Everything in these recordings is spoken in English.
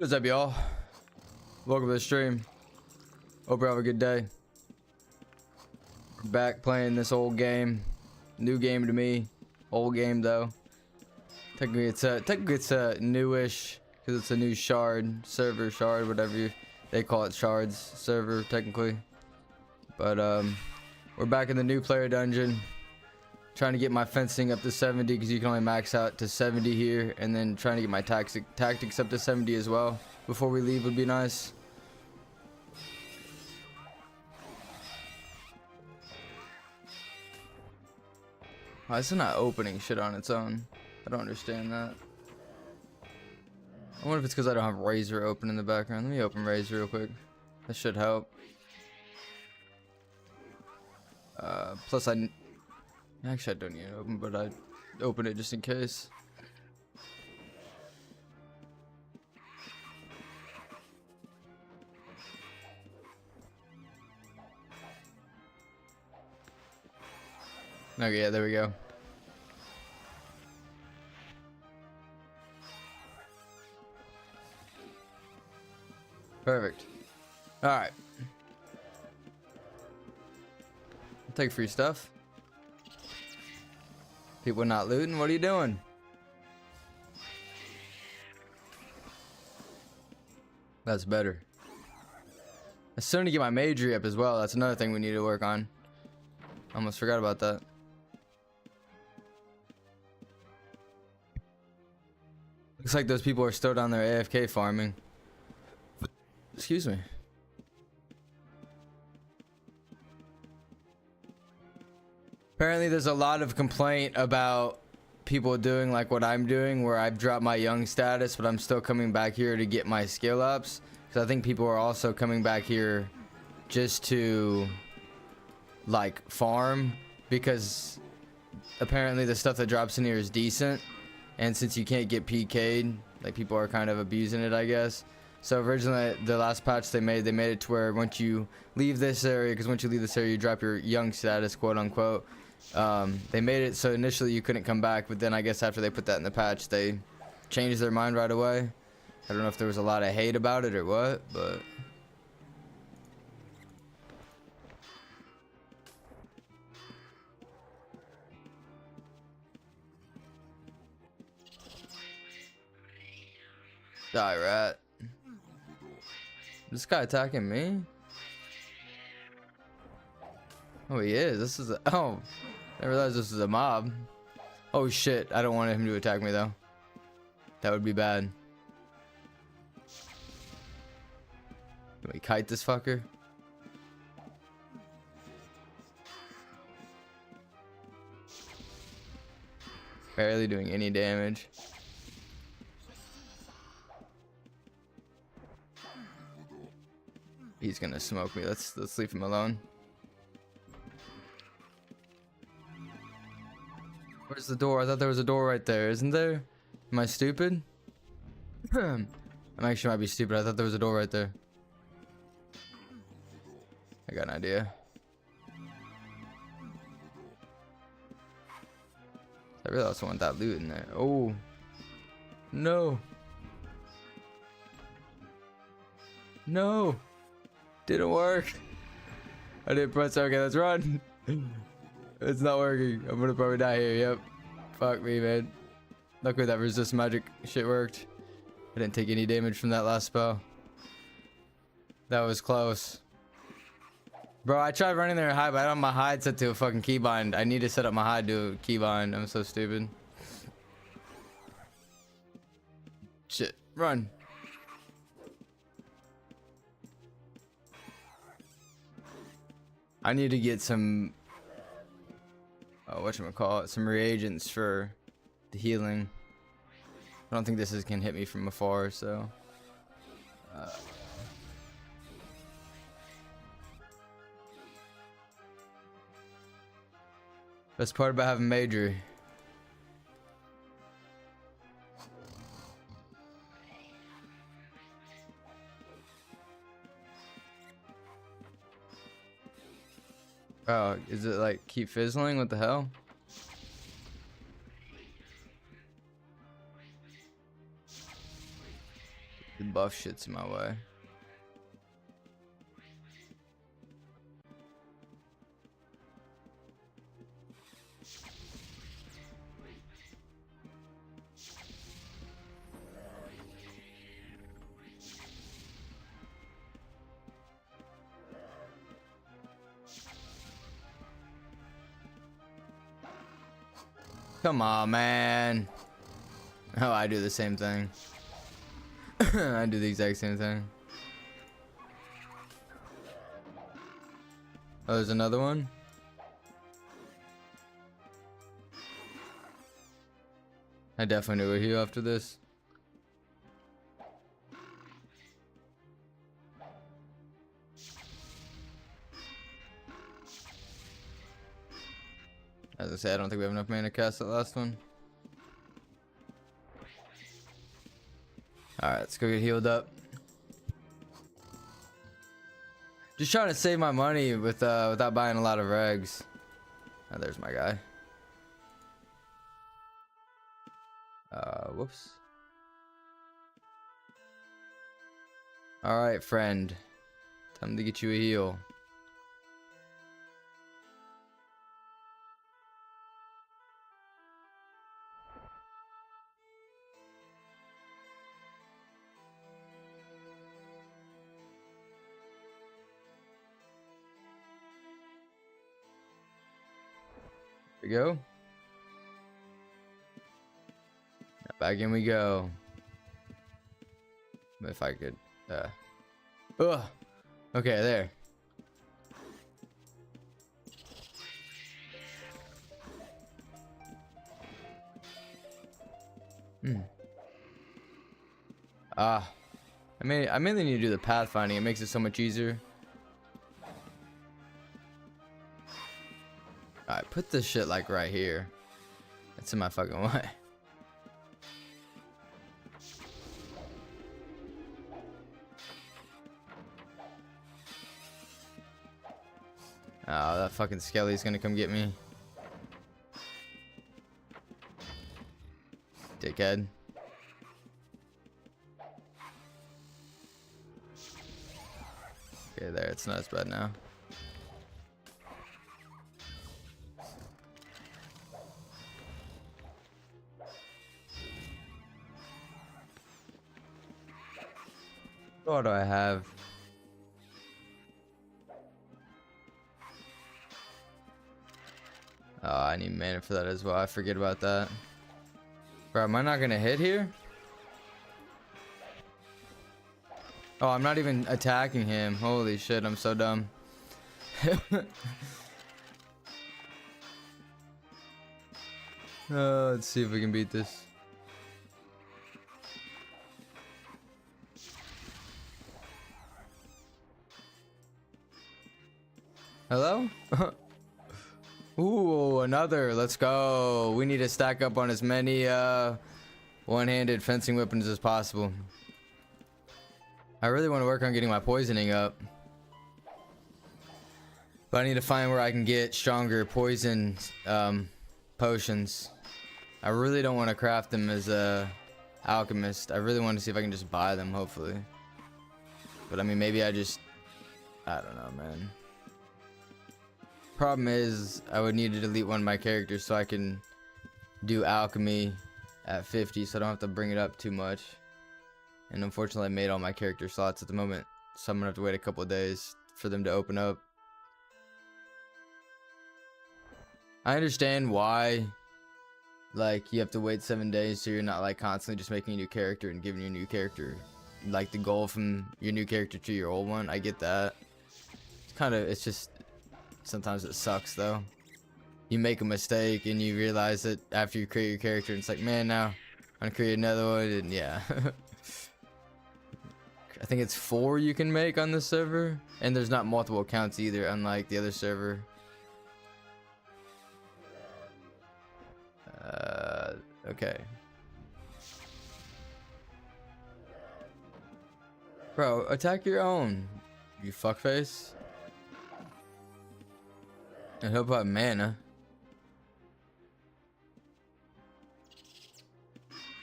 What's up, y'all? Welcome to the stream. Hope you have a good day. We're back playing this old game. New game to me. Old game though. Technically it's a newish because it's a new shard server, shard, whatever they call it, shards server technically. But we're back in the new player dungeon. Trying to get my fencing up to 70 because you can only max out to 70 here, and then trying to get my tactics up to 70 as well before we leave would be nice. Why is it not opening shit on its own? I don't understand that. I wonder if it's because I don't have Razor open in the background. Let me open Razor real quick. That should help. Plus actually, I don't need to open, but I open it just in case. Okay, yeah, there we go. Perfect. All right. I'll take free stuff. People not looting, what are you doing? That's better. I still need to get my magery up as well. That's another thing we need to work on. Almost forgot about that. Looks like those people are still down there AFK farming. Excuse me. Apparently there's a lot of complaint about people doing like what I'm doing, where I've dropped my young status but I'm still coming back here to get my skill ups, because I think people are also coming back here just to like farm, because apparently the stuff that drops in here is decent, and since you can't get PK'd, like people are kind of abusing it, I guess. So originally the last patch they made it to where once you leave this area, because once you leave this area you drop your young status, quote unquote. They made it so initially you couldn't come back, but then I guess after they put that in the patch they changed their mind right away. I don't know if there was a lot of hate about it or what, but die, rat. This guy attacking me? Oh, he is. This is a... Oh, I realized this is a mob. Oh, shit. I don't want him to attack me, though. That would be bad. Can we kite this fucker? Barely doing any damage. He's gonna smoke me. Let's leave him alone. Where's the door? I thought there was a door right there. Isn't there? Am I stupid? I actually might be stupid. I thought there was a door right there. I got an idea. I really also want that loot in there. Oh. No. No. Didn't work. I didn't press. Okay, let's run. It's not working. I'm gonna probably die here. Yep. Fuck me, man. Luckily that resist magic shit worked. I didn't take any damage from that last spell. That was close. Bro, I tried running there and hide, but I don't have my hide set to a fucking keybind. I need to set up my hide to a keybind. I'm so stupid. Shit. Run. I need to get some... whatchamacallit, some reagents for the healing. I don't think this can hit me from afar, so best part about having magery. Oh, is it like keep fizzling? What the hell? buff shit's in my way. Come on, man. Oh, I do the same thing. I do the exact same thing. Oh, there's another one? I definitely knew a heal after this. As I say, I don't think we have enough mana to cast that last one. Alright, let's go get healed up. Just trying to save my money with without buying a lot of regs. Oh, there's my guy. Whoops. Alright, friend. Time to get you a heal. Here we go. Back in we go. If I could ugh. Okay, there. I mainly need to do the pathfinding. It makes it so much easier. Alright, put this shit like right here. It's in my fucking way. Oh, that fucking Skelly's gonna come get me. Dickhead. Okay, there. It's not as bad now. What do I have? Oh, I need mana for that as well. I forget about that. Bro, am I not gonna hit here? Oh, I'm not even attacking him. Holy shit, I'm so dumb. Let's see if we can beat this. Hello? Ooh, another. Let's go. We need to stack up on as many one-handed fencing weapons as possible. I really want to work on getting my poisoning up. But I need to find where I can get stronger poison potions. I really don't want to craft them as a alchemist. I really want to see if I can just buy them, hopefully. But I mean, maybe I don't know, man. Problem is, I would need to delete one of my characters so I can do alchemy at 50, so I don't have to bring it up too much. And unfortunately, I made all my character slots at the moment, so I'm gonna have to wait a couple of days for them to open up. I understand why, like, you have to wait 7 days so you're not like constantly just making a new character and giving your new character like the goal from your new character to your old one. I get that. It's just sometimes it sucks though. You make a mistake and you realize that after you create your character, and it's like, man, now I'm gonna create another one, and yeah. I think it's 4 you can make on this server, and there's not multiple accounts either, unlike the other server. Okay. Bro, attack your own, you fuckface. And help out mana.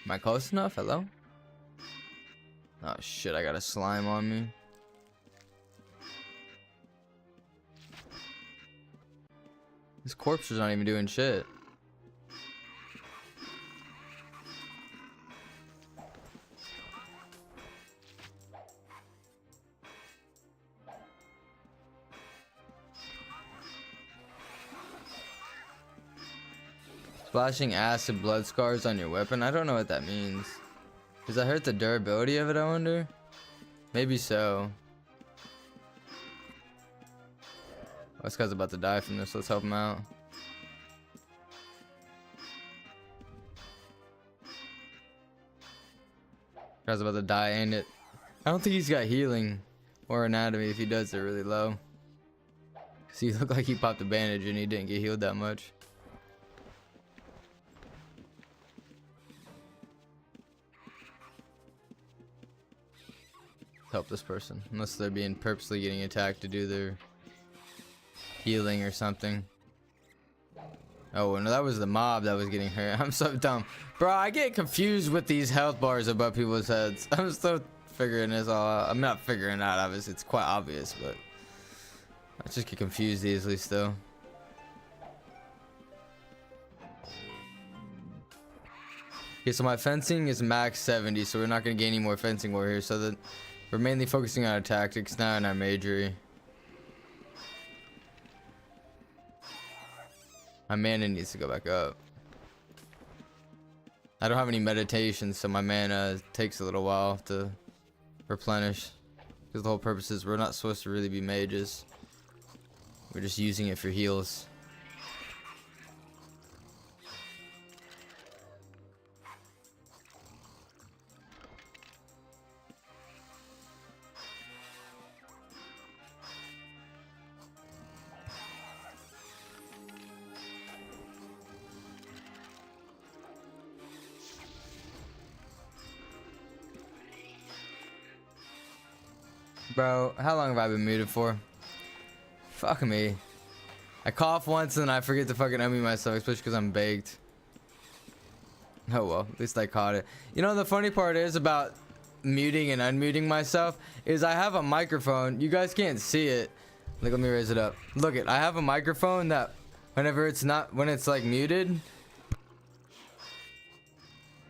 Am I close enough? Hello? Oh shit, I got a slime on me. This corpse is not even doing shit. Splashing acid blood scars on your weapon? I don't know what that means. Does that hurt the durability of it, I wonder? Maybe so. Oh, this guy's about to die from this. Let's help him out. Guy's about to die, ain't it? I don't think he's got healing or anatomy. If he does, they're really low. Cause he looked like he popped a bandage and he didn't get healed that much. Help this person, unless they're being purposely getting attacked to do their healing or something. Oh no, that was the mob that was getting hurt. I'm so dumb, bro. I get confused with these health bars above people's heads. I'm still figuring this all out. I'm not figuring it out, obviously it's quite obvious, but I just get confused easily still. Okay, so my fencing is max 70, so we're not gonna gain any more fencing over here. So that we're mainly focusing on our tactics now and our magery. My mana needs to go back up. I don't have any meditation, so my mana takes a little while to replenish. Because the whole purpose is we're not supposed to really be mages. We're just using it for heals. Bro, how long have I been muted for? Fuck me. I cough once and I forget to fucking unmute myself, especially because I'm baked. Oh well, at least I caught it. You know, the funny part is about muting and unmuting myself is I have a microphone. You guys can't see it. Like, let me raise it up. Look it, I have a microphone that whenever it's not, when it's like muted,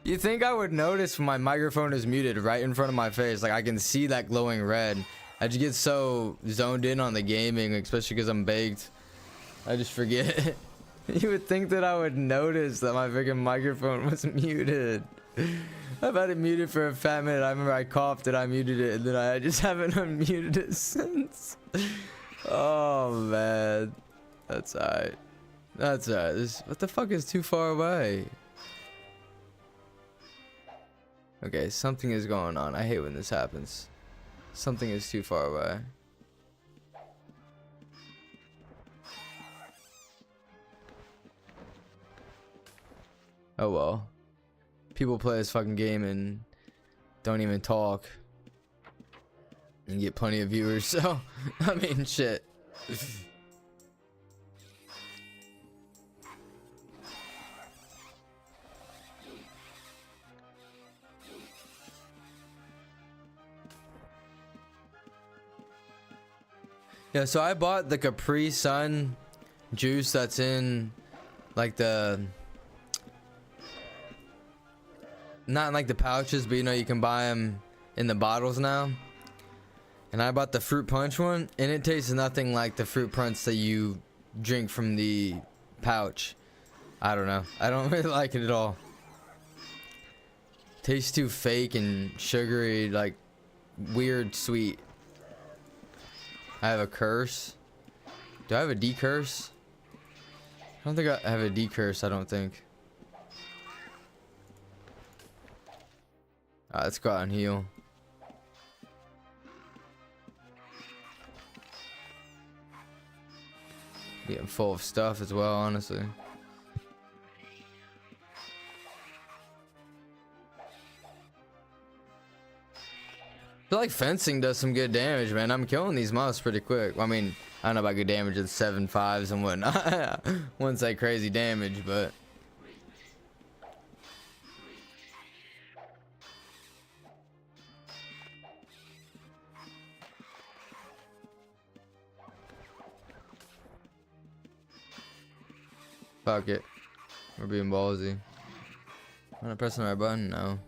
you think I would notice when my microphone is muted right in front of my face? Like, I can see that glowing red. I just get so zoned in on the gaming, especially because I'm baked. I just forget. You would think that I would notice that my freaking microphone was muted. I've had it muted for a fat minute. I remember I coughed and I muted it, and then I just haven't unmuted it since. Oh man, that's alright. That's alright. What the fuck is too far away? Okay, something is going on. I hate when this happens. Something is too far away. Oh well. People play this fucking game and don't even talk. And get plenty of viewers, so I mean shit. Yeah, so I bought the Capri Sun juice that's in like the, not in like the pouches, but you know you can buy them in the bottles now. And I bought the fruit punch one, and it tastes nothing like the fruit punch that you drink from the pouch. I don't know. I don't really like it at all. Tastes too fake and sugary, like weird sweet. I have a curse. Do I have a decurse? I don't think I have a decurse, I don't think. Alright, let's go out and heal. Getting full of stuff as well, honestly. I feel like fencing does some good damage, man. I'm killing these mobs pretty quick. Well, I mean, I don't know about good damage at 7.5s and whatnot. Wouldn't say crazy damage, but Fuck it. We're being ballsy. Am I pressing the right button? No.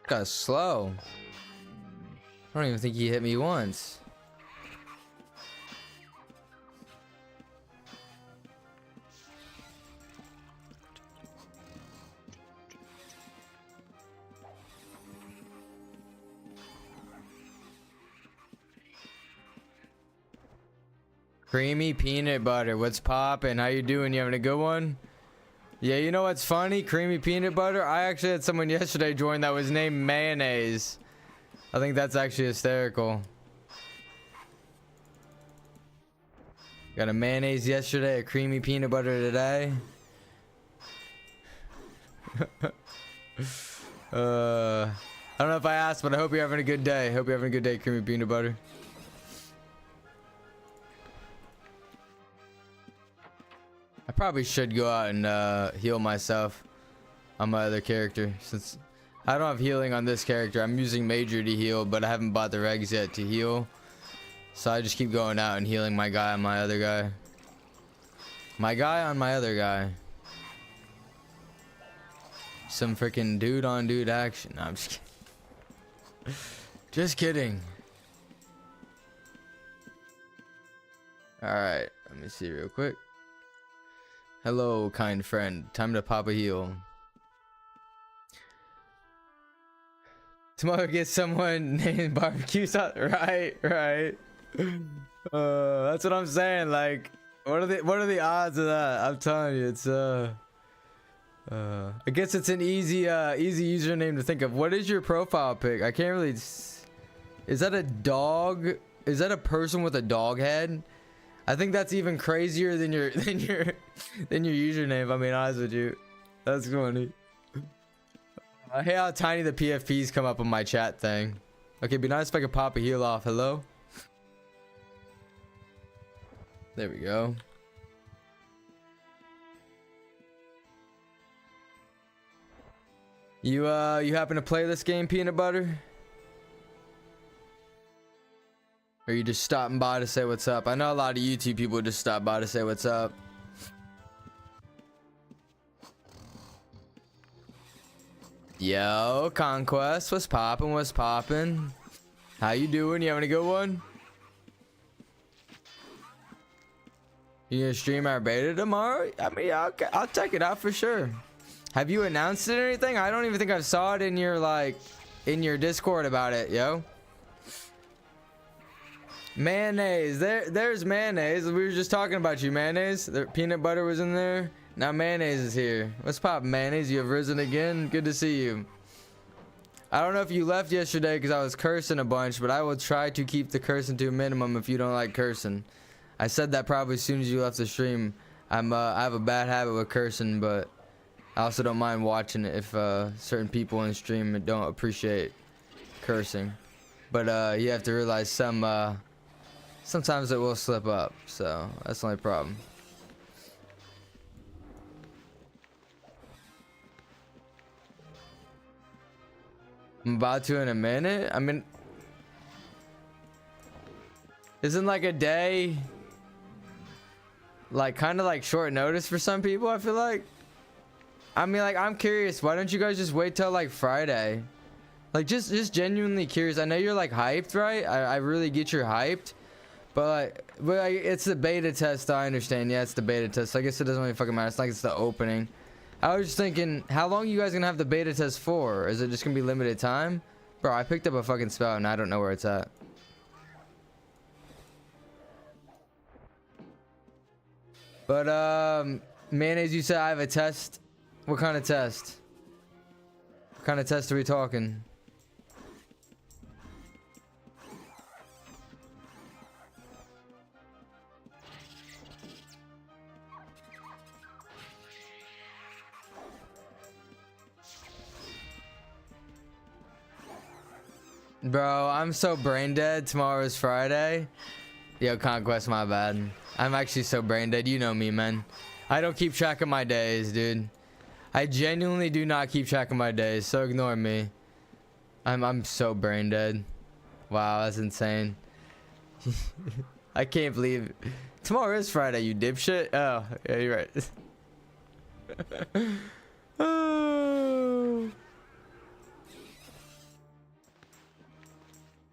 Got slow. I don't even think he hit me once. Creamy peanut butter. What's poppin'? How you doing? You having a good one? Yeah, you know what's funny? Creamy peanut butter. I actually had someone yesterday join that was named Mayonnaise. I think that's actually hysterical. Got a mayonnaise yesterday, a creamy peanut butter today. I don't know if I asked, but I hope you're having a good day. Hope you're having a good day, creamy peanut butter. I probably should go out and heal myself on my other character, since I don't have healing on this character. I'm using major to heal, but I haven't bought the regs yet to heal, so I just keep going out and healing my guy on my other guy. My guy on my other guy. Some freaking dude on dude action. No, I'm just kidding. Just kidding. Alright, let me see real quick. Hello, kind friend. Time to pop a heal. Tomorrow get someone named barbecue sauce. Right. That's what I'm saying. Like, what are the odds of that? I'm telling you, it's I guess it's an easy username to think of. What is your profile pic? I can't really. Is that a dog? Is that a person with a dog head? I think that's even crazier than your username. If I'm being honest with you, that's funny. I hate how tiny the PFPs come up on my chat thing. Okay, be nice if I could pop a heal off. Hello. There we go. You happen to play this game, Peanut Butter? Or are you just stopping by to say what's up? I know a lot of YouTube people just stop by to say what's up. Yo, Conquest, what's poppin'? What's poppin'? How you doing? You having a good one? You gonna stream our beta tomorrow? I mean, I'll check it out for sure. Have you announced it or anything? I don't even think I saw it in your in your Discord about it, yo. Mayonnaise, there's mayonnaise. We were just talking about you, mayonnaise. The peanut butter was in there. Now mayonnaise is here. What's pop, mayonnaise? You have risen again. Good to see you. I don't know if you left yesterday because I was cursing a bunch, but I will try to keep the cursing to a minimum if you don't like cursing. I said that probably as soon as you left the stream. I have a bad habit with cursing, but I also don't mind watching it if certain people in stream don't appreciate cursing. But you have to realize sometimes it will slip up, so that's the only problem. I'm about to in a minute. I mean, isn't like a day like kind of like short notice for some people? I feel like. I mean, like, I'm curious. Why don't you guys just wait till like Friday? Like, just genuinely curious. I know you're like hyped, right? I really get you're hyped. But like, it's the beta test. I understand. Yeah, it's the beta test. So I guess it doesn't really fucking matter. It's like it's the opening. I was just thinking, how long you guys gonna have the beta test for? Is it just gonna be limited time? Bro, I picked up a fucking spell and I don't know where it's at. But mayonnaise, you said I have a test. What kind of test? What kind of test are we talking? Bro, I'm so brain dead. Tomorrow is Friday. Yo, Conquest, my bad. I'm actually so brain dead. You know me, man. I don't keep track of my days, dude. I genuinely do not keep track of my days, so ignore me. I'm so brain dead. Wow, that's insane. I can't believe tomorrow is Friday, you dipshit. Oh, yeah, you're right. Oh.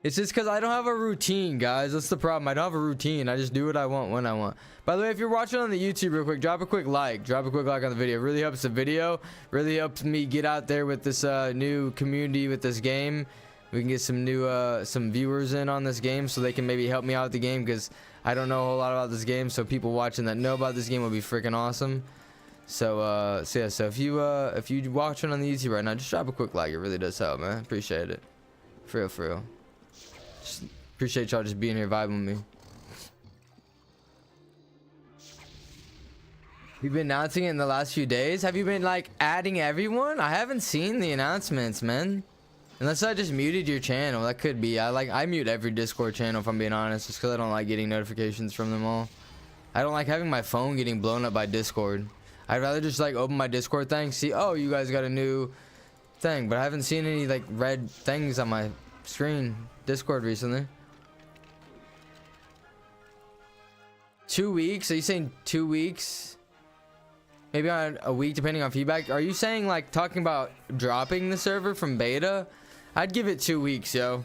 It's just because I don't have a routine, guys. That's the problem. I don't have a routine. I just do what I want when I want. By the way, if you're watching on the YouTube real quick, drop a quick like. Drop a quick like on the video. It really helps the video. Really helps me get out there with this new community with this game. We can get some new some viewers in on this game so they can maybe help me out with the game, because I don't know a whole lot about this game. So people watching that know about this game will be freaking awesome. So yeah, so if you watching on the YouTube right now, just drop a quick like. It really does help, man. Appreciate it. For real, for real. Just appreciate y'all just being here vibing with me. You've been announcing it in the last few days. Have you been like adding everyone? I haven't seen the announcements, man. Unless I just muted your channel. That could be. I mute every Discord channel if I'm being honest, just because I don't like getting notifications from them all. I don't like having my phone getting blown up by Discord. I'd rather just like open my Discord thing, see, oh, you guys got a new thing, but I haven't seen any like red things on my screen Discord recently. 2 weeks? Are you saying 2 weeks? Maybe on a week depending on feedback. Are you saying like talking about dropping the server from beta? I'd give it 2 weeks, yo.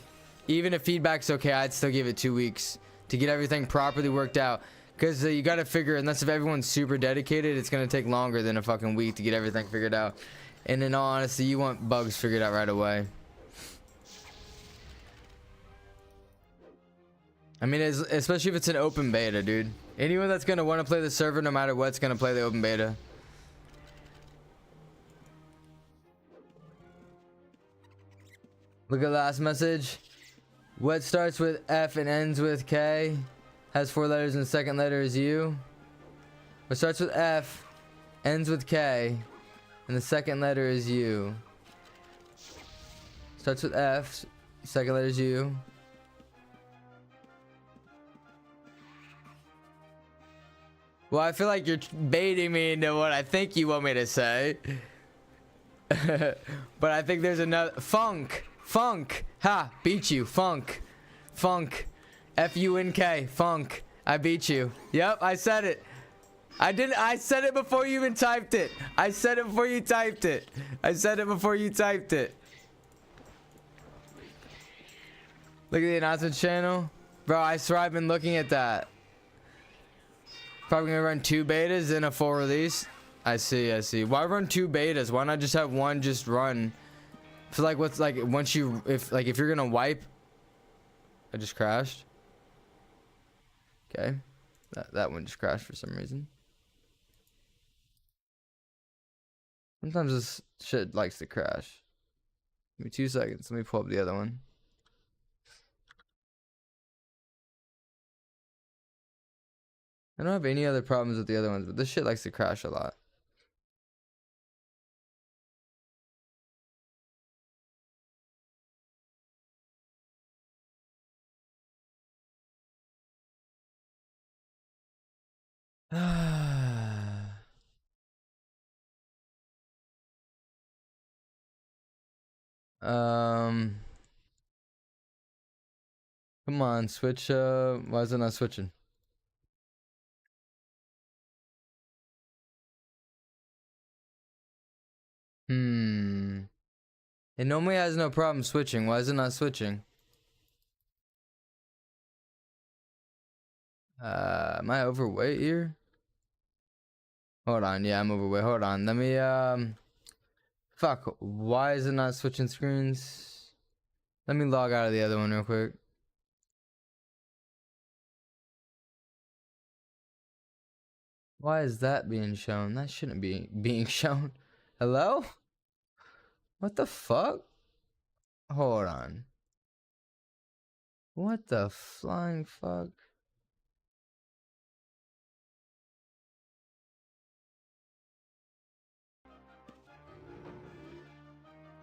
Even if feedback's okay, I'd still give it 2 weeks to get everything properly worked out. Because you gotta figure, unless if everyone's super dedicated, it's gonna take longer than a fucking week to get everything figured out. And in all honesty, you want bugs figured out right away. I mean, especially if it's an open beta, dude. Anyone that's gonna want to play the server, no matter what's gonna play the open beta. Look at the last message. What starts with F and ends with K, has 4 letters and the second letter is U. What starts with F, ends with K, and the second letter is U. Starts with F, second letter is U. Well, I feel like you're baiting me into what I think you want me to say. But I think there's another. Funk. Funk. Ha. Beat you. Funk. Funk. F-U-N-K. Funk. I beat you. Yep, I said it. I said it before you even typed it. I said it before you typed it. I said it before you typed it. Look at the announcement channel. Bro, I swear I've been looking at that. Probably gonna run 2 betas and a full release. I see, I see. Why run 2 betas? Why not just have one just run? I feel like what's like once you if you're gonna wipe. I just crashed. Okay. That one just crashed for some reason. Sometimes this shit likes to crash. Give me 2 seconds. Let me pull up the other one. I don't have any other problems with the other ones, but this shit likes to crash a lot. Come on, switch. Why is it not switching? It normally has no problem switching. Why is it not switching? Am I overweight here? Hold on, yeah, I'm overweight. Hold on, let me fuck, why is it not switching screens? Let me log out of the other one real quick. Why is that being shown? That shouldn't be being shown. Hello? What the fuck? Hold on. What the flying fuck?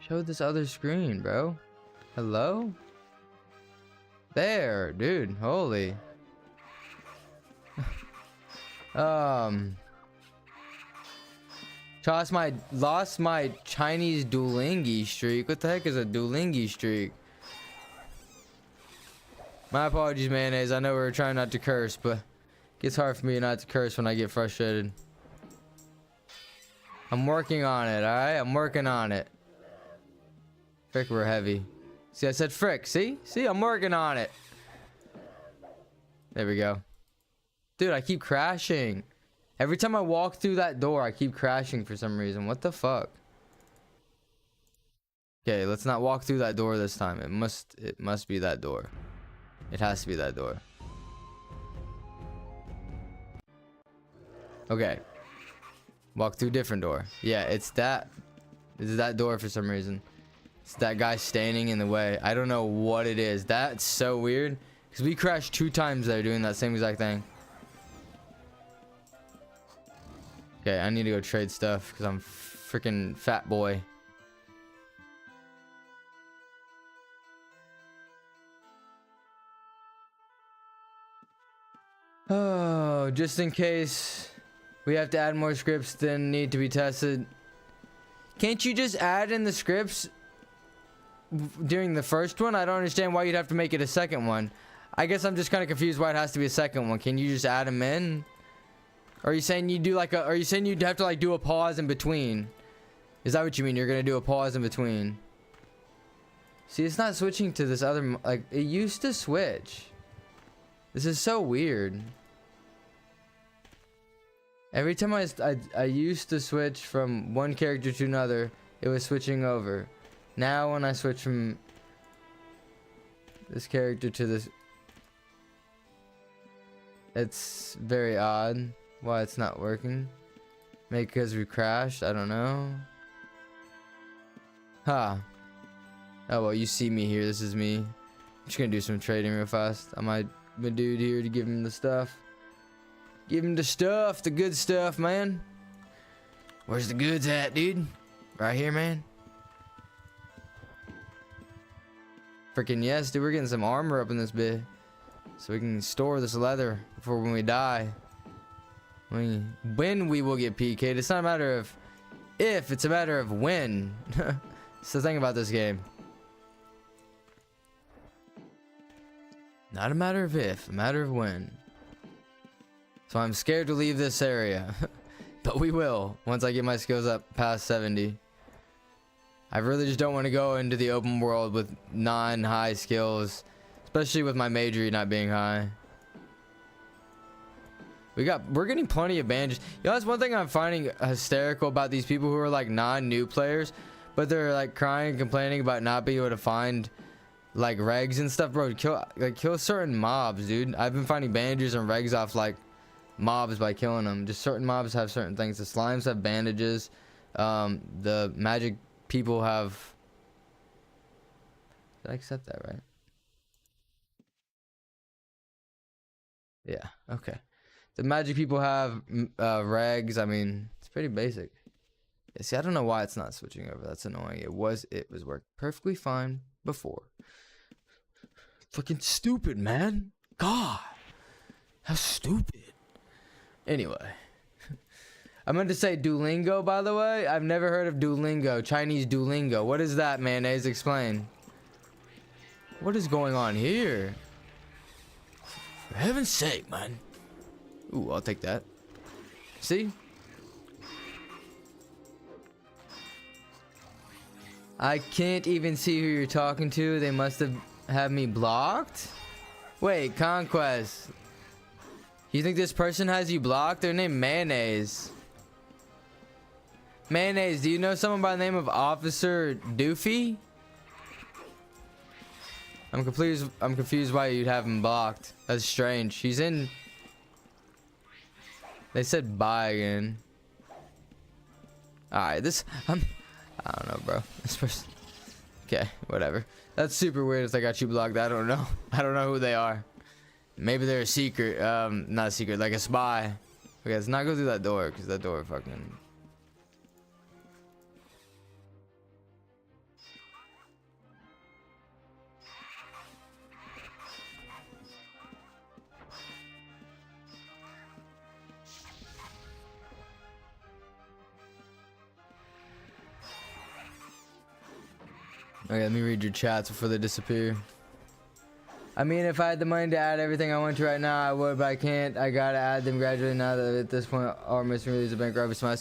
Show this other screen, bro. Hello? There, dude. Holy. Lost my Chinese Duolingi streak. What the heck is a Duolingi streak? My apologies, mayonnaise. I know we're trying not to curse, but it gets hard for me not to curse when I get frustrated. I'm working on it, alright? I'm working on it. Frick, we're heavy. See, I said frick. See? See, I'm working on it. There we go. Dude, I keep crashing. Every time I walk through that door, I keep crashing for some reason. What the fuck? Okay, let's not walk through that door this time. It must be that door. It has to be that door. Okay. Walk through different door. Yeah, it's that. It's that door for some reason. It's that guy standing in the way. I don't know what it is. That's so weird. Because we crashed 2 times there doing that same exact thing. Okay, I need to go trade stuff because I'm freaking fat boy. Oh, just in case we have to add more scripts than need to be tested. Can't you just add in the scripts during the first one? I don't understand why you'd have to make it a second one. I guess I'm just kind of confused why it has to be a second one. Can you just add them in? Or are you saying you do like a, are you saying you'd have to like do a pause in between? Is that what you mean? You're gonna do a pause in between? See, it's not switching to this other, like it used to switch. This is so weird. Every time I used to switch from one character to another, it was switching over. Now when I switch from this character to this, it's very odd why it's not working. Maybe because we crashed, I don't know. Huh. Oh well, you see me here, this is me. I'm just gonna do some trading real fast. I might my dude here to give him the stuff. Give him the stuff, the good stuff, man. Where's the goods at, dude? Right here, man. Freaking yes, dude. We're getting some armor up in this bit, so we can store this leather before when we die. When we will get PK'd. It's not a matter of if, it's a matter of when. It's the thing about this game. Not a matter of if, a matter of when. So I'm scared to leave this area. But we will, once I get my skills up past 70. I really just don't want to go into the open world with non-high skills. Especially with my majory not being high. We're getting plenty of bandages. You know, that's one thing I'm finding hysterical about these people who are like non-new players. But they're like crying and complaining about not being able to find like regs and stuff, bro. Kill certain mobs, dude. I've been finding bandages and regs off like mobs by killing them. Just certain mobs have certain things. The slimes have bandages. The magic people have. Did I accept that right? Yeah. Okay. The magic people have regs. I mean, it's pretty basic. Yeah, see, I don't know why it's not switching over. That's annoying. It was worked perfectly fine before. Fucking stupid, man. God, how stupid. Anyway, I meant to say Duolingo, by the way. I've never heard of Duolingo. Chinese Duolingo. What is that, mayonnaise? Explain. What is going on here? For heaven's sake, man. Ooh, I'll take that. See? I can't even see who you're talking to. They must have me blocked? Wait, Conquest. You think this person has you blocked? They're named Mayonnaise. Mayonnaise, do you know someone by the name of Officer Doofy? I'm confused why you'd have him blocked. That's strange. He's in. They said bye again. Alright, I don't know, bro. This person. Okay, whatever. That's super weird if they got you blocked. I don't know. I don't know who they are. Maybe they're a secret. Not a secret, like a spy. Okay, let's not go through that door, because that door fucking. Okay, let me read your chats before they disappear. I mean, if I had the money to add everything I want to right now, I would, but I can't. I gotta add them gradually now that at this point, our missing release of bank garbage smash.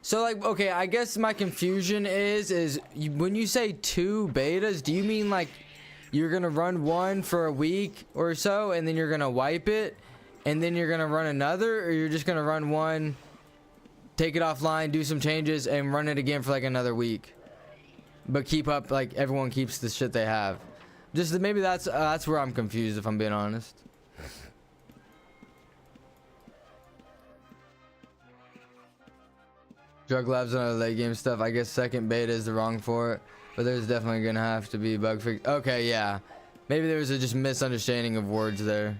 So, like, okay, I guess my confusion is when you say 2 betas, do you mean like you're gonna run one for a week or so, and then you're gonna wipe it, and then you're gonna run another, or you're just gonna run one, take it offline, do some changes, and run it again for like another week? But keep up, like, everyone keeps the shit they have. Just maybe that's where I'm confused, if I'm being honest. Drug labs and other late game stuff. I guess second beta is the wrong for it, but there's definitely gonna have to be bug fix. Okay, yeah. Maybe there was a just misunderstanding of words there.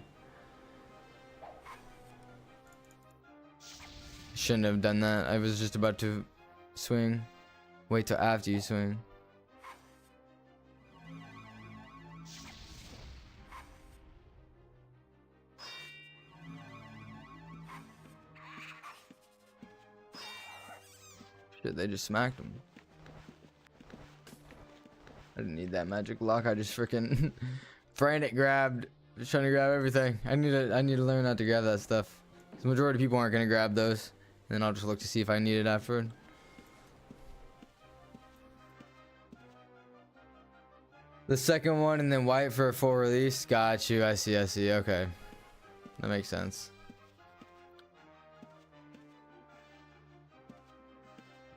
Shouldn't have done that. I was just about to swing. Wait till after you swing. They just smacked him. I didn't need that magic lock. I just freaking frantic grabbed. Just trying to grab everything. I need to learn not to grab that stuff. The majority of people aren't gonna grab those. And then I'll just look to see if I need it afterward. The second one and then white for a full release. Got you. I see. Okay. That makes sense.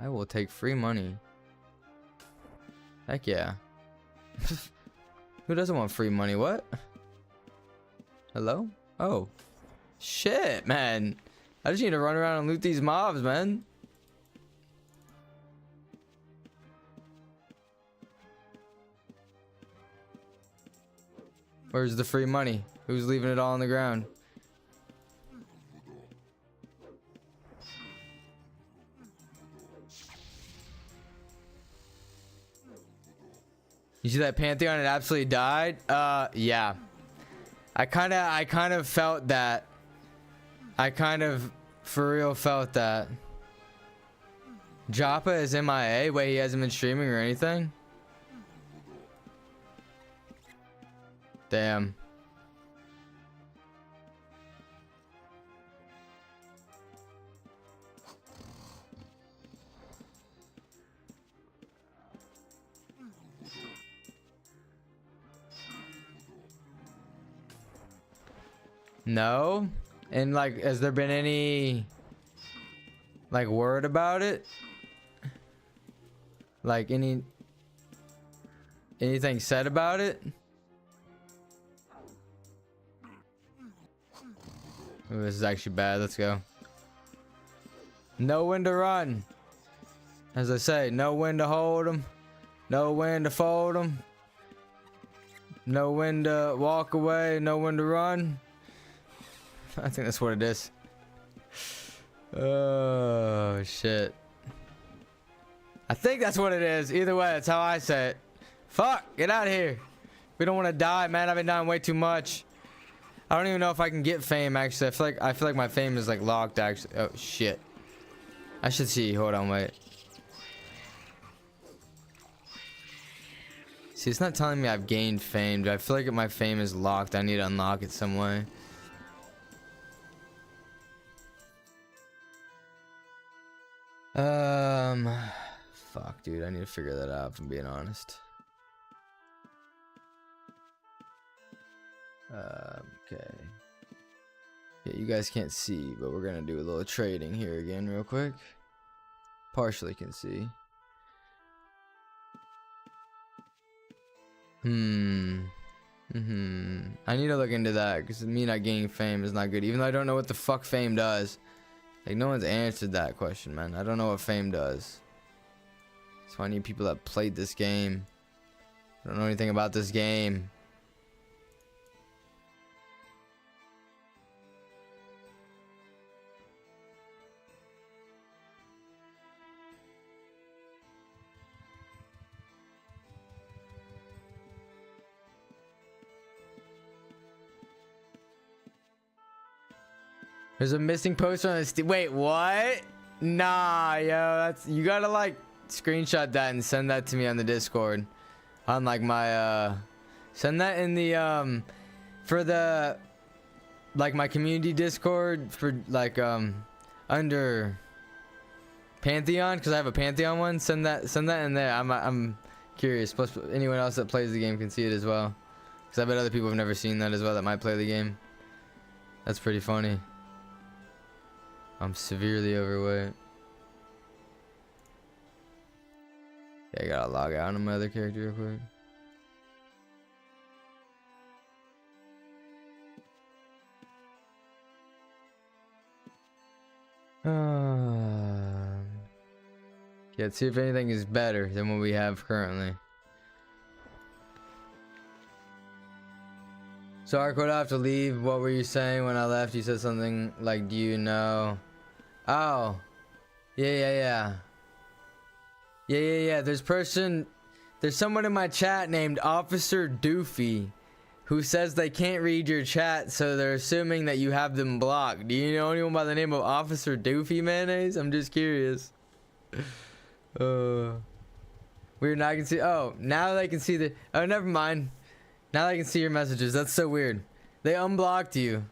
I will take free money. Heck yeah. Who doesn't want free money? What? Hello? Oh. Shit, man. I just need to run around and loot these mobs, man. Where's the free money? Who's leaving it all on the ground? You see that Pantheon? It absolutely died. Yeah. I kind of felt that. I kind of for real felt that. Joppa is MIA. Wait, he hasn't been streaming or anything? Damn. No? And like, has there been any like word about it? Like anything said about it? Ooh, this is actually bad. Let's go. Know when to run. As I say, know when to hold them. Know when to fold them. Know when to walk away. Know when to run. I think that's what it is. Oh shit. I think that's what it is. Either way, that's how I say it. Fuck, get out of here. We don't want to die, man. I've been dying way too much. I don't even know if I can get fame actually. I feel like my fame is like locked actually. Oh shit. I should see. Hold on, wait. See, it's not telling me I've gained fame. I feel like my fame is locked. I need to unlock it some way. Fuck, dude. I need to figure that out, if I'm being honest. Okay. Yeah, you guys can't see, but we're gonna do a little trading here again real quick. Partially can see. I need to look into that, because me not gaining fame is not good, even though I don't know what the fuck fame does. Like, no one's answered that question, man. I don't know what fame does. So I need people that played this game. I don't know anything about this game. There's a missing poster on the wait, what? Nah, yo, that's, you gotta like screenshot that and send that to me on the Discord. on like my send that in the for the like my community Discord for like under Pantheon, because I have a Pantheon one. Send that in there. I'm curious. Plus anyone else that plays the game can see it as well, because I bet other people have never seen that as well that might play the game. That's pretty funny. I'm severely overweight. Yeah, I gotta log out on my other character real quick. Yeah, let's see if anything is better than what we have currently. So Arcode, I have to leave. What were you saying when I left? You said something like, do you know? Oh. Yeah. There's someone in my chat named Officer Doofy who says they can't read your chat, so they're assuming that you have them blocked. Do you know anyone by the name of Officer Doofy Mayonnaise? I'm just curious. Weird. Now I can see. Oh, now they can see the. Oh, never mind. Now I can see your messages. That's so weird. They unblocked you.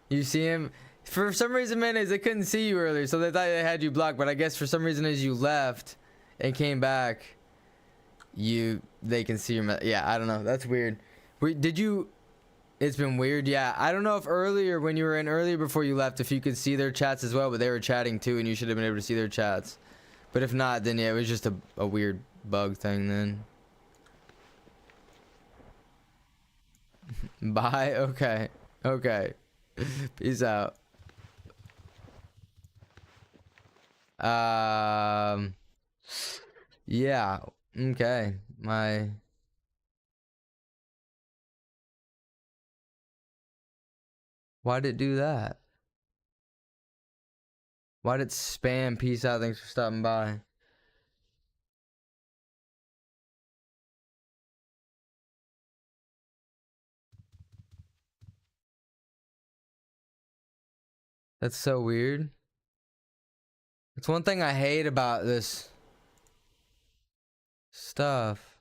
You see him. For some reason, Mayonnaise, they couldn't see you earlier, so they thought they had you blocked. But I guess for some reason, as you left and came back, they can see your. Yeah, I don't know. That's weird. Did you? It's been weird. Yeah, I don't know if earlier when you were in earlier before you left, if you could see their chats as well, but they were chatting too, and you should have been able to see their chats. But if not, then yeah, it was just a weird bug thing then. Bye. Okay. Peace out. Yeah. Okay. Why'd it do that? Why'd it spam? Peace out. Thanks for stopping by. That's so weird. It's one thing I hate about this stuff.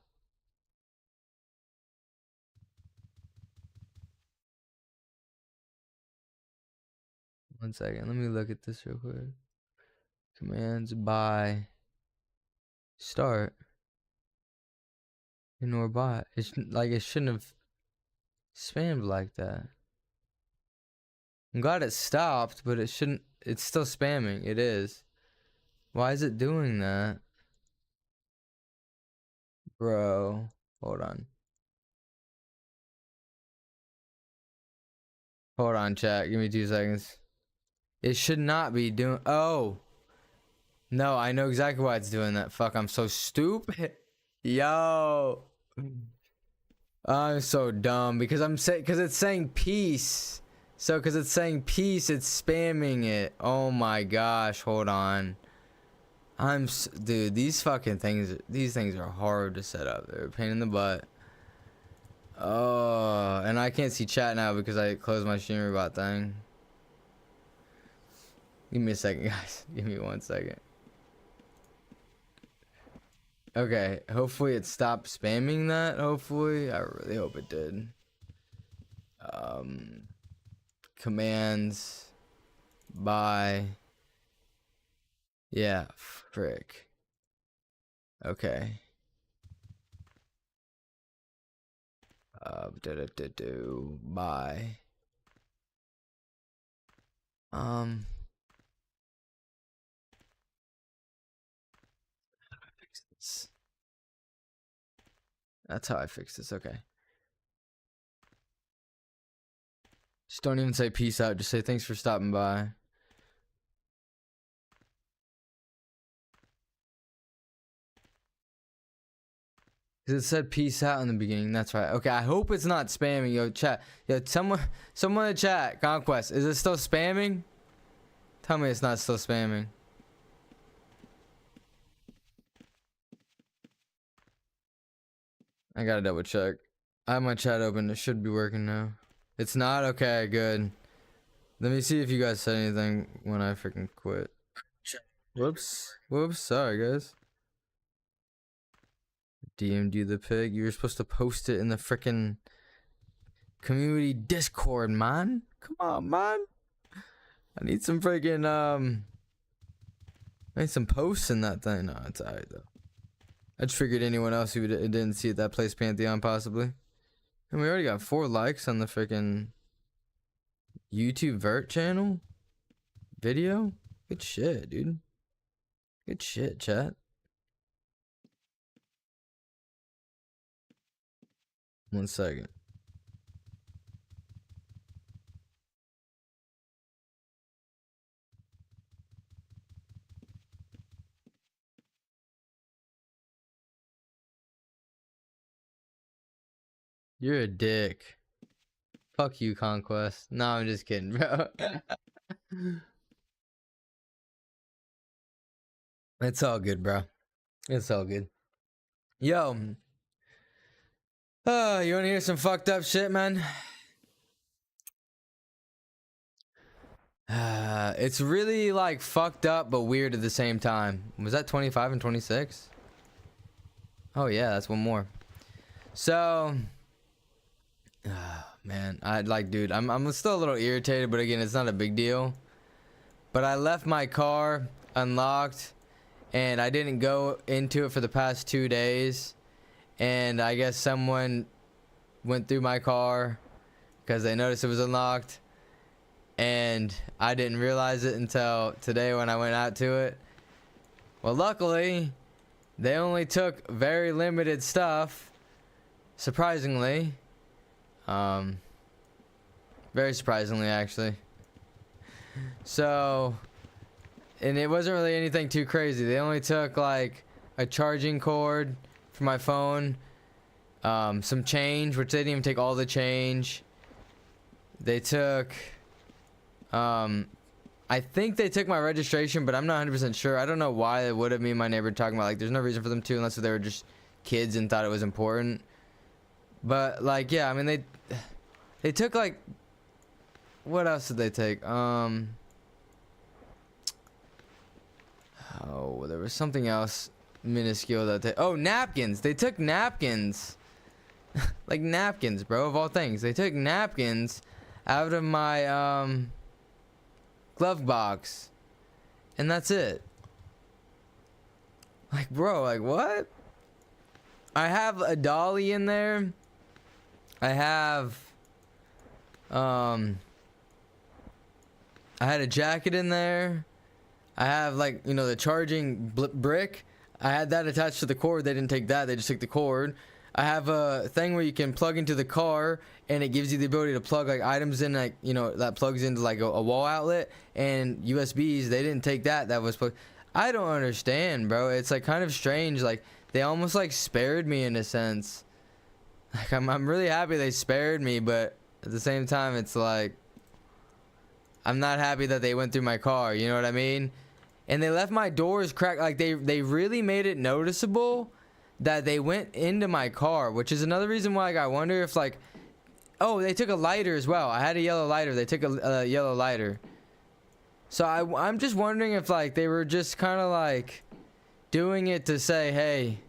One second. Let me look at this real quick. Commands by start. Ignore bot. It's like it shouldn't have spammed like that. I'm glad it stopped, but it shouldn't. It's still spamming. It is. Why is it doing that? Bro, hold on. Hold on, chat. Give me 2 seconds. It should not be doing. Oh. No, I know exactly why it's doing that. Fuck, I'm so stupid. Yo. I'm so dumb because it's saying peace. So because it's saying peace, it's spamming it. Oh my gosh, hold on. Dude, these things are hard to set up. They're a pain in the butt. Oh, and I can't see chat now because I closed my streamer bot thing. Give me a second, guys. Give me 1 second. Okay, hopefully it stopped spamming that. Hopefully, I really hope it did. Commands by. Yeah, frick. Okay. By. Fix this. That's how I fix this. Okay. Just don't even say peace out. Just say thanks for stopping by. Cause it said peace out in the beginning. That's right. Okay, I hope it's not spamming. Yo, chat. Yo, someone in chat. Conquest. Is it still spamming? Tell me it's not still spamming. I gotta double check. I have my chat open. It should be working now. It's not? Okay, good. Let me see if you guys said anything when I freaking quit. Whoops. Sorry, guys. DM'd you the pig. You were supposed to post it in the frickin' community Discord, man. Come on, man. I need some friggin' I need some posts in that thing. No, it's alright though. I just figured anyone else who didn't see it that plays Pantheon possibly. And we already got 4 likes on the frickin' YouTube vert channel video. Good shit, dude. Good shit, chat. One second. You're a dick. Fuck you, Conquest. No, I'm just kidding, bro. It's all good, bro. It's all good. Yo. You wanna hear some fucked up shit, man? It's really like fucked up but weird at the same time. Was that 25 and 26? Oh yeah, that's one more. So man, dude, I'm still a little irritated, but again, it's not a big deal. But I left my car unlocked and I didn't go into it for the past 2 days, and I guess someone went through my car because they noticed it was unlocked, and I didn't realize it until today when I went out to it. Well, luckily they only took very limited stuff, surprisingly. Very surprisingly, actually. So, and it wasn't really anything too crazy. They only took like a charging cord for my phone, some change, which they didn't even take all the change. They took I think they took my registration, but I'm not 100% sure. I don't know why it would have me and my neighbor talking about, like, there's no reason for them to, unless they were just kids and thought it was important. But like, yeah, I mean, they took like, what else did they take? Oh, there was something else minuscule that oh, napkins. They took napkins. Like napkins, bro, of all things. They took napkins out of my glove box, and that's it. Like, bro, like, what? I have a dolly in there. I have I had a jacket in there. I have, like, you know, the charging brick. I had that attached to the cord. They didn't take that. They just took the cord. I have a thing where you can plug into the car, and it gives you the ability to plug like items in, like, you know, that plugs into like a wall outlet, and USBs. They didn't take that. That was plugged. I don't understand, bro. It's like kind of strange. Like, they almost like spared me in a sense. Like, I'm really happy they spared me, but at the same time, it's like, I'm not happy that they went through my car. You know what I mean? And they left my doors cracked. Like, they really made it noticeable that they went into my car, which is another reason why, like, I wonder if, like, oh, they took a lighter as well. I had a yellow lighter. They took a yellow lighter. So I'm just wondering if, like, they were just kind of like doing it to say, hey,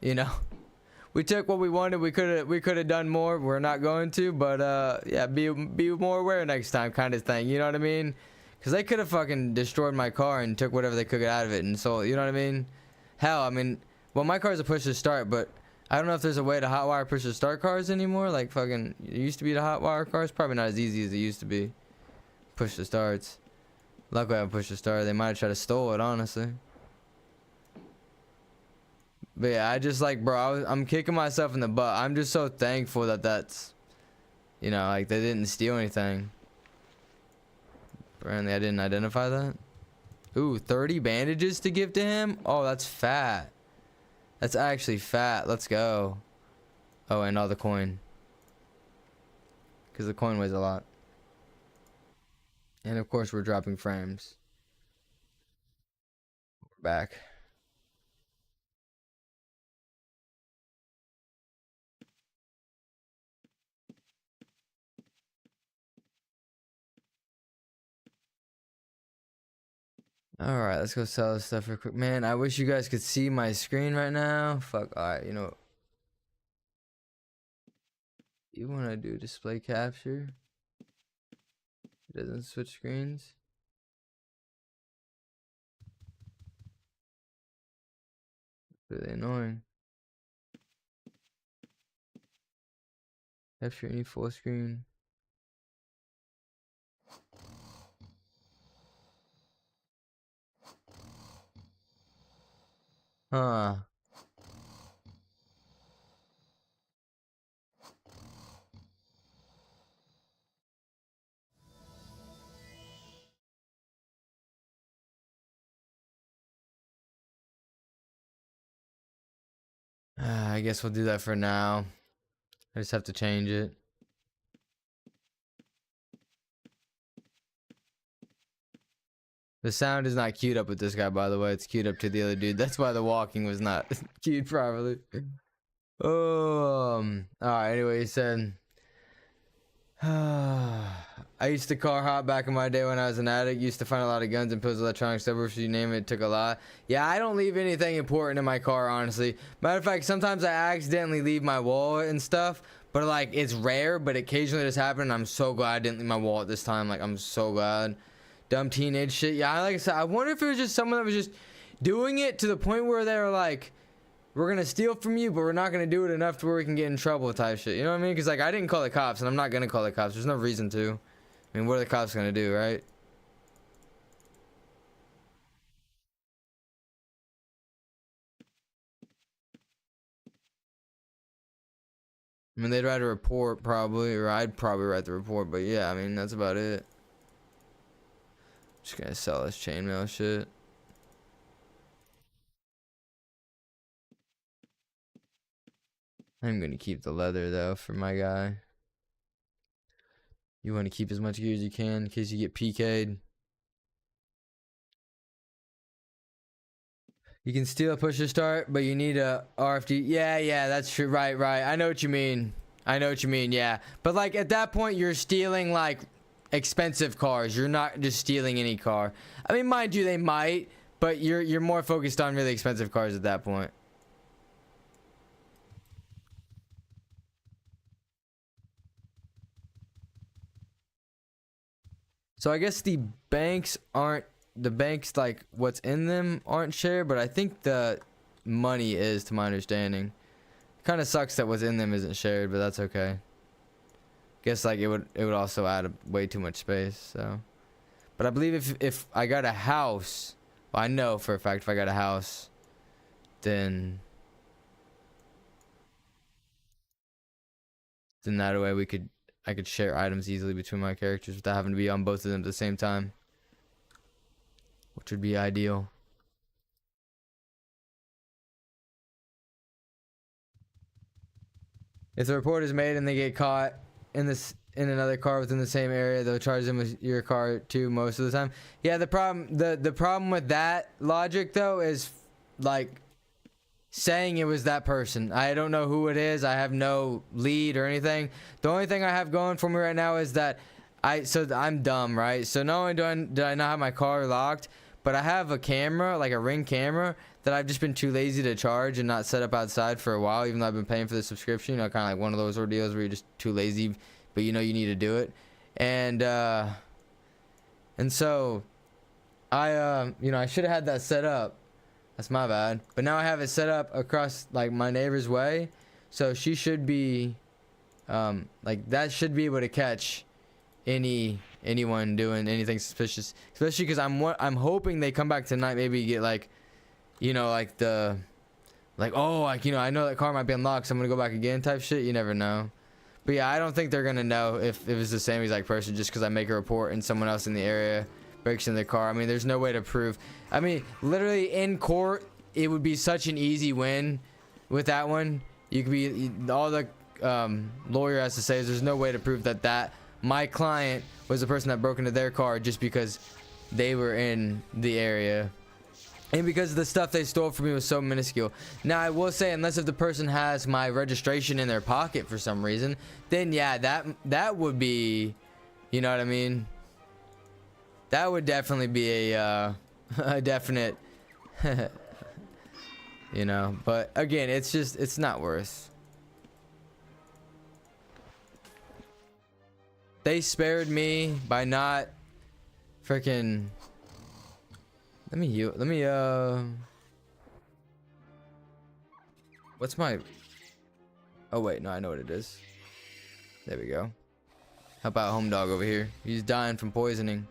you know, we took what we wanted. We could have done more. We're not going to, but yeah, be more aware next time, kind of thing. You know what I mean? Because they could have fucking destroyed my car and took whatever they could get out of it and sold. You know what I mean? Hell, I mean, well, my car's a push to start, but I don't know if there's a way to hotwire push to start cars anymore. Like, fucking, it used to be to hotwire cars. Probably not as easy as it used to be. Push to starts. Luckily, I have push to start. They might have tried to steal it, honestly. But yeah, I just, like, bro, I'm kicking myself in the butt. I'm just so thankful that that's, you know, like, they didn't steal anything. Apparently, I didn't identify that. Ooh, 30 bandages to give to him? Oh, that's fat. That's actually fat. Let's go. Oh, and all the coin. Because the coin weighs a lot. And of course, we're dropping frames. We're back. All right, let's go sell this stuff real quick. Man, I wish you guys could see my screen right now. Fuck. All right, you know, you want to do display capture? It doesn't switch screens. Really annoying. Capture any full screen. Huh. I guess we'll do that for now. I just have to change it. The sound is not queued up with this guy, by the way. It's queued up to the other dude. That's why the walking was not queued properly. Alright, anyway, he said, I used to car hop back in my day when I was an addict. Used to find a lot of guns and pills, electronics, subwoofers, you name it. It took a lot. Yeah, I don't leave anything important in my car, honestly. Matter of fact, sometimes I accidentally leave my wallet and stuff. But like, it's rare, but occasionally this happened. I'm so glad I didn't leave my wallet this time. Like, I'm so glad. Dumb teenage shit. Yeah, like I said, I wonder if it was just someone that was just doing it to the point where they were like, we're gonna steal from you, but we're not gonna do it enough to where we can get in trouble type shit. You know what I mean? Because like, I didn't call the cops, and I'm not gonna call the cops. There's no reason to. I mean, what are the cops gonna do, right? I mean, they'd write a report probably, or I'd probably write the report. But yeah, I mean, that's about it. Just gonna sell this chainmail shit. I'm gonna keep the leather though for my guy. You want to keep as much gear as you can in case you get PK'd. You can steal a push to start, but you need a RFD. Yeah, that's true. Right. I know what you mean. Yeah. But like at that point, you're stealing like expensive cars. You're not just stealing any car. I mean, mind you, they might, but you're more focused on really expensive cars at that point. So I guess the banks like what's in them aren't shared, but I think the money is, to my understanding. Kind of sucks that what's in them isn't shared, but that's okay. Guess like it would also add way too much space. So, but I believe if I got a house, well, I know for a fact if I got a house, then that way I could share items easily between my characters without having to be on both of them at the same time, which would be ideal. If the report is made and they get caught in another car within the same area, they'll charge them with your car too most of the time. Yeah, the problem with that logic though is like saying it was that person. I don't know who it is. I have no lead or anything. The only thing I have going for me right now is that I'm dumb, right? So not only did I not have my car locked, but I have a camera, like a Ring camera, that I've just been too lazy to charge and not set up outside for a while, even though I've been paying for the subscription. You know, kind of like one of those ordeals where you're just too lazy, but you know you need to do it. And so I you know, I should have had that set up. That's my bad. But now I have it set up across like my neighbor's way, so she should be like that should be able to catch anyone doing anything suspicious, especially because I'm hoping they come back tonight, maybe get like, you know, like oh, like, you know, I know that car might be unlocked, so I'm gonna go back again type shit. You never know. But yeah, I don't think they're gonna know if it was the same exact person just because I make a report and someone else in the area breaks in their car. I mean, there's no way to prove. I mean, literally in court, it would be such an easy win with that one. You could be, all the lawyer has to say is there's no way to prove that my client was the person that broke into their car just because they were in the area and because the stuff they stole from me was so minuscule. Now I will say, unless if the person has my registration in their pocket for some reason, then yeah, that would be, you know what I mean, that would definitely be a a definite, you know, but again, it's not worth. They spared me by not freaking. Let me what's my, oh wait, no, I know what it is. There we go. How about Home Dog over here? He's dying from poisoning.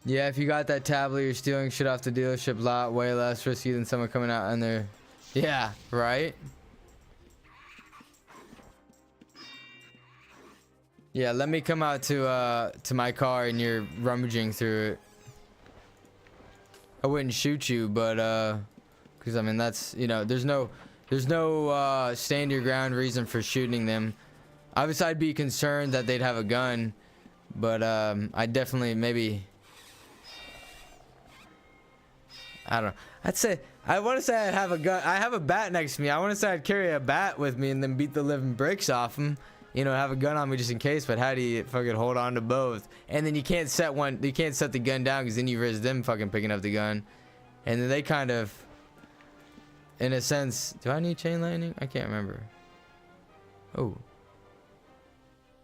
Yeah, if you got that tablet, you're stealing shit off the dealership lot. Way less risky than someone coming out and they're... Yeah, right? Yeah, let me come out to my car and you're rummaging through it. I wouldn't shoot you, but because I mean that's, you know, there's no stand your ground reason for shooting them. Obviously, I'd be concerned that they'd have a gun, but I'd definitely maybe. I don't know. I'd say I want to say I'd have a gun. I have a bat next to me. I want to say I'd carry a bat with me and then beat the living bricks off him. You know, have a gun on me just in case. But how do you fucking hold on to both? And then you can't set one. You can't set the gun down because then you risk them fucking picking up the gun. And then they kind of, in a sense, do I need chain lightning? I can't remember. Oh.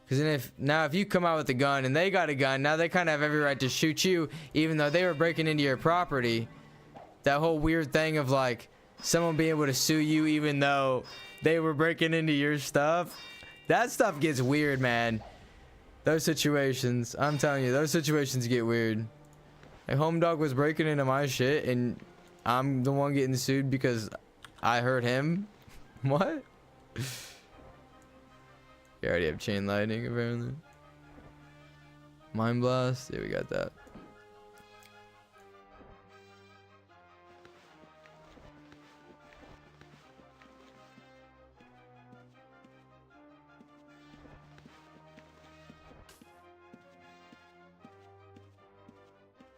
Because then if you come out with a gun and they got a gun, now they kind of have every right to shoot you, even though they were breaking into your property. That whole weird thing of like someone being able to sue you even though they were breaking into your stuff. That stuff gets weird, man. Those situations, I'm telling you, those situations get weird. Like Home Dog was breaking into my shit and I'm the one getting sued because I hurt him. What? You already have chain lightning apparently. Mind blast. Yeah, we got that.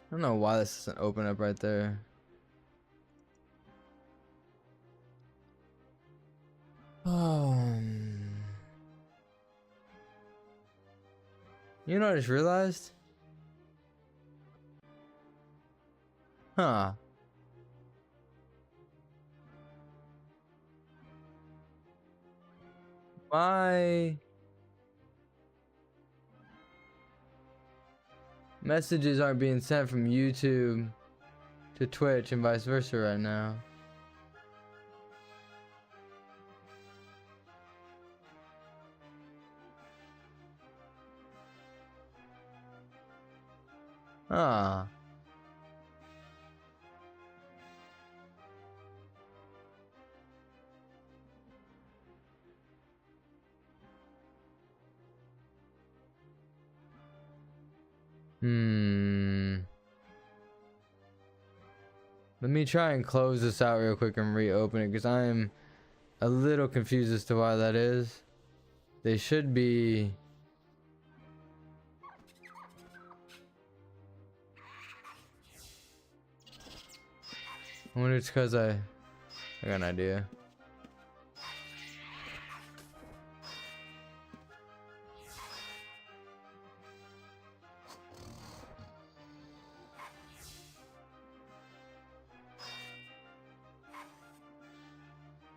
I don't know why this doesn't open up right there. You know what I just realized? Huh. My messages aren't being sent from YouTube to Twitch and vice versa right now. Ah. Let me try and close this out real quick and reopen it because I'm a little confused as to why that is. They should be. I wonder it's because I got an idea.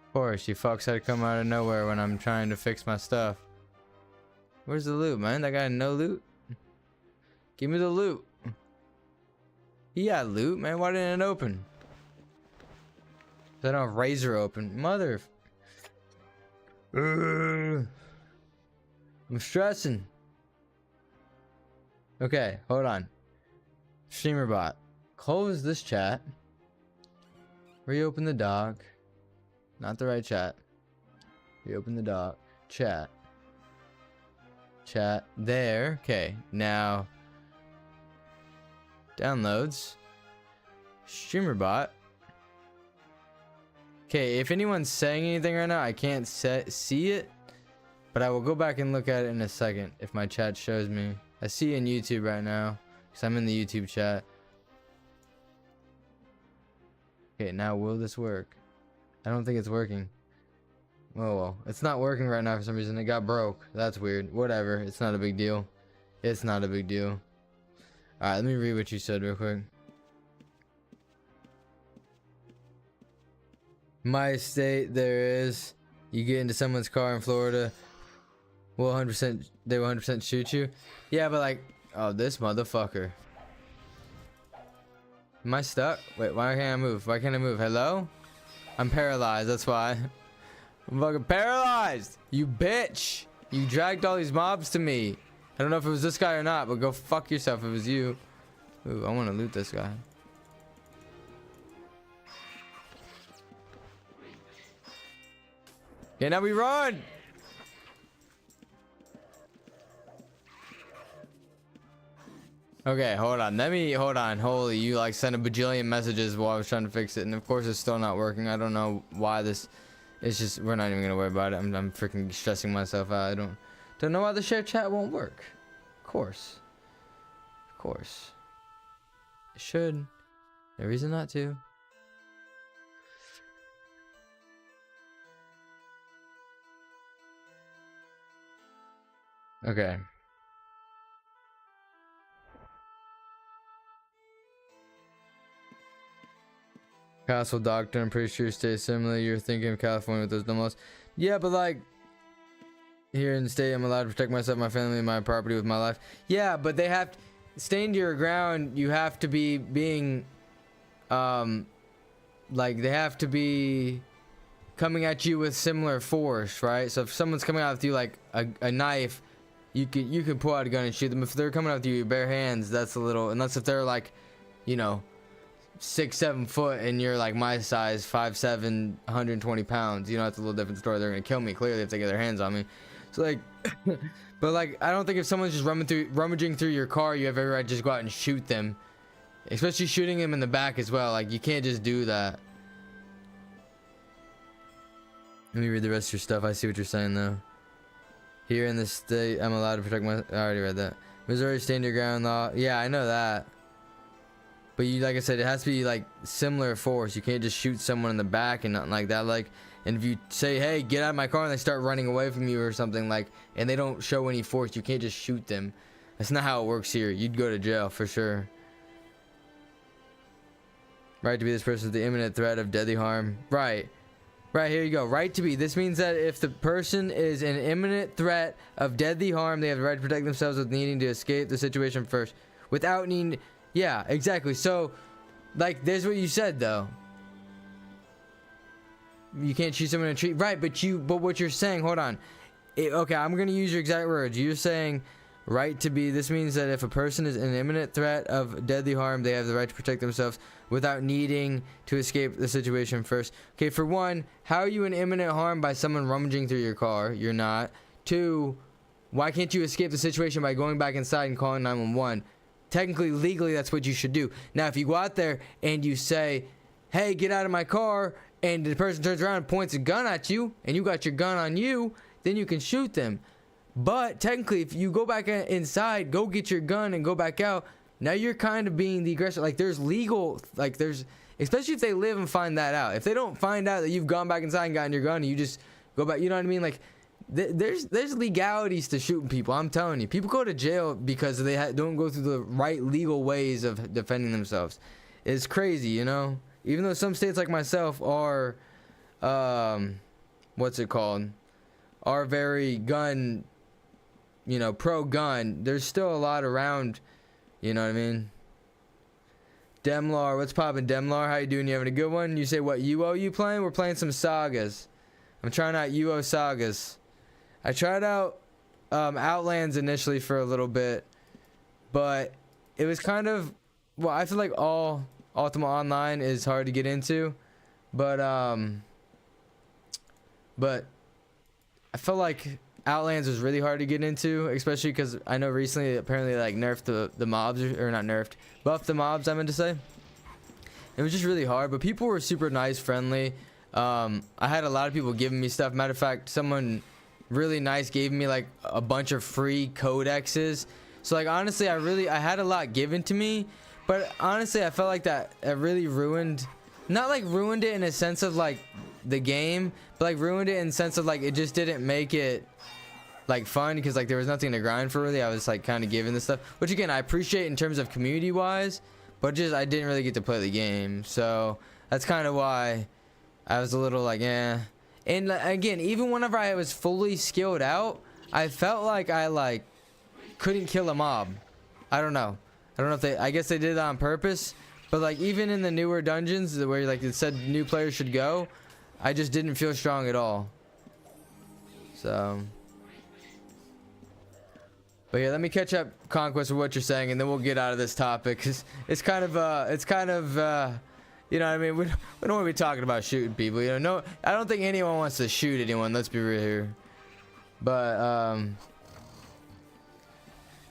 Of course, you fucks had to come out of nowhere when I'm trying to fix my stuff. Where's the loot, man? That guy had no loot? Give me the loot. He got loot, man. Why didn't it open? I don't have Razor open. Mother. I'm stressing. Okay, hold on. Streamer bot. Close this chat. Reopen the dock. Not the right chat. Reopen the dock. Chat. Chat. There. Okay. Now. Downloads. Streamer bot. Okay. If anyone's saying anything right now, I can't see it. But I will go back and look at it in a second if my chat shows me. I see it in YouTube right now. Because I'm in the YouTube chat. Okay, now will this work? I don't think it's working. Oh well, it's not working right now for some reason. It got broke. That's weird. Whatever, it's not a big deal. It's not a big deal. Alright, let me read what you said real quick. My state, there is. You get into someone's car in Florida. Well, 100%, they will 100% shoot you. Yeah, but like, oh, this motherfucker. Am I stuck? Wait, why can't I move? Why can't I move? Hello? I'm paralyzed, that's why. I'm fucking paralyzed! You bitch! You dragged all these mobs to me. I don't know if it was this guy or not, but go fuck yourself if it was you. Ooh, I want to loot this guy. Okay, now we run! Okay, hold on. Hold on. Holy, you like sent a bajillion messages while I was trying to fix it, and of course it's still not working. I don't know why this. It's just we're not even gonna worry about it. I'm freaking stressing myself out. I don't know why the share chat won't work. Of course. It should. No reason not to. Okay. Castle Doctor, I'm pretty sure stays similar. You're thinking of California with those dumb laws. Yeah, but like here in the state, I'm allowed to protect myself, my family, and my property with my life. Yeah, but they have to stand your ground. You have to be being, like they have to be coming at you with similar force, right? So if someone's coming out with you like a knife, you could pull out a gun and shoot them. If they're coming out with you with bare hands, that's a little. Unless if they're like, you know, 6-7 foot and you're like my size, 5'7", 120 pounds, you know, that's a little different story. They're gonna kill me clearly if they get their hands on me. So like but like I don't think if someone's just rummaging through your car, you have every right to just go out and shoot them, especially shooting them in the back as well. Like you can't just do that. Let me read the rest of your stuff. I see what you're saying though. Here in the state, I'm allowed to protect my. I already read that. Missouri stand your ground law. Yeah, I know that. But you, like I said, it has to be like similar force. You can't just shoot someone in the back and nothing like that. Like, and if you say, "Hey, get out of my car," and they start running away from you or something, like, and they don't show any force, you can't just shoot them. That's not how it works here. You'd go to jail for sure. Right to be this person with the imminent threat of deadly harm. Right. Right, here you go. Right to be. This means that if the person is an imminent threat of deadly harm, they have the right to protect themselves with needing to escape the situation first. Without needing. Yeah, exactly. So, like, there's what you said, though. You can't shoot someone in a tree. Right, but what you're saying, hold on. Okay, I'm going to use your exact words. You're saying, right to be. This means that if a person is an imminent threat of deadly harm, they have the right to protect themselves without needing to escape the situation first. Okay, for one, how are you in imminent harm by someone rummaging through your car? You're not. Two, why can't you escape the situation by going back inside and calling 911? Technically, legally, that's what you should do. Now, if you go out there and you say, "Hey, get out of my car," and the person turns around and points a gun at you, and you got your gun on you, then you can shoot them. But technically, if you go back inside, go get your gun and go back out, now you're kind of being the aggressor. Like, there's legal, like, there's, especially if they live and find that out. If they don't find out that you've gone back inside and gotten your gun and you just go back, you know what I mean? Like, there's legalities to shooting people. I'm telling you, people go to jail because they don't go through the right legal ways of defending themselves. It's crazy, you know. Even though some states like myself are, what's it called, are very gun, you know, pro-gun. There's still a lot around, you know what I mean. Demlar, what's poppin', Demlar? How you doing? You having a good one? You say what UO you playing? We're playing some Sagas. I'm trying out UO Sagas. I tried out Outlands initially for a little bit, but it was kind of, well, I feel like all Ultima Online is hard to get into, but I felt like Outlands was really hard to get into, especially because I know recently apparently like nerfed the mobs, or not nerfed, buffed the mobs, I meant to say. It was just really hard, but people were super nice, friendly. I had a lot of people giving me stuff. Matter of fact, someone really nice gave me like a bunch of free codexes. So like honestly, I had a lot given to me, but honestly I felt like that it really ruined not like ruined it in a sense of like the game, but like ruined it in the sense of like it just didn't make it like fun, because like there was nothing to grind for really. I was like kind of given this stuff, which again I appreciate in terms of community wise, but just I didn't really get to play the game, so that's kind of why I was a little like and again, even whenever I was fully skilled out, I felt like I like couldn't kill a mob. I don't know if they, I guess they did that on purpose, but like even in the newer dungeons where like it said new players should go, I just didn't feel strong at all. So but yeah, let me catch up, Conquest, with what you're saying, and then we'll get out of this topic, because it's kind of you know what I mean, we don't want to be talking about shooting people, you know. No, I don't think anyone wants to shoot anyone, let's be real here. But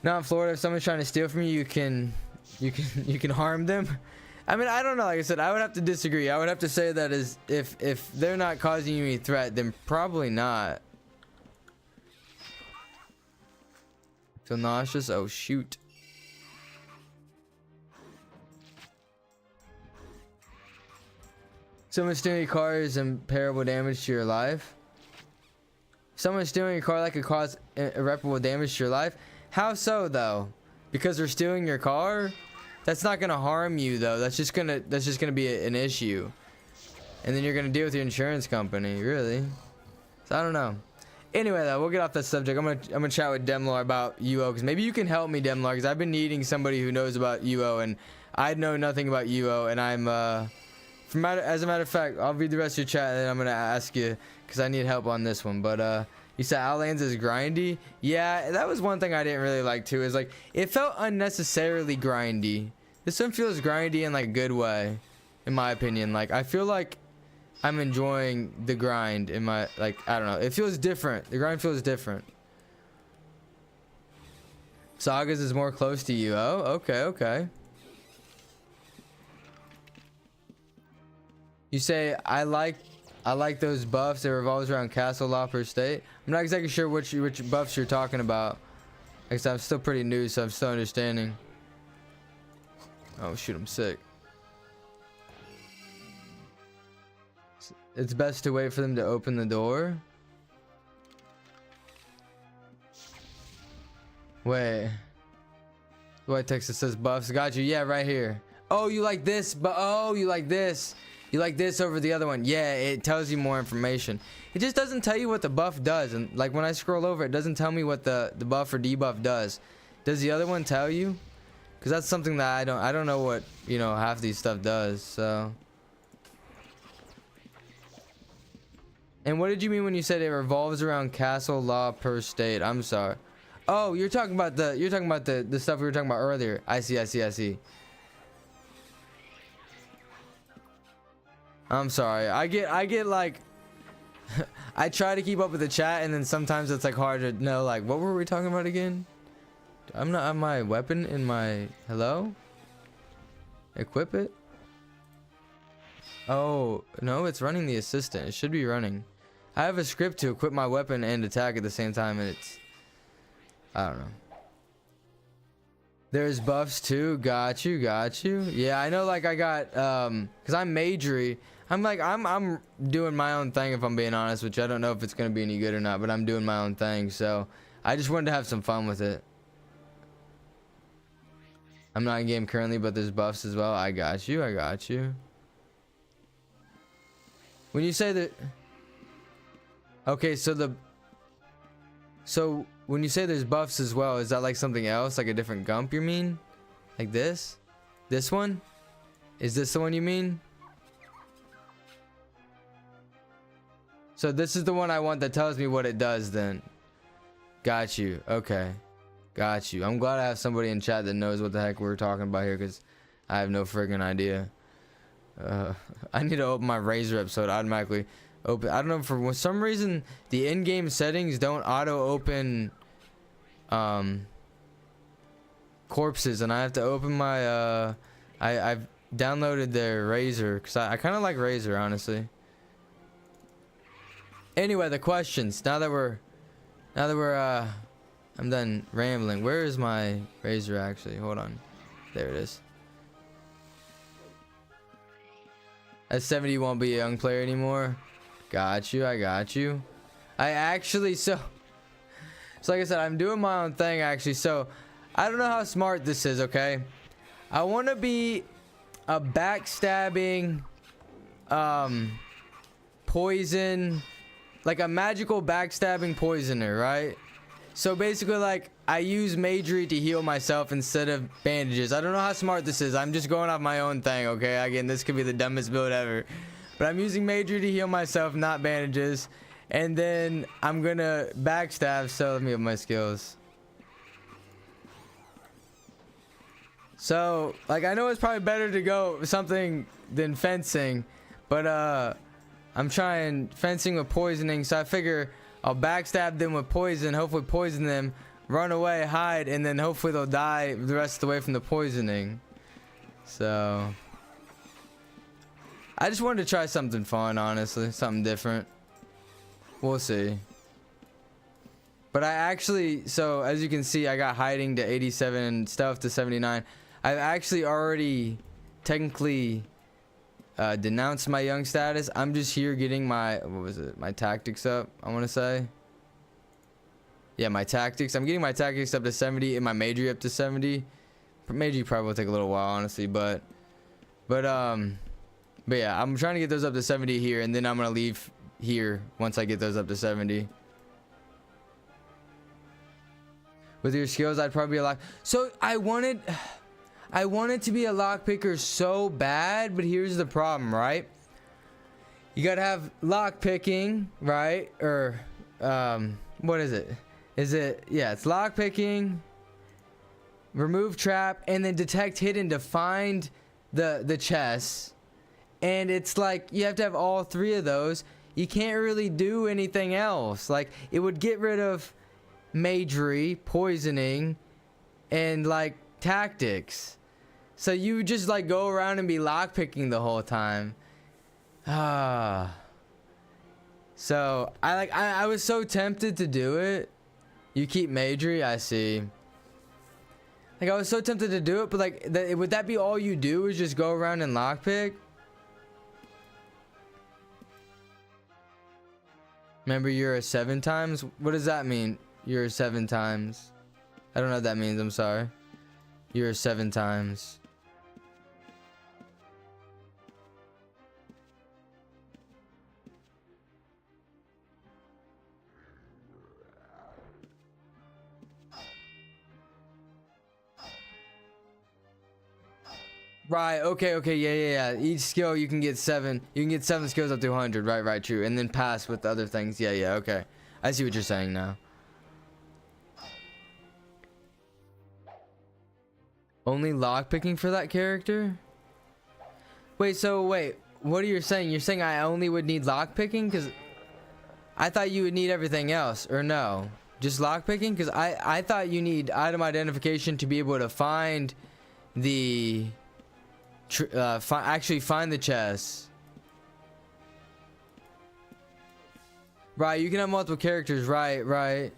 now in Florida, if someone's trying to steal from you, you can harm them. I mean, I don't know, like I said, I would have to disagree. I would have to say that is if they're not causing you any threat, then probably not. Feel nauseous? Oh shoot. Someone stealing your car is irreparable damage to your life. Someone stealing your car that could cause irreparable damage to your life. How so though? Because they're stealing your car? That's not gonna harm you though. That's just gonna be an issue. And then you're gonna deal with your insurance company, really. So I don't know. Anyway though, we'll get off that subject. I'm gonna chat with Demlar about UO, because maybe you can help me, Demlar, because I've been needing somebody who knows about UO, and I know nothing about UO, and I'm as a matter of fact, I'll read the rest of your chat and then I'm gonna ask you, because I need help on this one. But you said Outlands is grindy. Yeah, that was one thing I didn't really like too, is like it felt unnecessarily grindy. This one feels grindy in like a good way, in my opinion. Like I feel like I'm enjoying the grind in my, like, I don't know, it feels different. The grind feels different. Sagas is more close to you. Oh, okay. You say I like those buffs that revolves around castle law per state. I'm not exactly sure which buffs you're talking about, because I'm still pretty new, so I'm still understanding. Oh shoot, I'm sick. It's best to wait for them to open the door. Wait. White text that says buffs. Got you. Yeah, right here. Oh, you like this, but oh, you like this. You like this over the other one. Yeah, it tells you more information. It just doesn't tell you what the buff does. And like when I scroll over, it doesn't tell me what the buff or debuff does. Does the other one tell you? Because that's something that I don't know what, you know, half these stuff does. So. And what did you mean when you said it revolves around castle law per state? I'm sorry. Oh, you're talking about the stuff we were talking about earlier. I see. I'm sorry. I get like I try to keep up with the chat, and then sometimes it's like hard to know like what were we talking about again? I'm not on my weapon in my hello? Equip it? Oh, no, it's running the assistant. It should be running. I have a script to equip my weapon and attack at the same time, and it's I don't know. There's buffs too. Got you. Yeah, I know, like I got because I'm majory. I'm doing my own thing, if I'm being honest, which I don't know if it's gonna be any good or not, but I'm doing my own thing, so I just wanted to have some fun with it. I'm not in game currently, but there's buffs as well. I got you. When you say that, okay, so when you say there's buffs as well, is that like something else, like a different gump you mean? Like this one? Is this the one you mean? So this is the one I want that tells me what it does then. Got you. Okay. Got you. I'm glad I have somebody in chat that knows what the heck we're talking about here, because I have no friggin' idea. I need to open my Razor episode automatically. Open. I don't know, for some reason the in-game settings don't auto open corpses, and I have to open my I've downloaded their Razor because I kind of like Razor, honestly. Anyway, the questions. Now that we're I'm done rambling. Where is my Razor actually? Hold on. There it is. At 70 you won't be a young player anymore. Got you, I got you. I actually, so like I said, I'm doing my own thing actually. So I don't know how smart this is, okay? I want to be a backstabbing poison, like a magical backstabbing poisoner, right? So basically, like, I use magery to heal myself instead of bandages. I don't know how smart this is. I'm just going off my own thing, okay? Again, this could be the dumbest build ever. But I'm using magery to heal myself, not bandages. And then I'm gonna backstab. So let me have my skills. So, like, I know it's probably better to go something than fencing. But, I'm trying fencing with poisoning. So I figure I'll backstab them with poison, hopefully poison them, run away, hide, and then hopefully they'll die the rest of the way from the poisoning. So I just wanted to try something fun, honestly, something different. We'll see. But I actually, so as you can see, I got hiding to 87 and stealth to 79. I've actually already technically denounced my young status. I'm just here getting my, what was it, my tactics up, I want to say. Yeah, my tactics. I'm getting my tactics up to 70 and my magery up to 70. Magery probably will take a little while, honestly, but yeah, I'm trying to get those up to 70 here, and then I'm gonna leave here once I get those up to 70. With your skills, I'd probably be a lock. So I wanted to be a lockpicker so bad, but here's the problem, right? You gotta have lockpicking, right? Or what is it? Yeah, it's lockpicking, remove trap, and then detect hidden to find the chest. And it's like you have to have all three of those. You can't really do anything else. Like, it would get rid of magery, poisoning, and like tactics. So you just like go around and be lockpicking the whole time. So I was so tempted to do it. You keep magery, I see. Like, I was so tempted to do it, but like, would that be all you do, is just go around and lockpick? Remember, you're a 7 times? What does that mean? You're a 7 times. I don't know what that means, I'm sorry. You're a 7 times. Right, okay, yeah. Each skill you can get 7. You can get 7 skills up to 100. Right, true. And then pass with other things. Yeah, okay. I see what you're saying now. Only lockpicking for that character? Wait, what are you saying? You're saying I only would need lockpicking? Because I thought you would need everything else, or no? Just lockpicking? Because I thought you need item identification to be able to find the... actually find the chest. Right, you can have multiple characters. Right.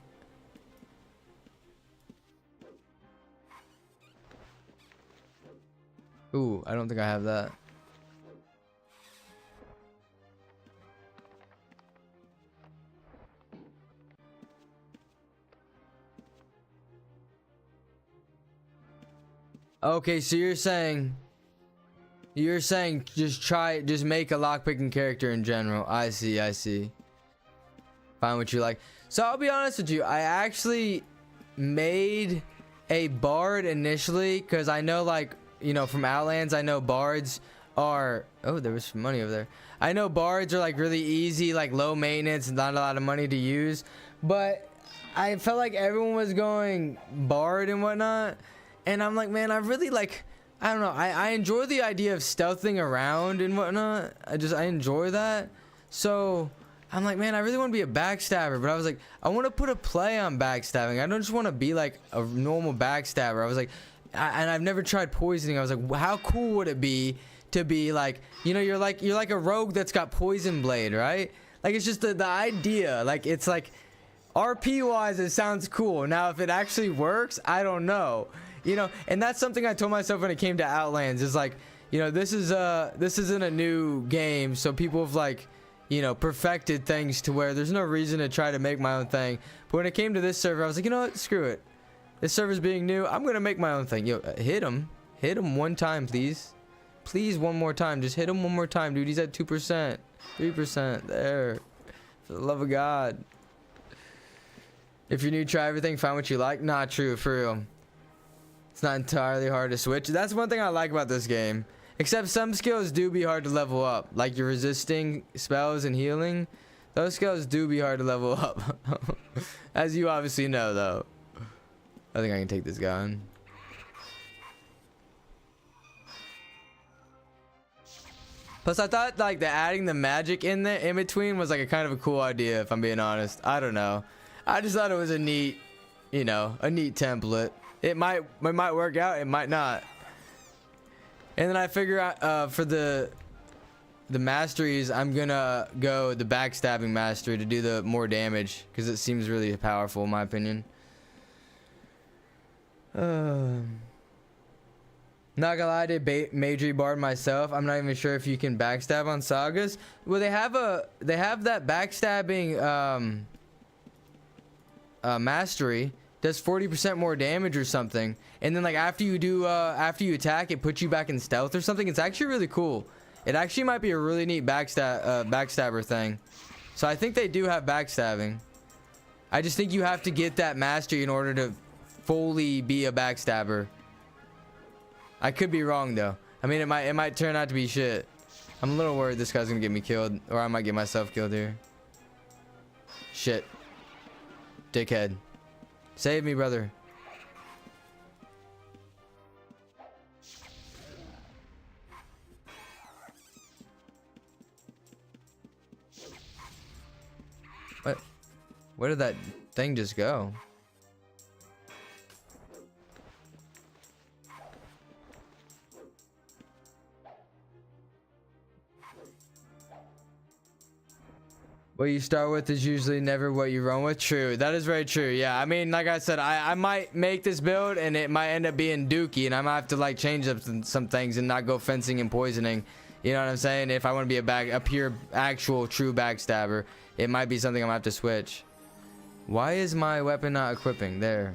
Ooh, I don't think I have that. Okay, so you're saying just make a lockpicking character in general. I see. Find what you like. So I'll be honest with you, I actually made a bard initially because I know, like, you know, from Outlands, I know bards are, oh, there was some money over there. I know bards are like really easy, like low maintenance, not a lot of money to use, but I felt like everyone was going bard and whatnot, and I'm like, man, I really like, I don't know, I enjoy the idea of stealthing around and whatnot. I enjoy that. So I'm like, man, I really want to be a backstabber, but I was like, I want to put a play on backstabbing. I don't just want to be like a normal backstabber. I was like, and I've never tried poisoning. I was like, how cool would it be to be like, you know, you're like a rogue that's got poison blade, right? Like, it's just the idea. Like, it's like, RP wise, it sounds cool. Now, if it actually works, I don't know. You know, and that's something I told myself when it came to Outlands, is like, you know, this isn't a new game, so people have like, you know, perfected things to where there's no reason to try to make my own thing. But when it came to this server, I was like, you know what, screw it. This server's being new, I'm gonna make my own thing. Yo, hit him one time, please. Please, one more time. Just hit him one more time, dude. He's at 2%, 3%. There. For the love of God. If you're new, try everything. Find what you like. Not true, for real. It's not entirely hard to switch. That's one thing I like about this game. Except some skills do be hard to level up. Like your resisting spells and healing. Those skills do be hard to level up. As you obviously know, though. I think I can take this guy on. Plus, I thought like adding the magic in there in between was like a kind of a cool idea. If I'm being honest, I don't know. I just thought it was a neat, you know, a neat template. It might work out. It might not. And then I figure out for the masteries, I'm gonna go the backstabbing mastery to do the more damage because it seems really powerful in my opinion. Not gonna lie, I did Magery Bard myself. I'm not even sure if you can backstab on Sagas. Well, they have that backstabbing mastery. Does 40% more damage or something, and then like after you attack, it puts you back in stealth or something. It's actually really cool. It actually might be a really neat backstabber thing. So I think they do have backstabbing. I just think you have to get that mastery in order to fully be a backstabber. I could be wrong though. I mean, it might turn out to be shit. I'm a little worried this guy's gonna get me killed, or I might get myself killed here. Shit. Dickhead. Save me, brother. What? Where did that thing just go? What you start with is usually never what you run with. True. That is very true. Yeah, I mean, like I said, I might make this build and it might end up being dookie, and I might have to like change up some things and not go fencing and poisoning. You know what I'm saying? If I want to be a pure, actual, true backstabber, it might be something I'm gonna have to switch. Why is my weapon not equipping? There.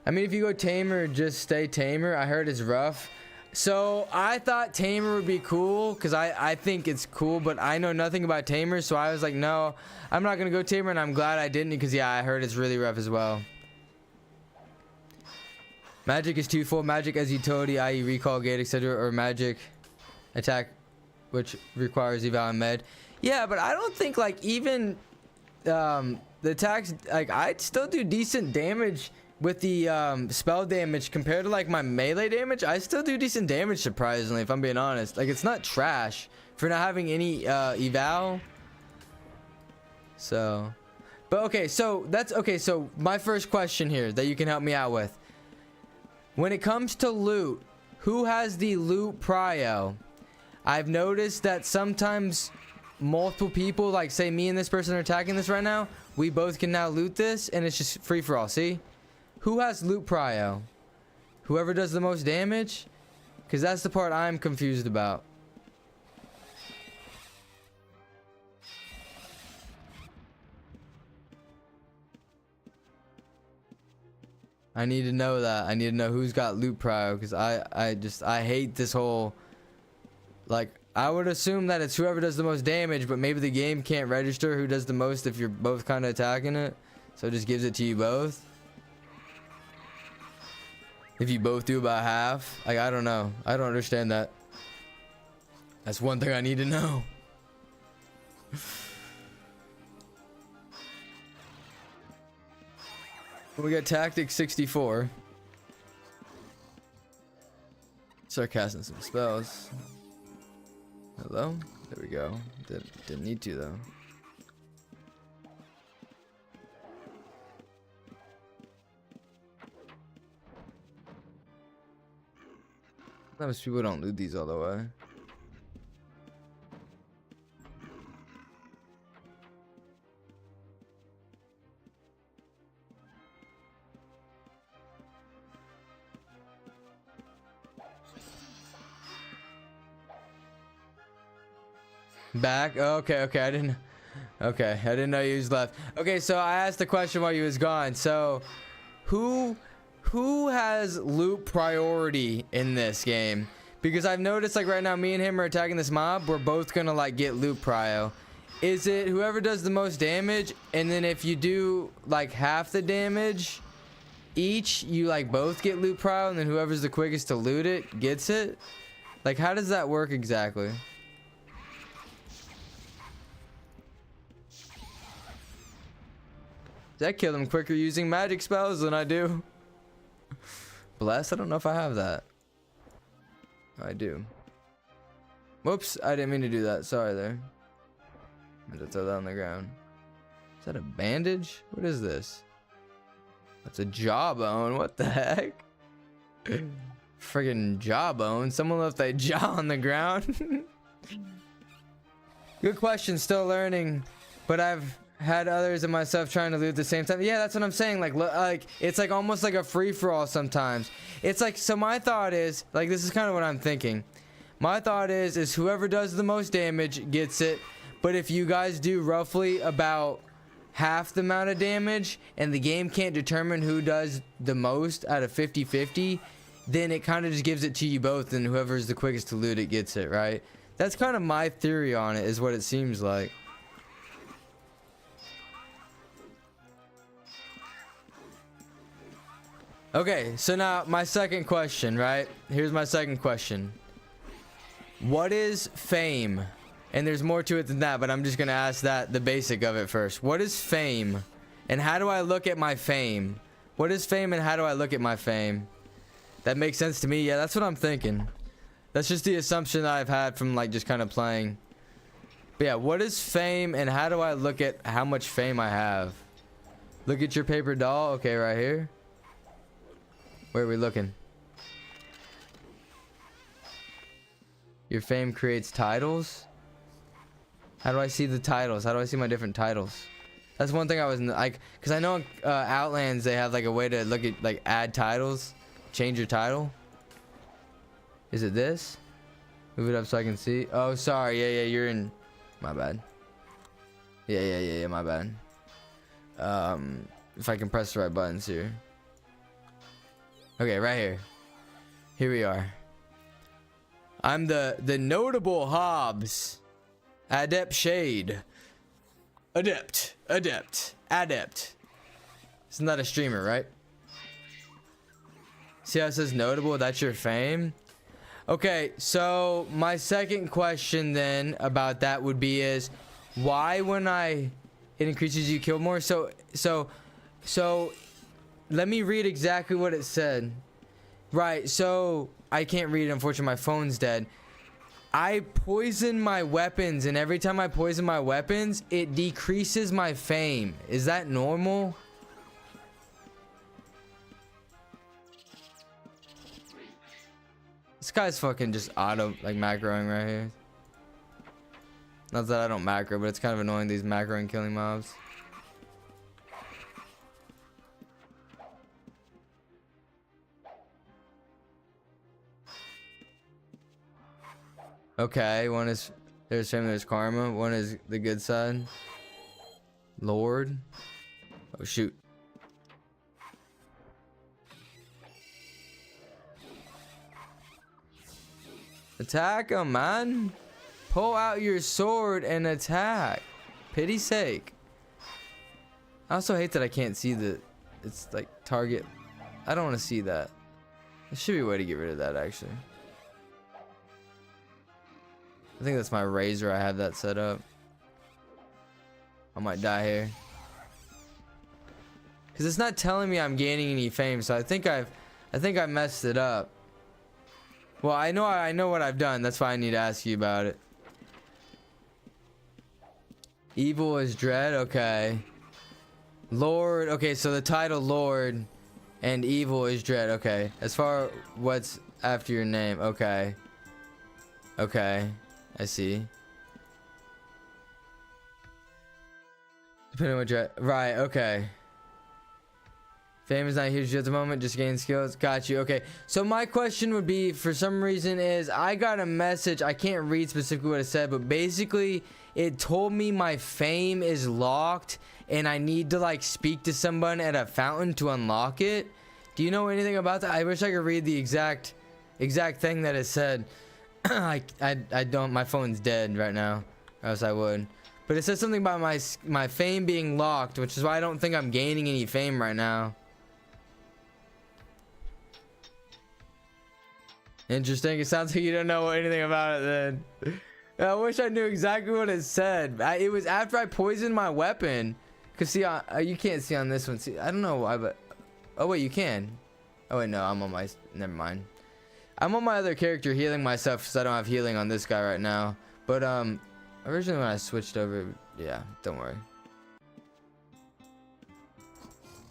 I mean, if you go tamer, just stay tamer. I heard it's rough. So I thought tamer would be cool because I think it's cool, but I know nothing about tamer, so I was like, no, I'm not gonna go tamer, and I'm glad I didn't because yeah, I heard it's really rough as well. Magic is twofold: magic as utility, i.e. recall, gate, etc., or magic attack, which requires eval and med. Yeah, but I don't think like even the attacks, like I'd still do decent damage. With the spell damage compared to like my melee damage, I still do decent damage surprisingly, if I'm being honest. Like it's not trash for not having any eval. So, but okay, so that's okay. So my first question here that you can help me out with: when it comes to loot, who has the loot prio? I've noticed that sometimes multiple people, like say me and this person are attacking this right now, we both can now loot this, and it's just free for all. See? Who has loot prio? Whoever does the most damage? Because that's the part I'm confused about. I need to know that. I need to know who's got loot prio, because I hate this whole, like, I would assume that it's whoever does the most damage, but maybe the game can't register who does the most if you're both kind of attacking it. So it just gives it to you both. If you both do about half, like, I don't know. I don't understand that. That's one thing I need to know. We got Tactics 64. Start casting some spells. Hello? There we go. Didn't need to though. Sometimes people don't loot these all the way. Back? Oh, okay, okay. I didn't know you was left. Okay, so I asked the question while you was gone. So, who has loot priority in this game? Because I've noticed, like, right now, me and him are attacking this mob. We're both gonna, like, get loot prio. Is it whoever does the most damage, and then if you do, like, half the damage each, you, like, both get loot prio, and then whoever's the quickest to loot it gets it? Like, how does that work exactly? That kill them quicker using magic spells than I do. Bless? I don't know if I have that. I do. Whoops, I didn't mean to do that. Sorry there. I meant to throw that on the ground. Is that a bandage? What is this? That's a jawbone. What the heck? Friggin' jawbone. Someone left their jaw on the ground. Good question. Still learning. But I've had others and myself trying to loot at the same time. Yeah, that's what I'm saying. Like it's like almost like a free-for-all sometimes. It's like, so my thought is, like, this is kind of what I'm thinking. My thought is whoever does the most damage gets it. But if you guys do roughly about half the amount of damage and the game can't determine who does the most out of 50-50, then it kind of just gives it to you both, and whoever's the quickest to loot it gets it, right? That's kind of my theory on it, is what it seems like. Okay, so now my second question, right? Here's my second question. What is fame? And there's more to it than that, but I'm just gonna ask that, the basic of it first. What is fame? And how do I look at my fame? What is fame and how do I look at my fame? That makes sense to me. Yeah, that's what I'm thinking. That's just the assumption that I've had from, like, just kind of playing. But yeah, what is fame and how do I look at how much fame I have? Look at your paper doll. Okay, right here. Where are we looking? Your fame creates titles? How do I see the titles? How do I see my different titles? That's one thing I was like, because I know in Outlands they have like a way to look at, like, add titles, change your title. Is it this? Move it up so I can see. Oh, sorry. Yeah, you're in. My bad. Yeah, my bad. If I can press the right buttons here. Okay, right here. Here we are. I'm the notable Hobbs. Adept Shade. Adept. Isn't that a streamer, right? See how it says notable? That's your fame? Okay, so my second question then about that would be is, why when it increases you kill more? So let me read exactly what it said. Right, so I can't read it, unfortunately, my phone's dead. I poison my weapons, and every time I poison my weapons, it decreases my fame. Is that normal? This guy's fucking just auto, like, macroing right here. Not that I don't macro, but it's kind of annoying, these macroing killing mobs. Okay, one is there's fame, there's karma. One is the good side. Lord. Oh shoot. Attack him, man. Pull out your sword and attack. Pity's sake. I also hate that I can't see it's like target. I don't want to see that. There should be a way to get rid of that, actually. I think that's my razor. I have that set up. I might die here. Cause it's not telling me I'm gaining any fame, so I think I messed it up. Well, I know what I've done. That's why I need to ask you about it. Evil is dread. Okay. Lord. Okay, so the title Lord and evil is dread. Okay. As far what's after your name. Okay. Okay. I see. Depending on what you're right, okay. Fame is not huge at the moment, just gain skills. Got you. Okay, so my question would be, for some reason, is I got a message. I can't read specifically what it said, but basically it told me my fame is locked and I need to like speak to someone at a fountain to unlock it. Do you know anything about that? I wish I could read the exact thing that it said. I don't. My phone's dead right now, or else I would. But it says something about my fame being locked, which is why I don't think I'm gaining any fame right now. Interesting. It sounds like you don't know anything about it then. I wish I knew exactly what it said. It was after I poisoned my weapon. Cause see, you can't see on this one. See, I don't know why, but oh wait, you can. Oh wait, no, I'm on my. Never mind. I'm on my other character healing myself because I don't have healing on this guy right now. But originally when I switched over, yeah, don't worry.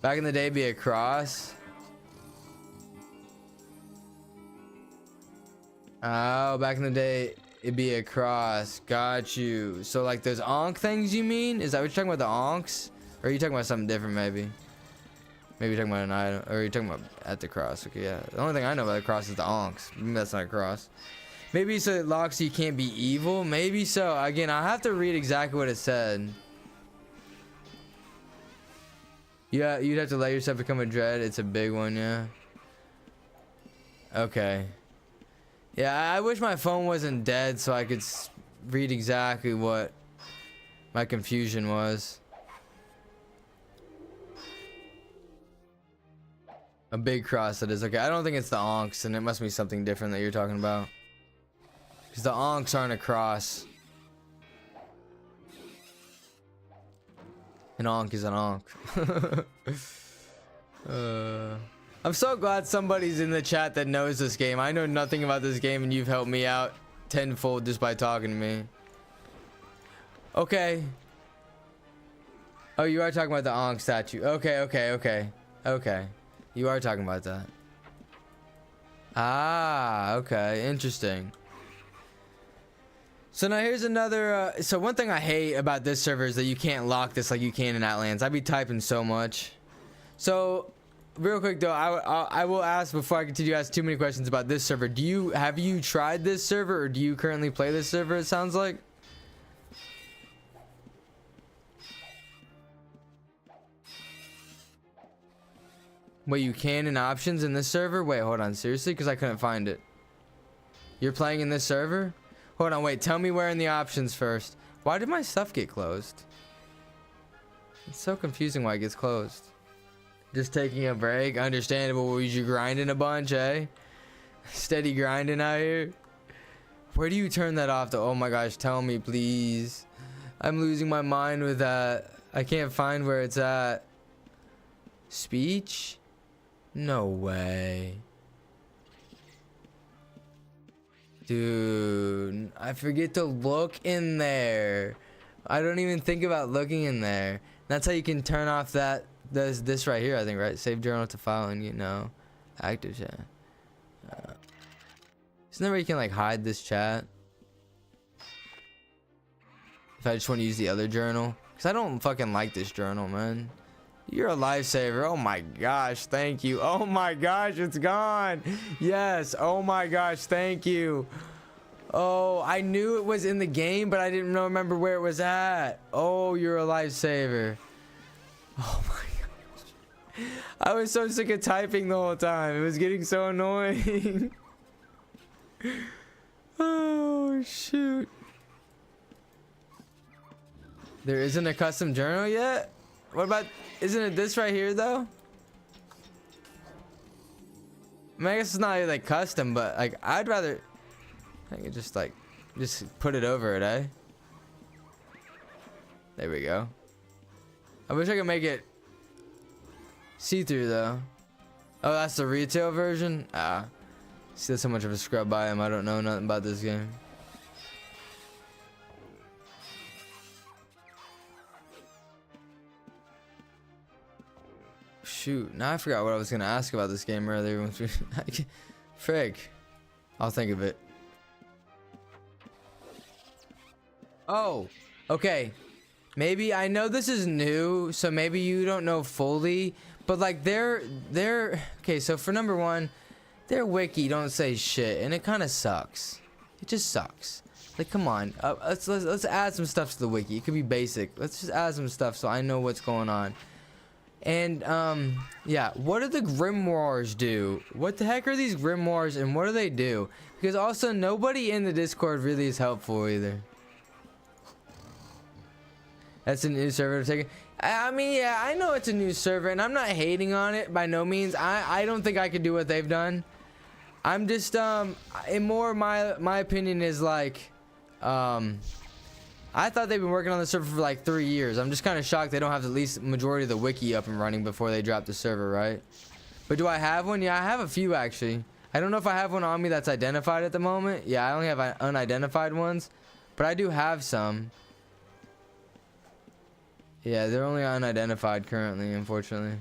Back in the day, be a cross. Oh, back in the day, it'd be a cross. Got you. So like those onk things you mean? Is that what you're talking about, the onks? Or are you talking about something different maybe? Maybe you're talking about an item. Or are you talking about at the cross? Okay, yeah. The only thing I know about the cross is the onks. Maybe that's not a cross. Maybe so it locks so you can't be evil. Maybe so. Again, I have to read exactly what it said. Yeah, you'd have to let yourself become a dread. It's a big one, yeah. Okay. Yeah, I wish my phone wasn't dead so I could read exactly what my confusion was. A big cross, that is. Okay, I don't think it's the onks, and it must be something different that you're talking about. Because the onks aren't a cross. An onk is an onk. I'm so glad somebody's in the chat that knows this game. I know nothing about this game, and you've helped me out tenfold just by talking to me. Okay. Oh, you are talking about the onk statue. Okay. You are talking about that. Ah, okay. Interesting. So now here's another... so one thing I hate about this server is that you can't lock this like you can in Outlands. I'd be typing so much. So, real quick though, I will ask before I continue to ask too many questions about this server. Have you tried this server, or do you currently play this server, it sounds like? Wait, you can in options in this server? Wait, hold on. Seriously? Because I couldn't find it. You're playing in this server? Hold on, wait. Tell me where in the options first. Why did my stuff get closed? It's so confusing why it gets closed. Just taking a break? Understandable. Was you grinding a bunch, eh? Steady grinding out here? Where do you turn that off though? Oh my gosh, tell me, please. I'm losing my mind with that. I can't find where it's at. Speech? No way. Dude, I forget to look in there. I don't even think about looking in there. That's how you can turn off that this right here, I think, right? Save journal to file and, you know, active chat. Isn't there where you can like hide this chat? If I just want to use the other journal, because I don't fucking like this journal, man. You're a lifesaver. Oh my gosh, thank you. Oh my gosh, it's gone. Yes. Oh my gosh, thank you. Oh, I knew it was in the game, but I didn't remember where it was at. Oh, you're a lifesaver. Oh my gosh. I was so sick of typing the whole time. It was getting so annoying. Oh shoot. There isn't a custom journal yet? What about, isn't it this right here though? I mean, I guess it's not like custom, but like I'd rather I could just put it over it, eh? There we go. I wish I could make it see-through though. Oh, that's the retail version? Ah. See, that's so much of a scrub I am. I don't know nothing about this game. Shoot, now I forgot what I was gonna ask about this game earlier. Frig. I'll think of it. Oh, okay. Maybe, I know this is new, so maybe you don't know fully, But like they're okay. So for number one, their wiki don't say shit, and it kind of sucks. It just sucks. Like, come on, let's add some stuff to the wiki. It could be basic. Let's just add some stuff so I know what's going on. And yeah, what do the grimoires do? What the heck are these grimoires, and what do they do? Because also nobody in the Discord really is helpful either. That's a new server to take. I mean, yeah, I know it's a new server, and I'm not hating on it by no means. I don't think I could do what they've done. I'm just in more my opinion is like I thought they've been working on the server for like 3 years. I'm just kind of shocked they don't have at least majority of the wiki up and running before they drop the server, right? But do I have one? Yeah, I have a few actually. I don't know if I have one on me that's identified at the moment. Yeah, I only have unidentified ones, but I do have some. Yeah, they're only unidentified currently, unfortunately.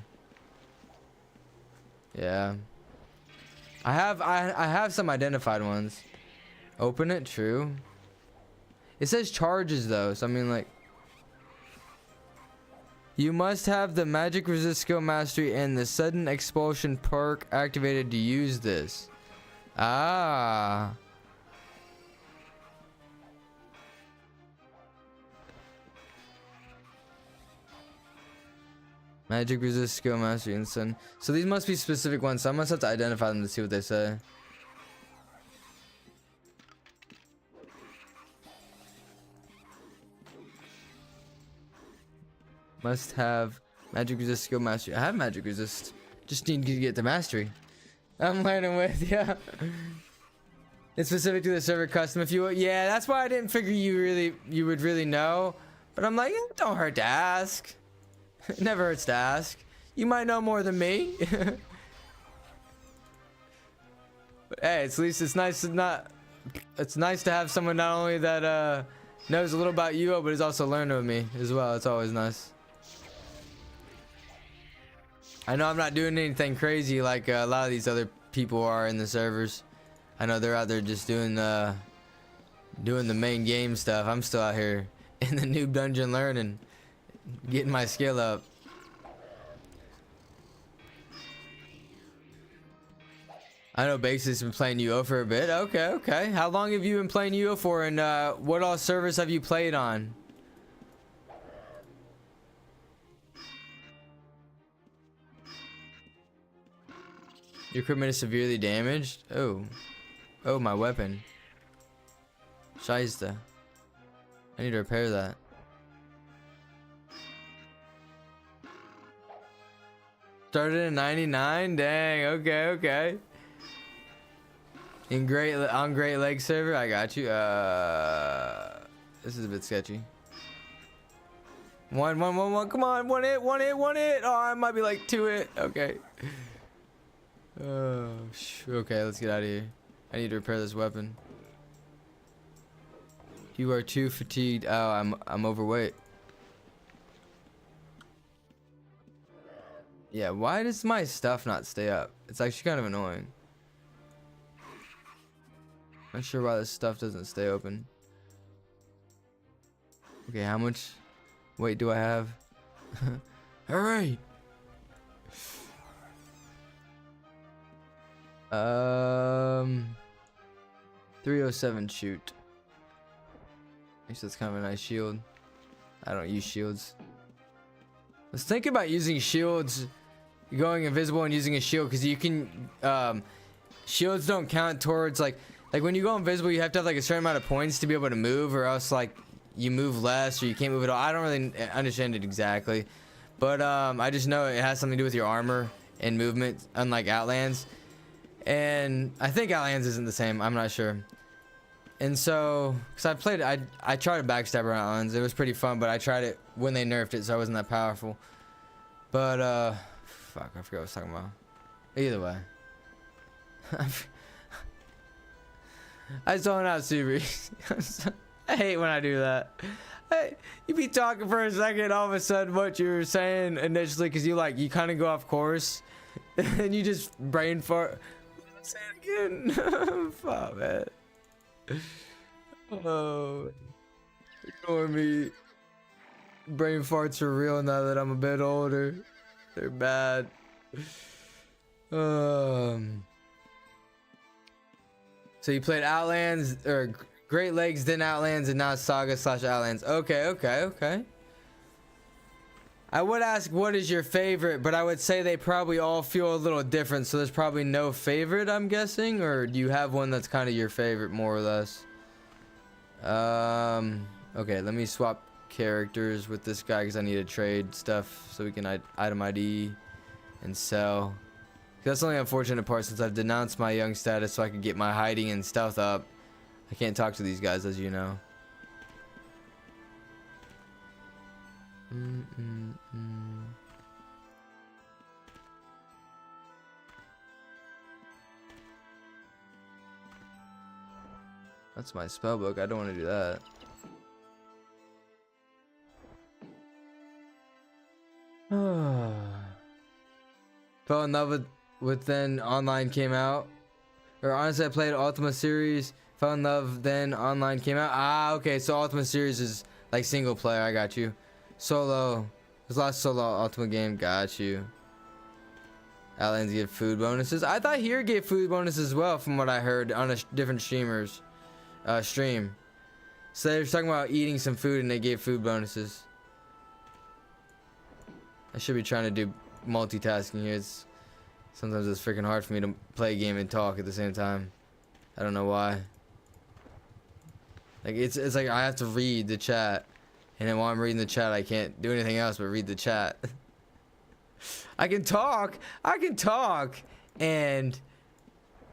Yeah. I have some identified ones. Open it, true. It says charges though, so I mean like you must have the magic resist skill mastery and the sudden expulsion perk activated to use this. Ah. Magic resist skill mastery and sudden. So these must be specific ones, so I must have to identify them to see what they say. Must have magic resist skill mastery. I have magic resist. Just need to get the mastery. I'm learning with, yeah. It's specific to the server custom. If you, yeah, that's why I didn't figure you would really know. But I'm like, it don't hurt to ask. It never hurts to ask. You might know more than me. But hey, at least it's nice to it's nice to have someone not only that knows a little about UO, but is also learning with me as well. It's always nice. I know I'm not doing anything crazy like a lot of these other people are in the servers. I know they're out there just doing the main game stuff. I'm still out here in the noob dungeon learning, getting my skill up. I know Basic's been playing UO for a bit. Okay. How long have you been playing UO for, and what all servers have you played on? Your equipment is severely damaged. Oh, my weapon. Shiesta. I need to repair that. Started in 99. Dang. Okay. On Great Lake server, I got you. This is a bit sketchy. One. Come on, one hit. Oh, I might be like 2 hit. Okay. Okay, let's get out of here. I need to repair this weapon. You are too fatigued. Oh, I'm overweight. Yeah, why does my stuff not stay up? It's actually kind of annoying. Not sure why this stuff doesn't stay open. Okay, how much weight do I have? Alright. 307 shoot. Actually, that's kind of a nice shield. I don't use shields. Let's think about using shields, going invisible and using a shield, because you can shields don't count towards like when you go invisible, you have to have like a certain amount of points to be able to move, or else like you move less or you can't move at all. I don't really understand it exactly, but I just know it has something to do with your armor and movement, unlike Outlands. And I think Outlands isn't the same, I'm not sure. And so, because I tried a backstabber on Outlands. It was pretty fun, but I tried it when they nerfed it, so I wasn't that powerful. But fuck, I forgot what I was talking about. Either way. I zoned out series. I hate when I do that. You be talking for a second, all of a sudden what you were saying initially, because you kind of go off course, and you just brain fart. Say it again. Fuck, man. Oh, ignore me. Brain farts are real now that I'm a bit older. They're bad. So you played Outlands or Great Lakes, then Outlands, and now Saga / Outlands. Okay. I would ask what is your favorite, but I would say they probably all feel a little different. So there's probably no favorite, I'm guessing, or do you have one that's kind of your favorite, more or less? Okay, let me swap characters with this guy because I need to trade stuff so we can item ID and sell. That's the only unfortunate part, since I've denounced my young status so I can get my hiding and stealth up. I can't talk to these guys, as you know. That's my spell book. I don't want to do that. Fell in love with then online came out. Or honestly, I played Ultima series. Fell in love then online came out. Ah, okay. So Ultima series is like single player. I got you. Solo. This last solo Ultima game. Got you. Outlands get food bonuses. I thought here get food bonuses as well, from what I heard on a different streamers stream. So they were talking about eating some food and they gave food bonuses. I should be trying to do multitasking here. Sometimes it's freaking hard for me to play a game and talk at the same time. I don't know why. Like it's like I have to read the chat, and then while I'm reading the chat, I can't do anything else but read the chat. I can talk, and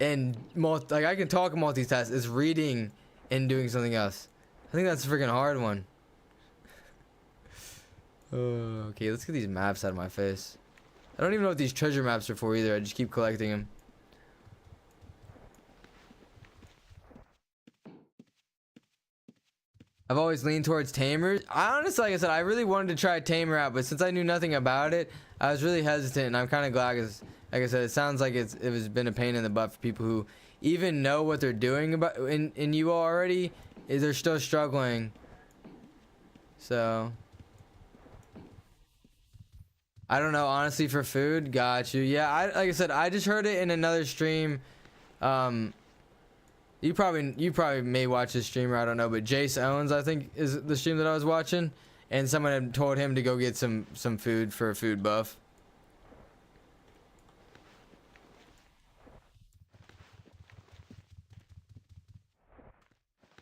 like I can talk and multitask. It's reading and doing something else. I think that's a freaking hard one. Okay, let's get these maps out of my face. I don't even know what these treasure maps are for either. I just keep collecting them. I've always leaned towards Tamers. I honestly, like I said, I really wanted to try Tamer out, but since I knew nothing about it, I was really hesitant, and I'm kind of glad because, like I said, it sounds like it has been a pain in the butt for people who even know what they're doing about in UO already. They're still struggling. So I don't know, honestly, for food. Got you. Yeah, like I said, I just heard it in another stream. You probably may watch this streamer, I don't know, but Jace Owens, I think, is the stream that I was watching, and someone had told him to go get some food for a food buff.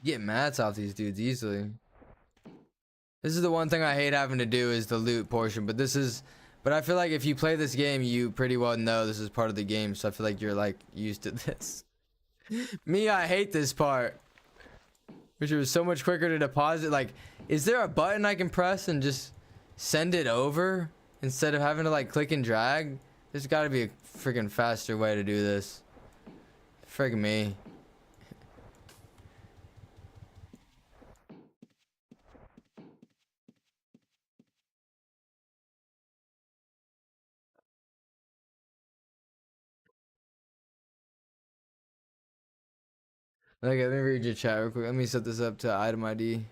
Get mats off these dudes easily. This is the one thing I hate having to do, is the loot portion, but I feel like if you play this game, you pretty well know this is part of the game, so I feel like you're like used to this. Me, I hate this part. Which was so much quicker to deposit. Like, is there a button I can press and just send it over instead of having to like click and drag? There's got to be a freaking faster way to do this. Frig me. Okay, let me read your chat real quick. Let me set this up to item ID.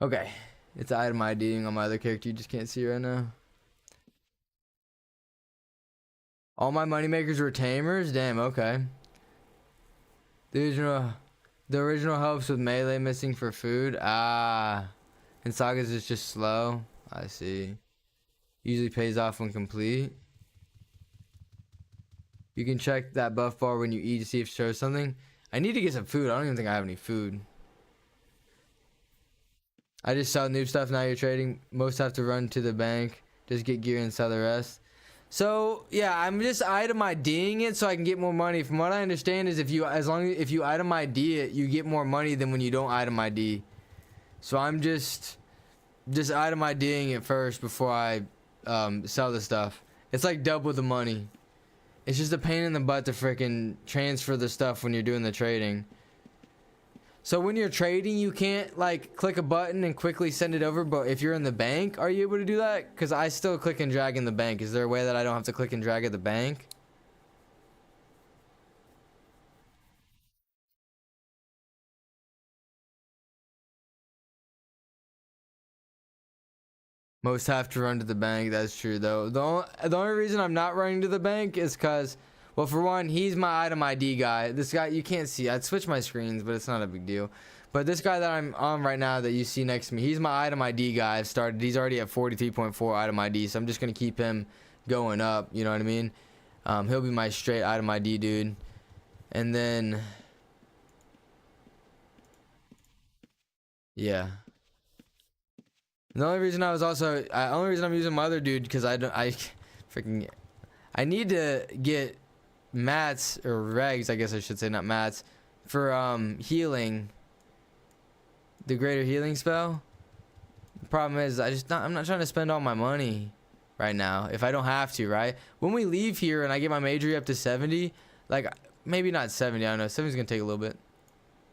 Okay, it's item IDing on my other character. You just can't see right now. All my moneymakers were tamers? Damn, okay. The original helps with melee missing for food. Ah. And Sagas is just slow. I see. Usually pays off when complete. You can check that buff bar when you eat to see if it shows something. I need to get some food. I don't even think I have any food. I just sell noob stuff. Now you're trading. Most have to run to the bank. Just get gear and sell the rest. So yeah, I'm just item IDing it so I can get more money. From what I understand is if you item ID it, you get more money than when you don't item ID. So I'm just item IDing it first before I sell the stuff. It's like double the money. It's just a pain in the butt to freaking transfer the stuff when you're doing the trading. So when you're trading, you can't like click a button and quickly send it over, but if you're in the bank, are you able to do that? Because I still click and drag in the bank. Is there a way that I don't have to click and drag at the bank? Most have to run to the bank. That's true though. The only reason I'm not running to the bank is because, well, for one, he's my item ID guy. This guy, you can't see. I'd switch my screens, but it's not a big deal. But this guy that I'm on right now that you see next to me, he's my item ID guy. I've started. He's already at 43.4 item ID, so I'm just gonna keep him going up. You know what I mean? He'll be my straight item ID dude. And then, yeah. The only reason only reason I'm using my other dude because I need to get mats or regs, I guess I should say, not mats, for healing, the greater healing spell. The problem is I'm not trying to spend all my money right now if I don't have to, right? When we leave here and I get my majory up to 70, like maybe not 70, I don't know, 70's gonna take a little bit,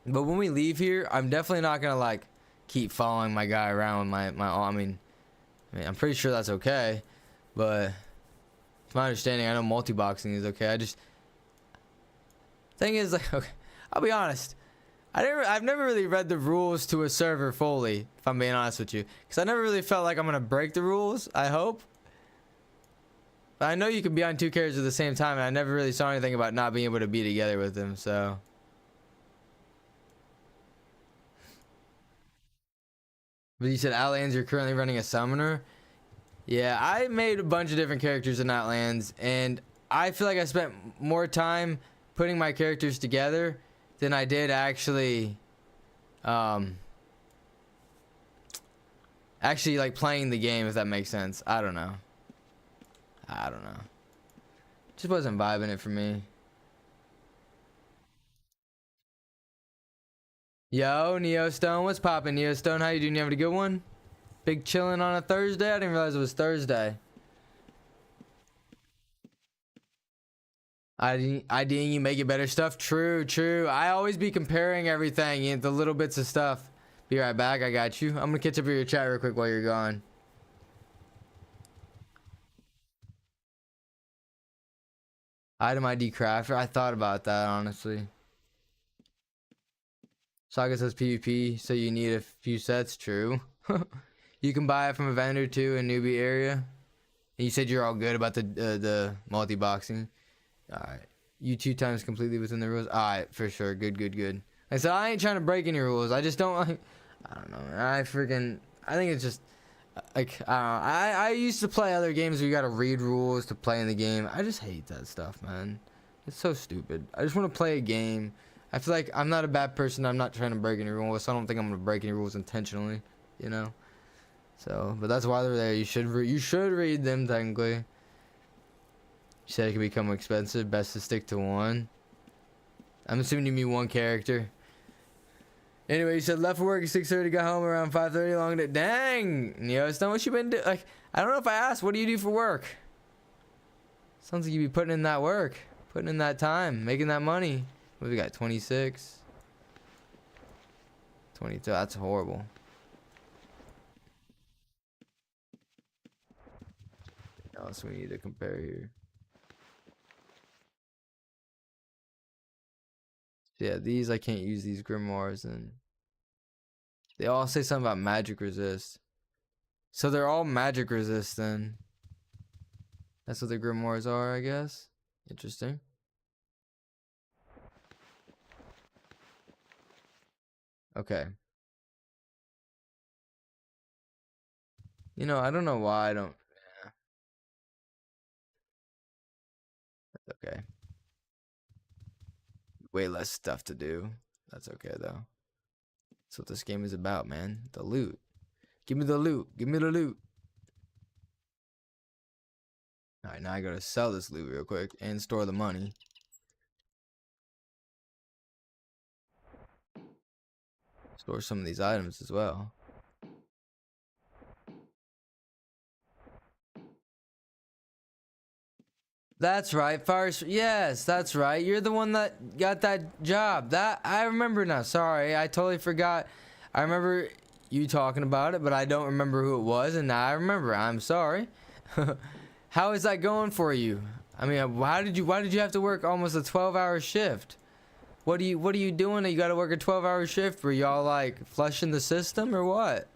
but when we leave here, I'm definitely not gonna like keep following my guy around with I mean, I'm pretty sure that's okay, but it's my understanding. I know multi-boxing is okay. Thing is, like, okay, I'll be honest, I've never really read the rules to a server fully, if I'm being honest with you, because I never really felt like I'm gonna break the rules. I hope, but I know you can be on 2 characters at the same time, and I never really saw anything about not being able to be together with them, so. But you said Outlands, you're currently running a summoner? Yeah, I made a bunch of different characters in Outlands, and I feel like I spent more time putting my characters together than I did actually like playing the game, if that makes sense. I don't know. Just wasn't vibing it for me. Yo, Neo Stone, what's poppin', Neo Stone? How you doing? You having a good one? Big chillin' on a Thursday? I didn't realize it was Thursday. IDing you, make it better stuff. True, true. I always be comparing everything, you know, the little bits of stuff. Be right back. I got you. I'm gonna catch up with your chat real quick while you're gone. Item ID crafter. I thought about that, honestly. Saga says PvP, so you need a few sets. True. You can buy it from a vendor too in newbie area. And you said you're all good about the multi-boxing. Alright. You 2 times completely within the rules. Alright, for sure. Good, good, good. Like I said, I ain't trying to break any rules. I just don't like, I don't know. I think it's just like, I used to play other games where you gotta read rules to play in the game. I just hate that stuff, man. It's so stupid. I just want to play a game. I feel like I'm not a bad person. I'm not trying to break any rules. So I don't think I'm gonna break any rules intentionally, you know. So, but that's why they're there. You should read them technically. You said it could become expensive. Best to stick to one. I'm assuming you mean one character. Anyway, you said left for work at 6:30, got home around 5:30. Long day. Dang, Neo, it's not what you been doing. Like, I don't know if I asked. What do you do for work? Sounds like you be putting in that work, putting in that time, making that money. What we got? 26, 22. That's horrible. What else we need to compare here? Yeah, these I can't use these grimoires, and they all say something about magic resist. So they're all magic resist then. That's what the grimoires are, I guess. Interesting. Okay. You know, I don't know why I don't. Yeah. Okay. Way less stuff to do. That's okay though. That's what this game is about, man. The loot. Give me the loot. Give me the loot. Alright, now I gotta sell this loot real quick and store the money. Store some of these items as well. That's right, First. Yes, that's right. You're the one that got that job. That I remember now. Sorry, I totally forgot. I remember you talking about it, but I don't remember who it was, and now I remember. I'm sorry. How is that going for you? I mean, why did you have to work almost a 12-hour shift? What are you doing that you got to work a 12-hour shift? Were y'all like flushing the system or what?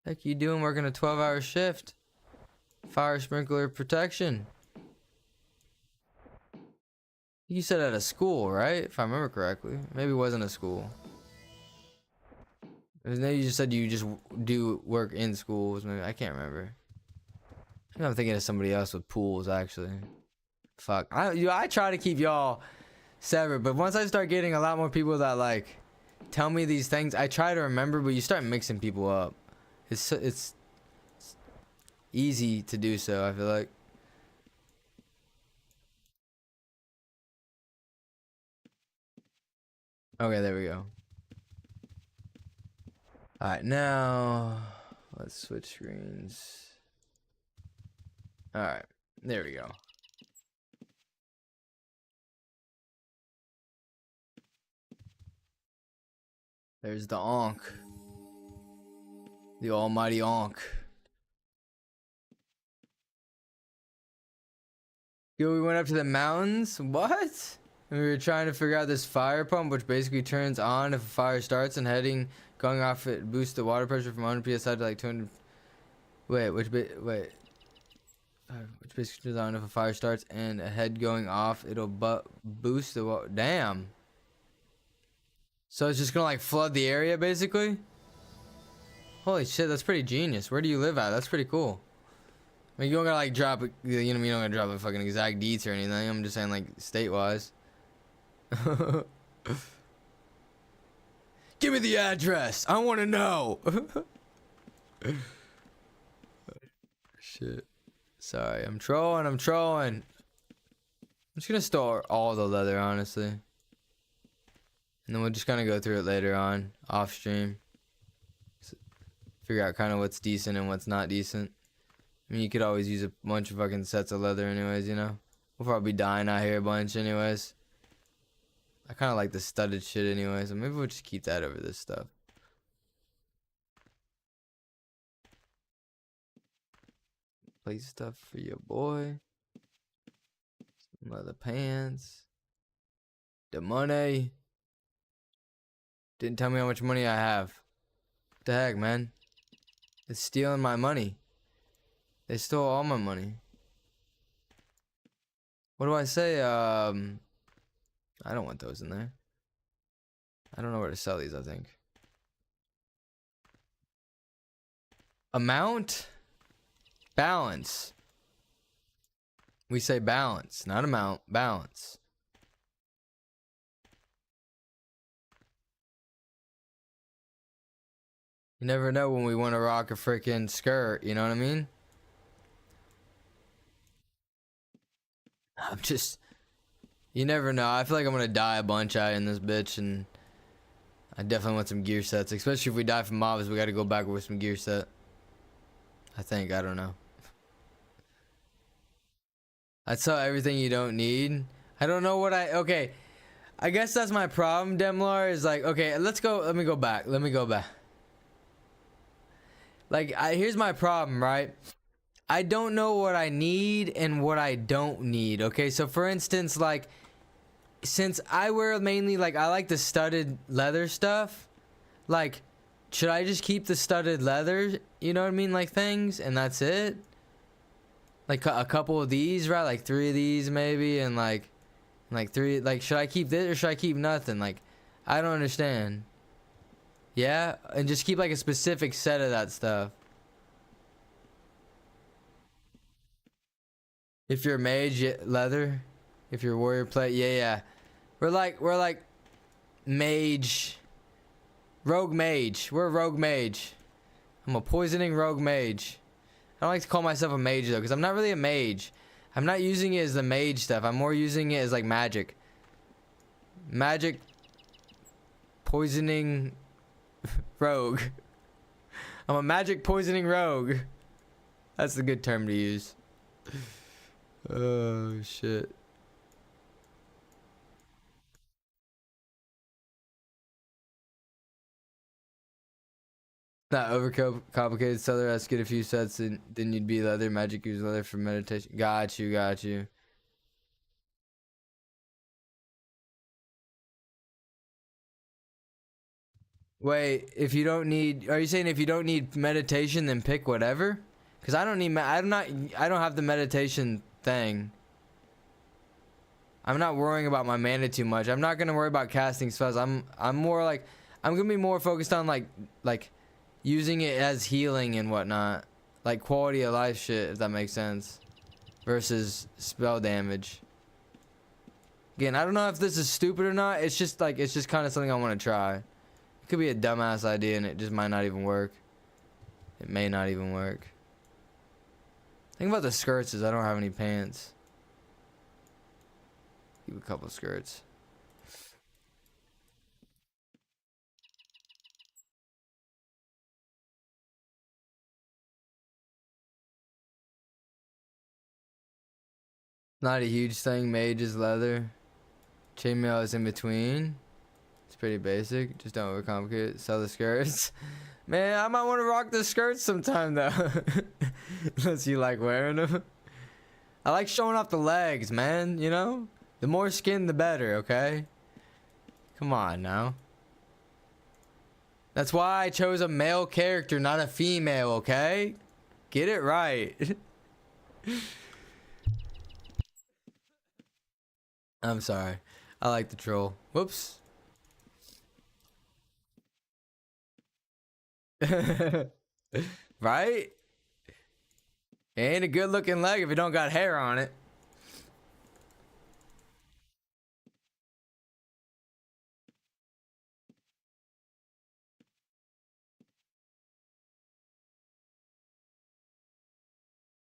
Heck you doing working a 12-hour shift? Fire sprinkler protection. You said at a school, right? If I remember correctly. Maybe it wasn't a school. And then you just said you just do work in schools. Maybe I can't remember. I'm thinking of somebody else with pools, actually. Fuck. I try to keep y'all severed, but once I start getting a lot more people that like tell me these things, I try to remember, but you start mixing people up. It's easy to do so, I feel like. Okay, there we go. Alright, now let's switch screens. Alright, there we go. There's the Ankh. The almighty Ankh. Yo, we went up to the mountains? What? And we were trying to figure out this fire pump, which basically turns on if a fire starts, and going off it boosts the water pressure from 100 psi to like 200. Which basically turns on if a fire starts, and a head going off, it'll boost the water. Damn. So it's just gonna like flood the area basically? Holy shit, that's pretty genius. Where do you live at? That's pretty cool. I mean, you don't gotta like drop it, you know, you don't gotta drop a fucking exact deets or anything. I'm just saying like state-wise. Give me the address. I want to know. Shit. Sorry, I'm trolling. I'm just gonna store all the leather, honestly. And then we'll just kind of go through it later on, off stream. Figure out kind of what's decent and what's not decent. I mean, you could always use a bunch of fucking sets of leather anyways, you know? We'll probably be dying out here a bunch anyways. I kind of like the studded shit anyways, so maybe we'll just keep that over this stuff. Play stuff for your boy. Some leather pants. The money. Didn't tell me how much money I have. What the heck, man? It's stealing my money. They stole all my money. What do I say? I don't want those in there. I don't know where to sell these, I think. Amount? Balance. We say balance, not amount, balance. You never know when we want to rock a freaking skirt, you know what I mean? You never know. I feel like I'm gonna die a bunch out in this bitch, and I definitely want some gear sets. Especially if we die from mobs, we gotta go back with some gear set. I think, I don't know. I saw everything you don't need. I don't know what okay. I guess that's my problem, Demlar, is like, okay, let me go back. Like, here's my problem, right? I don't know what I need and what I don't need, okay? So, for instance, like, since I wear mainly, like, I like the studded leather stuff, like, should I just keep the studded leather, you know what I mean, like, things, and that's it? Like, a couple of these, right? Like, 3 of these, maybe, and, like 3, like, should I keep this or should I keep nothing? Like, I don't understand. Yeah? And just keep, like, a specific set of that stuff. If you're mage, leather. If you're warrior plate, yeah. We're like mage. Rogue mage. We're a rogue mage. I'm a poisoning rogue mage. I don't like to call myself a mage though, because I'm not really a mage. I'm not using it as the mage stuff. I'm more using it as like magic. Magic poisoning rogue. I'm a magic poisoning rogue. That's a good term to use. Oh shit. Not overcomplicated. Seller has to get a few sets, and then you'd be leather. Magic use leather for meditation. Got you. Wait, if you don't need, are you saying if you don't need meditation, then pick whatever? Because I don't need, I don't have the meditation thing. I'm not worrying about my mana too much. I'm not gonna worry about casting spells. I'm more like, I'm gonna be more focused on like using it as healing and whatnot, like quality of life shit, if that makes sense, versus spell damage. Again, I don't know if this is stupid or not. It's just like, it's just kind of something I want to try. It could be a dumbass idea and it just might not even work. It may not even work. Thing about the skirts is I don't have any pants. Keep a couple skirts. Not a huge thing. Mage is leather. Chainmail is in between. It's pretty basic. Just don't overcomplicate it. Sell the skirts. Man, I might want to rock the skirts sometime though. Unless you like wearing them. I like showing off the legs, man. You know? The more skin, the better, okay? Come on now. That's why I chose a male character, not a female, okay? Get it right. I'm sorry. I like the troll. Whoops. Right? It ain't a good looking leg if it don't got hair on it.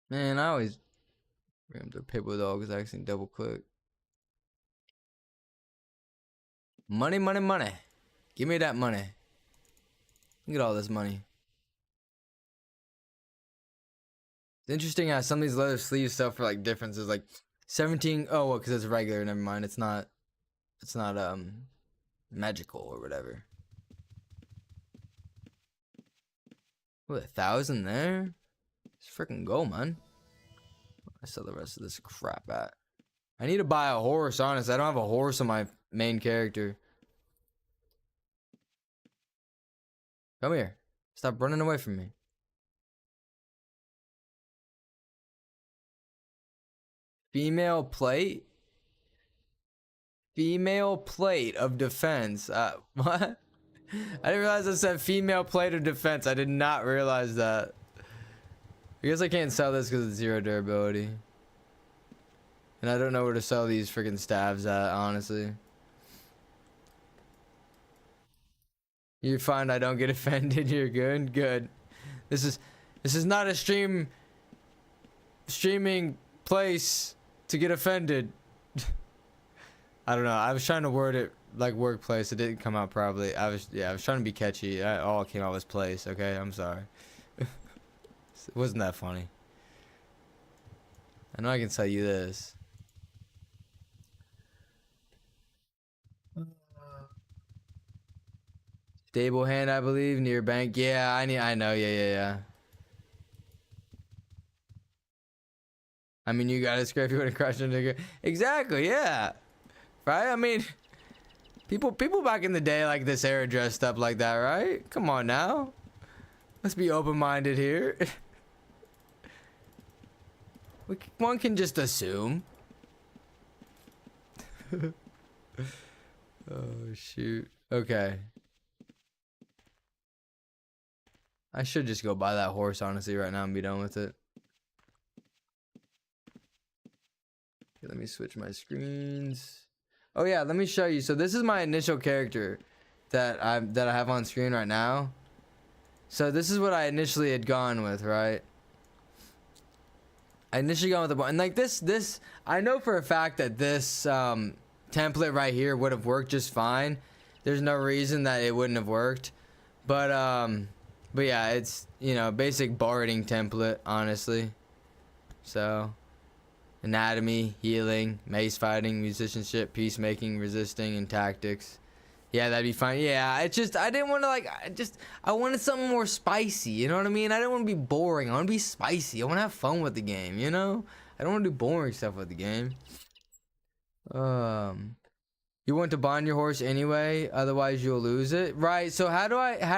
Man, I always rammed the paper dog because I accidentally double click. Money, money, money. Give me that money. Look at all this money. It's interesting how some of these leather sleeve stuff for like differences, like 17. Oh, well, because it's regular. Never mind. It's not magical or whatever. What, 1,000 there? Let's freaking go, man. I sell the rest of this crap at. I need to buy a horse, honestly. I don't have a horse on my main character. Come here. Stop running away from me. Female plate? Female plate of defense. What? I didn't realize it said female plate of defense. I did not realize that. I guess I can't sell this because it's 0 durability. And I don't know where to sell these freaking staves at, honestly. You find I don't get offended, you're good? Good. This is not a streaming place to get offended. I don't know. I was trying to word it like workplace. It didn't come out properly. I was trying to be catchy. All it came out was place, okay? I'm sorry. It wasn't that funny. I know I can sell you this. Stable hand, I believe, near bank. Yeah, I know. Yeah. I mean, you gotta scrape you when to crush a nigga. Exactly, yeah. Right? I mean, people back in the day like this era dressed up like that, right? Come on now. Let's be open-minded here. One can just assume. Oh, shoot. Okay. I should just go buy that horse, honestly, right now and be done with it. Okay, let me switch my screens. Oh yeah, let me show you. So this is my initial character that I have on screen right now. So this is what I initially had gone with, right? I initially gone with the and like this I know for a fact that this template right here would have worked just fine. There's no reason that it wouldn't have worked. But yeah, it's, you know, basic barding template, honestly. So anatomy, healing, mace fighting, musicianship, peacemaking, resisting, and tactics. Yeah, that'd be fine. Yeah, it's just, I didn't want to like, I wanted something more spicy, you know what I mean? I didn't want to be boring. I want to be spicy. I want to have fun with the game, you know? I don't want to do boring stuff with the game. You want to bond your horse anyway, otherwise you'll lose it. Right, so how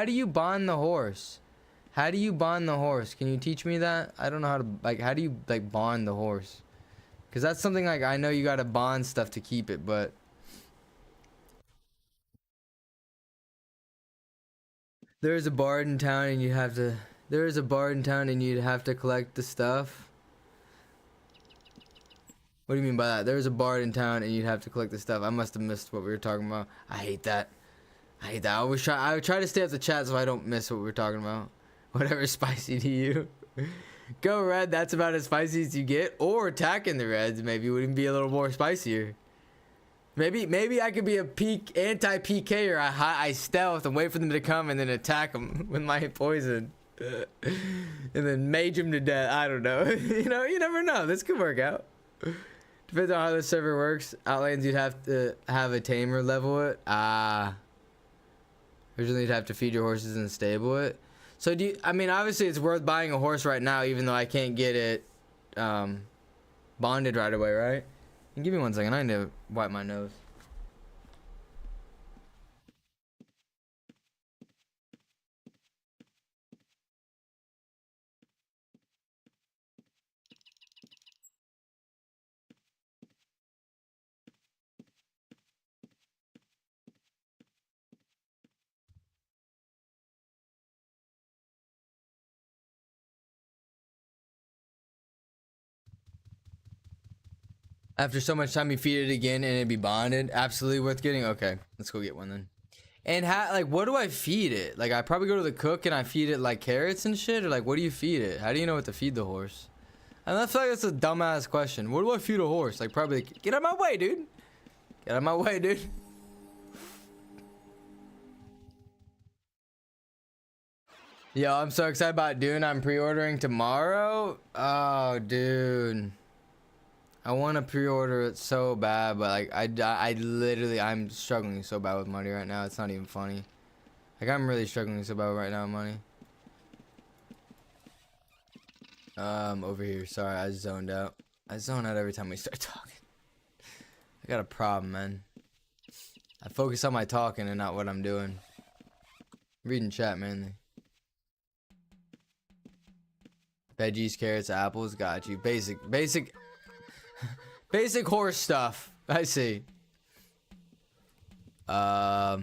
do you bond the horse? How do you bond the horse? Can you teach me that? I don't know how to, like, how do you, like, bond the horse? Because that's something, like, I know you got to bond stuff to keep it, but... There's a bard in town and you have to... There is a bard in town and you'd have to collect the stuff. What do you mean by that? There's a bard in town and you'd have to collect the stuff. I must have missed what we were talking about. I hate that. I hate that. I would try to stay up the chat so I don't miss what we were talking about. Whatever's spicy to you. Go red, that's about as spicy as you get. Or attacking the reds maybe wouldn't be a little more spicier. Maybe I could be a anti-PK or I stealth and wait for them to come and then attack them with my poison. And then mage them to death. I don't know. You know, you never know. This could work out. Depends on how the server works. Outlands, you'd have to have a tamer level it. Originally you'd have to feed your horses and stable it. So do you, I mean, obviously it's worth buying a horse right now, even though I can't get it bonded right away, right? And give me 1 second. I need to wipe my nose. After so much time, you feed it again and it'd be bonded. Absolutely worth getting. Okay, let's go get one then. And like, what do I feed it? Like, I probably go to the cook and I feed it like carrots and shit, or like, what do you feed it? How do you know what to feed the horse? And I feel like that's a dumbass question. What do I feed a horse? Like, probably get out of my way, dude. Get out of my way, dude. Yo, I'm so excited about Dune. I'm pre-ordering tomorrow. Oh, dude. I want to pre-order it so bad, but like I literally, I'm struggling so bad with money right now. It's not even funny. Like, I'm really struggling so bad right now with money. Over here. Sorry, I zoned out. I zone out every time we start talking. I got a problem, man. I focus on my talking and not what I'm doing. Reading chat mainly. Veggies, carrots, apples. Got you. Basic. Basic horse stuff. I see. Oh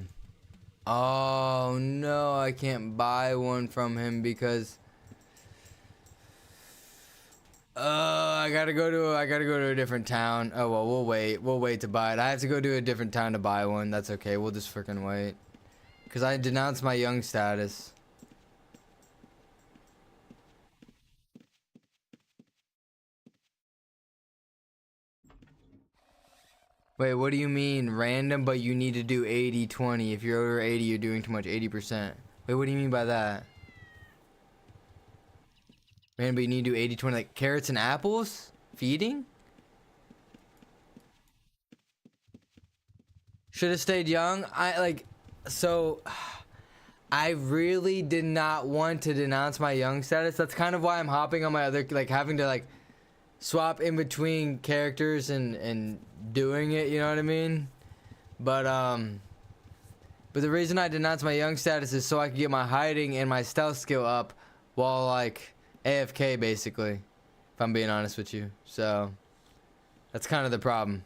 no, I can't buy one from him because I gotta go to a different town. Oh well, we'll wait to buy it. I have to go to a different town to buy one. That's okay. We'll just freaking wait. Cause I denounced my young status. Wait, what do you mean random, but you need to do 80-20? If you're over 80, you're doing too much, 80%. Wait, what do you mean by that? Random, but you need to do 80-20, like carrots and apples? Feeding? Should have stayed young. I really did not want to denounce my young status. That's kind of why I'm hopping on my other, like, having to like swap in between characters and doing it, you know what I mean? But the reason I denounced my young status is so I could get my hiding and my stealth skill up while like AFK, basically, if I'm being honest with you. So that's kind of the problem.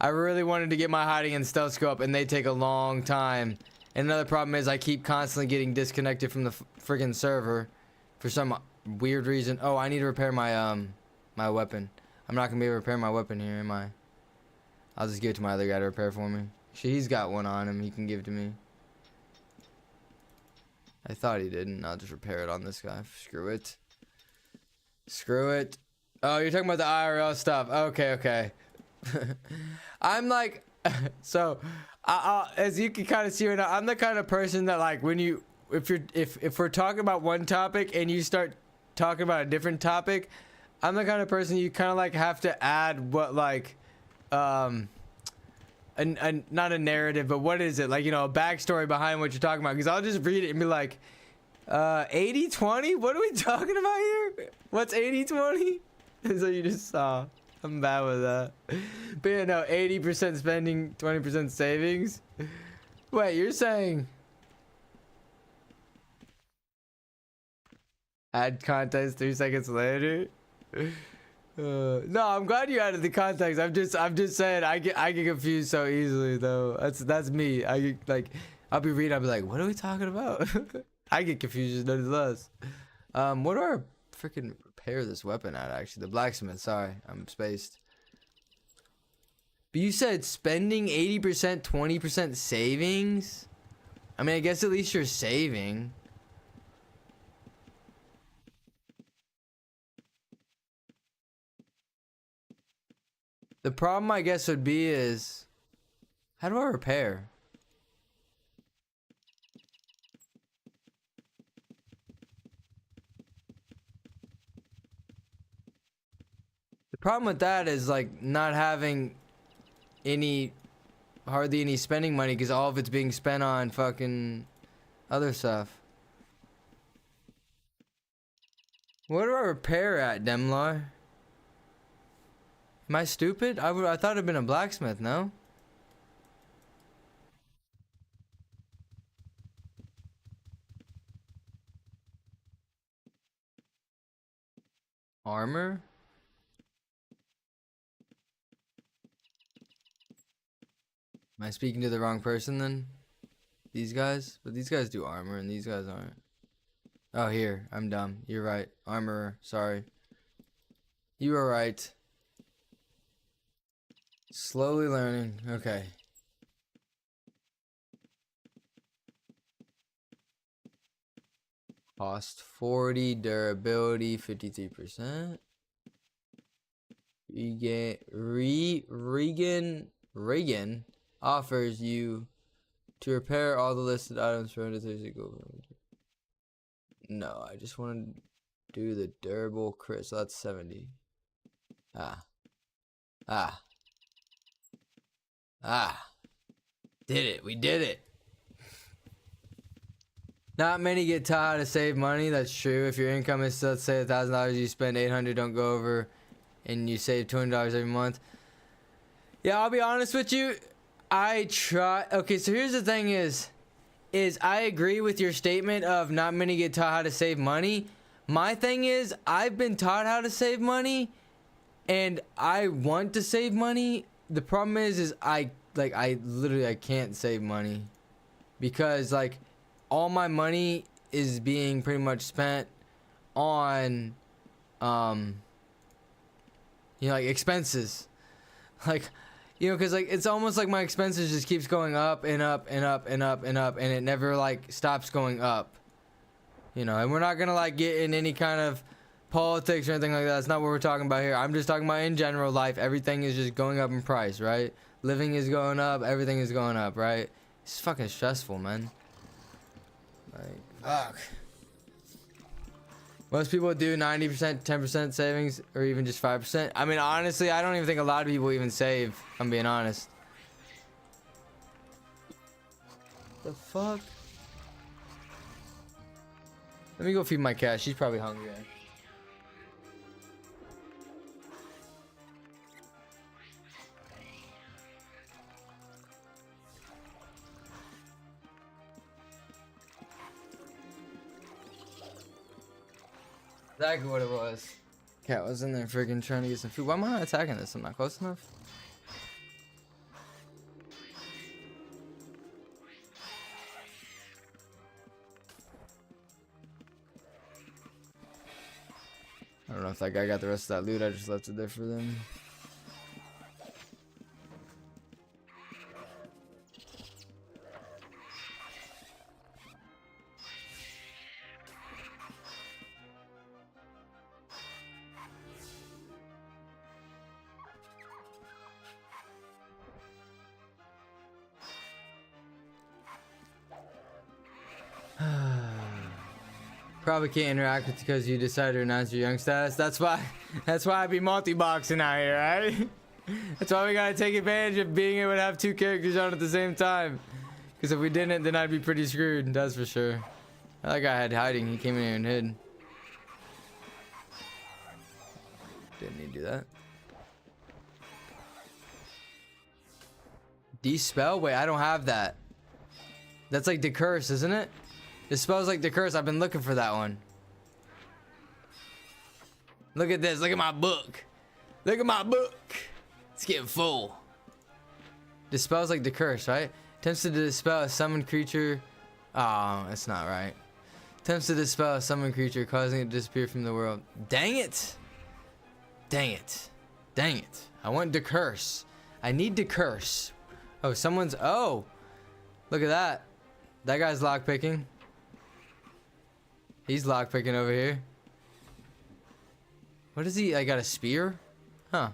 I really wanted to get my hiding and stealth skill up, and they take a long time. And another problem is I keep constantly getting disconnected from the friggin' server for some weird reason. Oh, I need to repair my my weapon. I'm not gonna be able to repair my weapon here, am I? I'll just give it to my other guy to repair for me. He's got one on him. He can give it to me. I thought he didn't. I'll just repair it on this guy. Screw it. Screw it. Oh, you're talking about the IRL stuff. Okay. I'm like, so, as you can kind of see right now, I'm the kind of person that, like, when you, if we're talking about one topic and you start talking about a different topic, I'm the kind of person you kind of like have to add what, like, not a narrative, but what is it, like, you know, a backstory behind what you're talking about, because I'll just read it and be like, 80-20, what are we talking about here? What's 80-20? So you just saw. I'm bad with that. But yeah, no, 80% spending, 20% savings. Wait, you're saying add context 3 seconds later? No, I'm glad you added the context. I'm just saying I get confused so easily though. That's me. I get, like, I'll be reading, I'll be like, what are we talking about? I get confused nonetheless. What do I freaking repair this weapon at actually? The blacksmith, sorry, I'm spaced. But you said spending 80%, 20% savings? I mean, I guess at least you're saving. The problem I guess would be is, how do I repair? The problem with that is like not having hardly any spending money because all of it's being spent on fucking other stuff. What do I repair at, Demlar? Am I stupid? I thought it'd been a blacksmith, no? Armor? Am I speaking to the wrong person then? These guys? But these guys do armor and these guys aren't. Oh, here. I'm dumb. You're right. Armorer. Sorry. You are right. Slowly learning. Okay. Cost 40. Durability 53%. Regan offers you to repair all the listed items for 130 gold. No, I just want to do the durable crit, so that's 70. Did it. We did it. Not many get taught how to save money. That's true. If your income is, let's say, $1,000, you spend 800, don't go over, and you save $200 every month. Yeah, I'll be honest with you. I try. Okay, so here's the thing is I agree with your statement of not many get taught how to save money. My thing is I've been taught how to save money and I want to save money. The problem is I literally can't save money because like all my money is being pretty much spent on like expenses. Like, you know, because like it's almost like my expenses just keeps going up and up and up and up and up, and it never like stops going up, you know. And we're not gonna like get in any kind of politics or anything like that. That's not what we're talking about here. I'm just talking about in general life. Everything is just going up in price, right? Living is going up, everything is going up, right? It's fucking stressful, man. Like, fuck. Most people do 90%, 10% savings, or even just 5%. I mean, honestly, I don't even think a lot of people even save, if I'm being honest. The fuck? Let me go feed my cat. She's probably hungry. Exactly what it was. Cat was in there freaking trying to get some food. Why am I not attacking this? I'm not close enough. I don't know if that guy got the rest of that loot. I just left it there for them. Probably can't interact with because you decided to announce your young status. That's why I be multi-boxing out here, right? That's why we gotta take advantage of being able to have 2 characters on at the same time. Because if we didn't, then I'd be pretty screwed. That's for sure. That guy had hiding. He came in here and hid. Didn't need to do that. Dispel? Wait, I don't have that. That's like the curse, isn't it? Dispel's like the curse. I've been looking for that one. Look at this. Look at my book. Look at my book. It's getting full. Dispel's like the curse, right? Attempts to dispel a summoned creature. Oh, that's not right. Attempts to dispel a summoned creature, causing it to disappear from the world. Dang it. Dang it. Dang it. I want the curse. I need the curse. Oh, someone's... Oh. Look at that. That guy's lockpicking. He's lockpicking over here. What is he? I got a spear? Huh.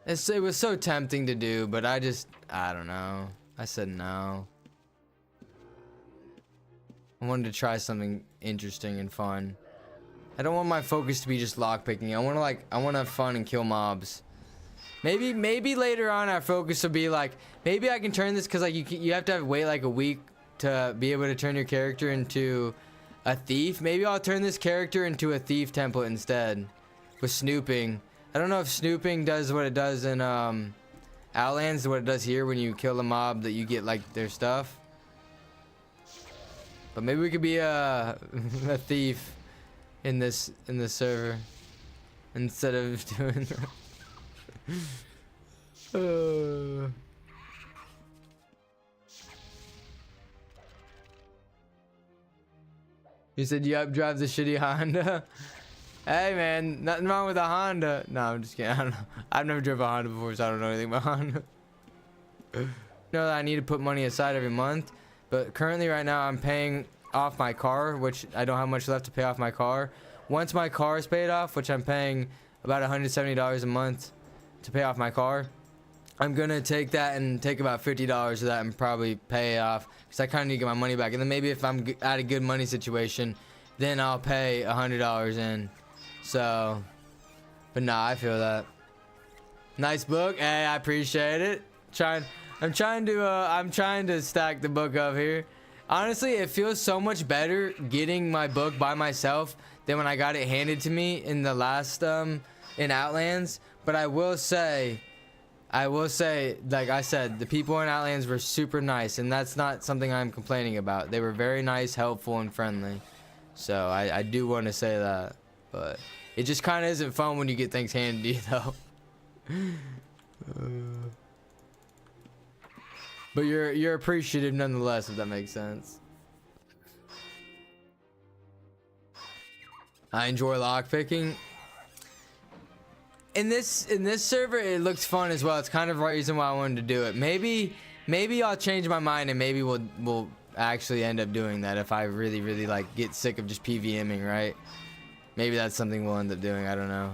It was so tempting to do, but I don't know. I said no. I wanted to try something interesting and fun. I don't want my focus to be just lockpicking. I want to have fun and kill mobs. Maybe later on our focus will be like, maybe I can turn this, because like you have to wait like a week to be able to turn your character into a thief. Maybe I'll turn this character into a thief template instead with snooping. I don't know if snooping does what it does in Outlands, what it does here when you kill a mob that you get like their stuff. But maybe we could be a thief in this server instead of doing that. You said you drive the shitty Honda. Hey man, nothing wrong with a Honda. No, I'm just kidding. I don't know. I've never driven a Honda before, so I don't know anything about Honda. Know that I need to put money aside every month, but currently right now I'm paying off my car, which I don't have much left to pay off my car. Once my car is paid off, which I'm paying about $170 a month to pay off my car, I'm gonna take that and take about $50 of that and probably pay it off, because I kind of need to get my money back. And then maybe if I'm at a good money situation, then I'll pay $100 in. So, but nah, I feel that. Nice book. Hey, I appreciate it. I'm trying to stack the book up here. Honestly, it feels so much better getting my book by myself than when I got it handed to me in the last in Outlands. But I will say, like I said, the people in Outlands were super nice, and that's not something I'm complaining about. They were very nice, helpful, and friendly. So I do want to say that, but it just kind of isn't fun when you get things handed to you, though. But you're appreciative nonetheless, if that makes sense. I enjoy lockpicking. In this server, it looks fun as well. It's kind of the reason why I wanted to do it. Maybe I'll change my mind, and maybe we'll actually end up doing that if I really like get sick of just PVMing, right? Maybe that's something we'll end up doing. I don't know.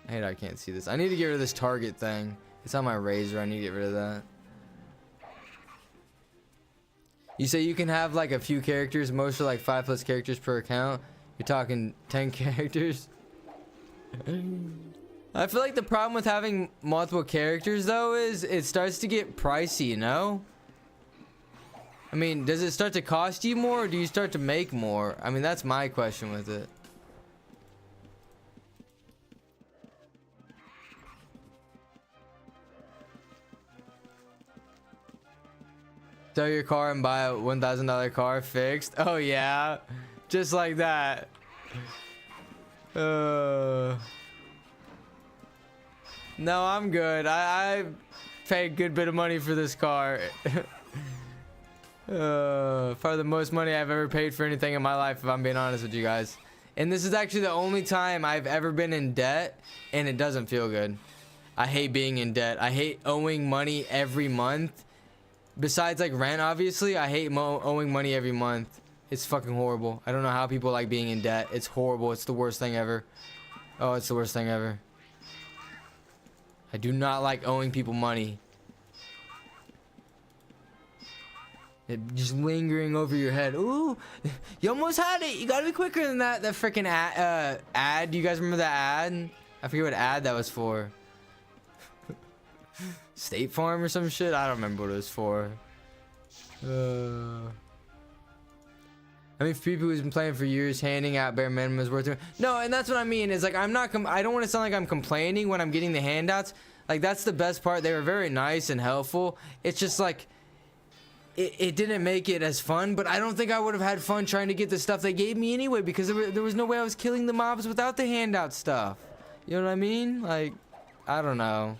I hate I can't see this. I need to get rid of this target thing. It's on my razor. I need to get rid of that. You say you can have like a few characters. Most are like 5+ characters per account. You're talking 10 characters. I feel like the problem with having multiple characters though is it starts to get pricey, you know? I mean, does it start to cost you more, or do you start to make more? I mean, that's my question with it. Sell your car and buy a $1,000 car fixed. Oh yeah, just like that. No, I'm good. I paid a good bit of money for this car. Probably the most money I've ever paid for anything in my life, if I'm being honest with you guys. And this is actually the only time I've ever been in debt, and it doesn't feel good. I hate being in debt. I hate owing money every month. Besides like rent, obviously, I hate owing money every month. It's fucking horrible. I don't know how people like being in debt. It's horrible. It's the worst thing ever. Oh, it's the worst thing ever. I do not like owing people money. It just lingering over your head. Ooh, you almost had it. You gotta be quicker than that. That freaking ad. Do you guys remember that ad? I forget what ad that was for. State Farm or some shit? I don't remember what it was for. I mean, for people who's been playing for years, handing out bare minimum is worth it. No, and that's what I mean. Is like I'm not. I don't want to sound like I'm complaining when I'm getting the handouts. Like that's the best part. They were very nice and helpful. It's just like it didn't make it as fun. But I don't think I would have had fun trying to get the stuff they gave me anyway, because there was no way I was killing the mobs without the handout stuff. You know what I mean? Like, I don't know.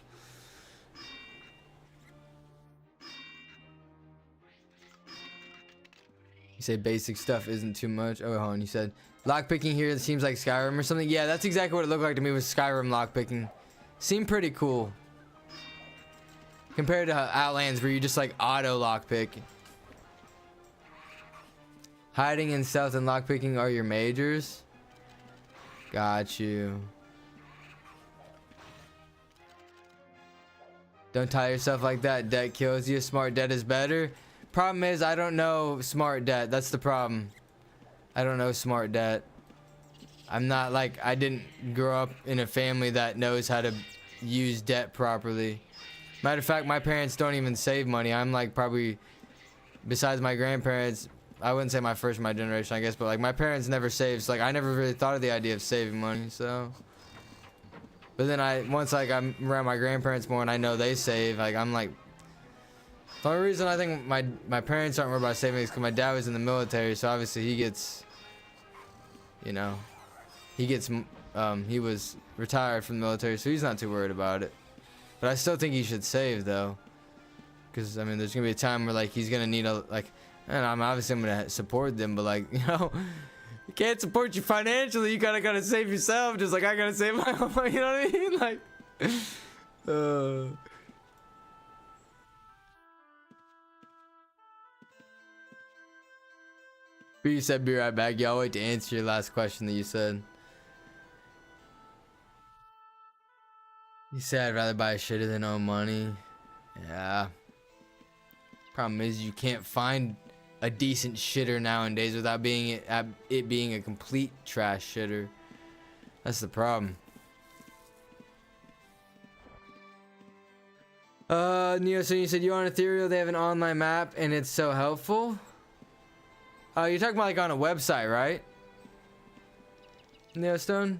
You say basic stuff isn't too much. Oh, hold on. You said lockpicking here seems like Skyrim or something. Yeah, that's exactly what it looked like to me, was Skyrim lockpicking. Seemed pretty cool compared to Outlands, where you just like auto lockpick. Hiding and stealth and lockpicking are your majors. Got you. Don't tie yourself like that. Debt kills you. Smart debt is better. Problem is, I don't know smart debt. That's the problem. I don't know smart debt. I'm not like, I didn't grow up in a family that knows how to use debt properly. Matter of fact, my parents don't even save money. I'm like probably, besides my grandparents, I wouldn't say my generation, I guess, but like my parents never saved. So like I never really thought of the idea of saving money. So, but then once like I'm around my grandparents more and I know they save, like I'm like, the only reason I think my parents aren't worried about saving is because my dad was in the military, so obviously he gets, you know, he was retired from the military, so he's not too worried about it. But I still think he should save though, because I mean, there's gonna be a time where like he's gonna need and I'm gonna support them, but like, you know, you can't support you financially. You gotta save yourself, just like I gotta save my own. You know what I mean? Like, You said be right back. Y'all wait to answer your last question that you said. You said I'd rather buy a shitter than own money. Yeah. Problem is you can't find a decent shitter nowadays without it being a complete trash shitter. That's the problem. Neo, so you said you on Ethereal, they have an online map and it's so helpful. You're talking about like on a website, right? Neostone?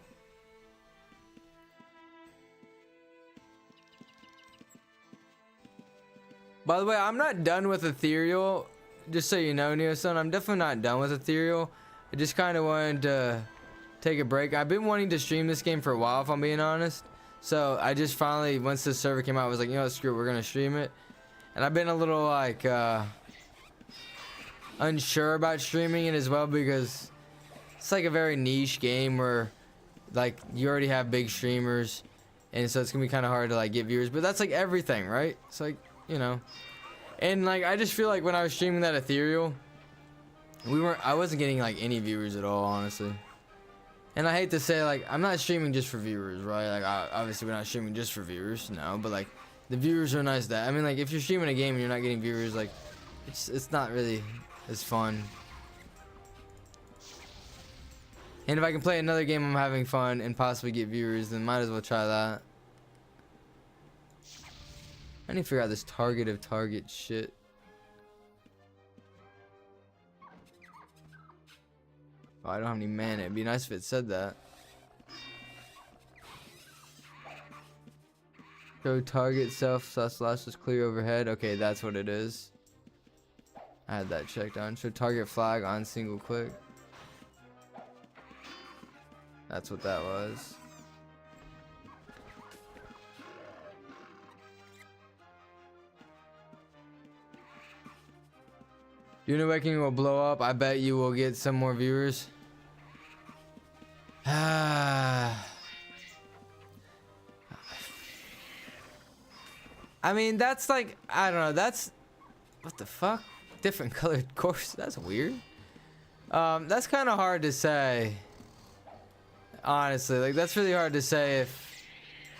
By the way, I'm not done with Ethereal. Just so you know, Neostone, I'm definitely not done with Ethereal. I just kind of wanted to take a break. I've been wanting to stream this game for a while, if I'm being honest. So I just finally, once the server came out, I was like, you know what, screw it, we're gonna stream it. And I've been a little like, unsure about streaming it as well, because it's like a very niche game where like you already have big streamers, and so it's gonna be kind of hard to like get viewers. But that's like everything, right? It's like, you know, and like I just feel like when I was streaming that Ethereal, I wasn't getting like any viewers at all, honestly. And I hate to say, like, I'm not streaming just for viewers, right? Like obviously we're not streaming just for viewers, no, but like the viewers are nice. That I mean, like if you're streaming a game and you're not getting viewers, like it's not really as fun. And if I can play another game I'm having fun and possibly get viewers, then might as well try that. I need to figure out this target shit. Oh, I don't have any mana. It'd be nice if it said that. Show target self/slash is clear overhead. Okay, that's what it is. I had that checked on. Show target flag on single click. That's what that was. Dune Awakening will blow up. I bet you will get some more viewers. I mean, that's like, I don't know. That's, what the fuck? Different colored course. That's weird. That's kind of hard to say, honestly. Like that's really hard to say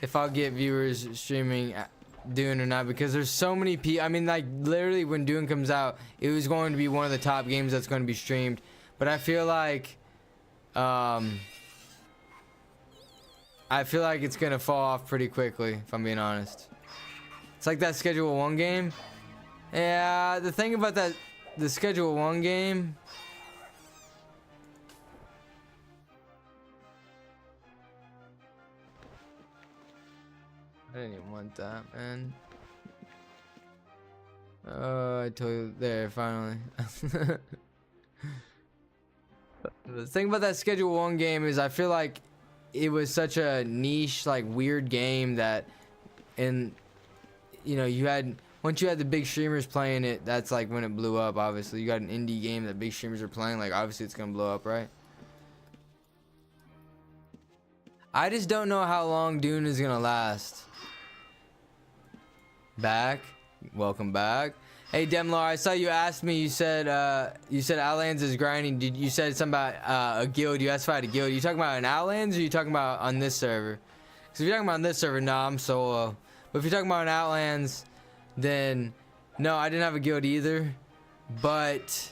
if I'll get viewers streaming Dune or not, because there's so many people. I mean, like literally when Dune comes out, it was going to be one of the top games that's going to be streamed, but I feel like it's gonna fall off pretty quickly, if I'm being honest. It's like that Schedule 1 game. Yeah, the thing about that, the Schedule 1 game, I didn't even want that, man. I told you there finally. The thing about that Schedule 1 game is I feel like it was such a niche, like weird game that, and you know, once you had the big streamers playing it, that's like when it blew up. Obviously, you got an indie game that big streamers are playing, like obviously it's gonna blow up, right? I just don't know how long Dune is gonna last. Back, welcome back. Hey Demlar, I saw you asked me. You said Outlands is grinding. You said something about a guild? You asked if I had a guild. You talking about an Outlands, or you talking about on this server? Because if you're talking about on this server, no, I'm solo. But if you're talking about an Outlands, then no, I didn't have a guild either. But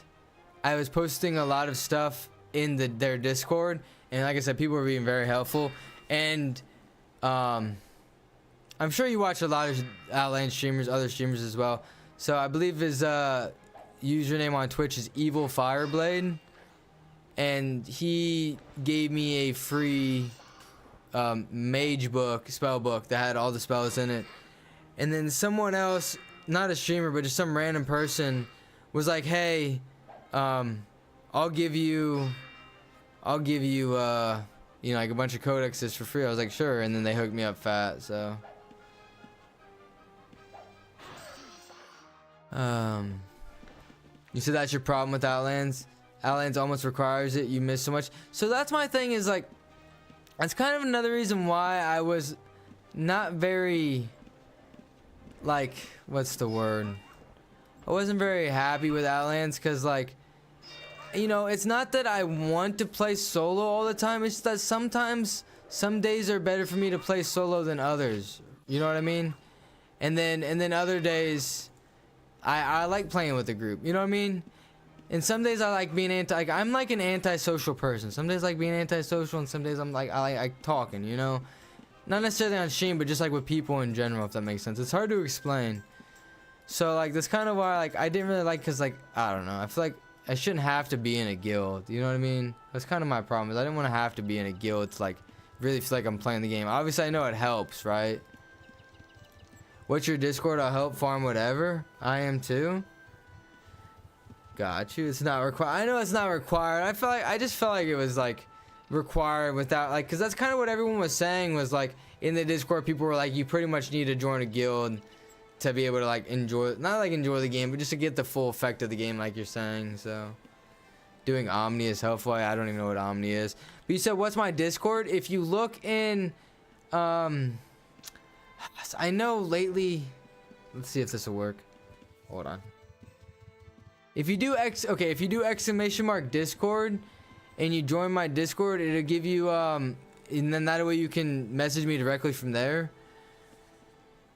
I was posting a lot of stuff in their Discord, and like I said, people were being very helpful. And I'm sure you watch a lot of Outlands streamers, other streamers as well. So I believe his username on Twitch is Evil Fireblade, and he gave me a free mage book, spell book that had all the spells in it. And then someone else, not a streamer but just some random person, was like, "Hey, I'll give you you know, like a bunch of codexes for free." I was like, "Sure," and then they hooked me up fat. So. You said that's your problem with Outlands. Outlands almost requires it. You miss so much. So that's my thing, is like, that's kind of another reason why I was not very, like, what's the word? I wasn't very happy with Outlands, because like, you know, it's not that I want to play solo all the time. It's that sometimes some days are better for me to play solo than others. You know what I mean? And then other days I like playing with the group, you know what I mean? And some days I like being I'm like an antisocial person. Some days I like being antisocial, and some days I like talking, you know? Not necessarily on stream, but just like with people in general, if that makes sense. It's hard to explain. So like, that's kind of why like I didn't really like, cause like, I don't know, I feel like I shouldn't have to be in a guild, you know what I mean? That's kind of my problem, is I didn't want to have to be in a guild to like really feel like I'm playing the game. Obviously I know it helps, right? What's your Discord? I'll help farm whatever. I am too. Got you. It's not required. I know it's not required. I just felt like it was like required without like, because that's kind of what everyone was saying, was like in the Discord, people were like, you pretty much need to join a guild to be able to like enjoy, not like enjoy the game, but just to get the full effect of the game, like you're saying. So doing Omni is helpful. I don't even know what Omni is. But you said, what's my Discord? If you look in, I know lately, let's see if this will work. Hold on. If you do if you do ! Discord and you join my Discord, it'll give you and then that way you can message me directly from there.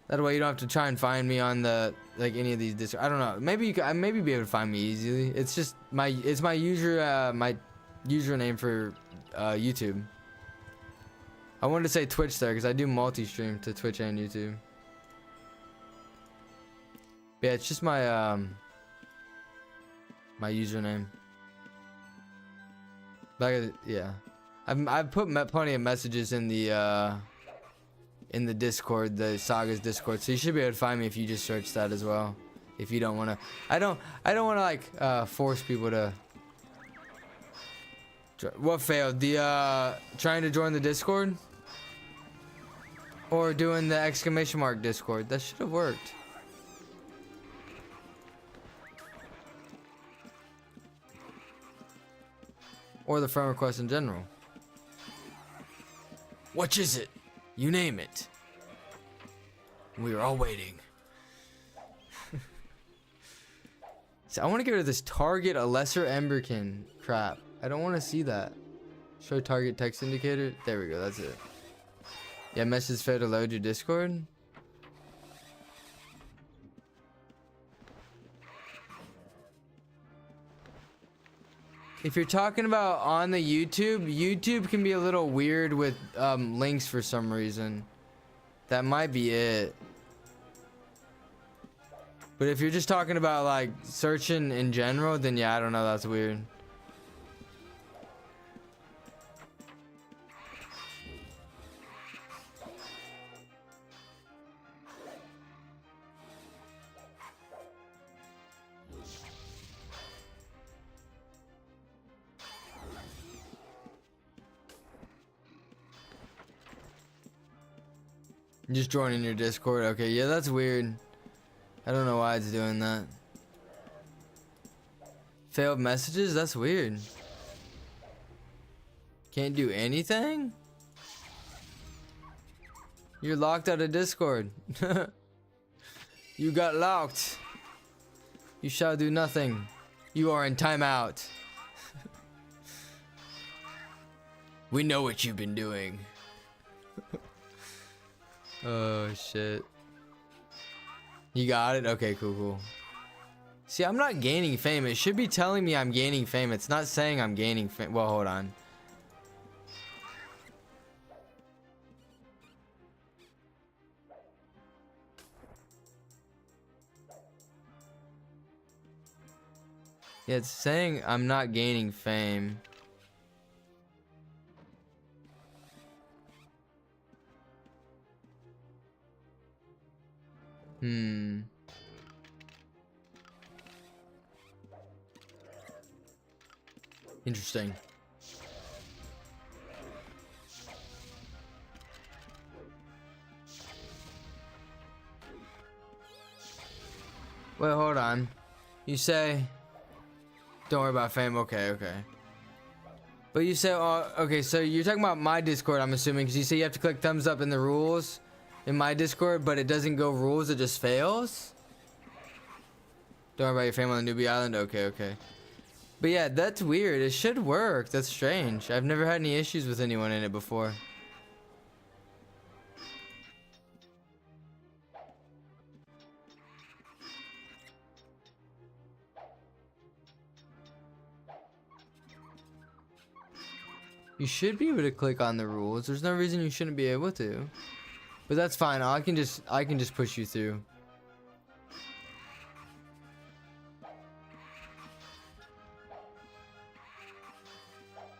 That way you don't have to try and find me on the like any of these Discord. I don't know. Maybe you can maybe be able to find me easily. It's just my username for YouTube. I wanted to say Twitch there because I do multi-stream to Twitch and YouTube. But yeah, it's just my my username. But yeah, I've put plenty of messages in the Discord, the Sagas Discord, so you should be able to find me if you just search that as well. If you don't want to, I don't want to like force people to. What failed? The trying to join the Discord? Or doing the ! Discord? That should have worked. Or the friend request in general. Which is it? You name it. We are all waiting. So I want to get rid of this target a lesser emberkin crap. I don't want to see that. Show target text indicator. There we go. That's it. Yeah, message failed to load your Discord. If you're talking about on the YouTube can be a little weird with links for some reason. That might be it. But if you're just talking about like searching in general, then yeah, I don't know, that's weird. Just joining your Discord. Okay, yeah, that's weird. I don't know why it's doing that. Failed messages? That's weird. Can't do anything? You're locked out of Discord. You got locked. You shall do nothing. You are in timeout. We know what you've been doing. Oh shit. You got it? Okay, cool. See, I'm not gaining fame. It should be telling me I'm gaining fame. It's not saying I'm gaining fame. Well, hold on. Yeah, it's saying I'm not gaining fame. Interesting. Wait, hold on. You say, don't worry about fame. Okay. But you say, oh, okay, so you're talking about my Discord, I'm assuming, because you say you have to click thumbs up in the rules in my Discord, but it doesn't go rules, it just fails? Don't worry about your fame on the newbie island? Okay. But yeah, that's weird. It should work. That's strange. I've never had any issues with anyone in it before. You should be able to click on the rules. There's no reason you shouldn't be able to. But that's fine. I can just push you through.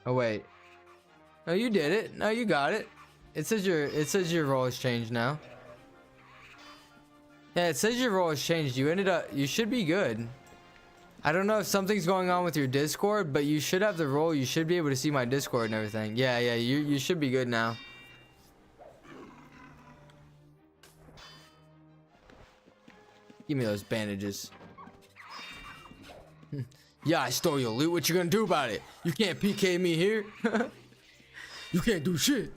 Oh wait. No, you did it. No, you got it. It says your role has changed now. Yeah, it says your role has changed. You should be good. I don't know if something's going on with your Discord, but you should have the role. You should be able to see my Discord and everything. Yeah, you should be good now. Give me those bandages. Yeah, I stole your loot. What you gonna do about it? You can't PK me here. You can't do shit.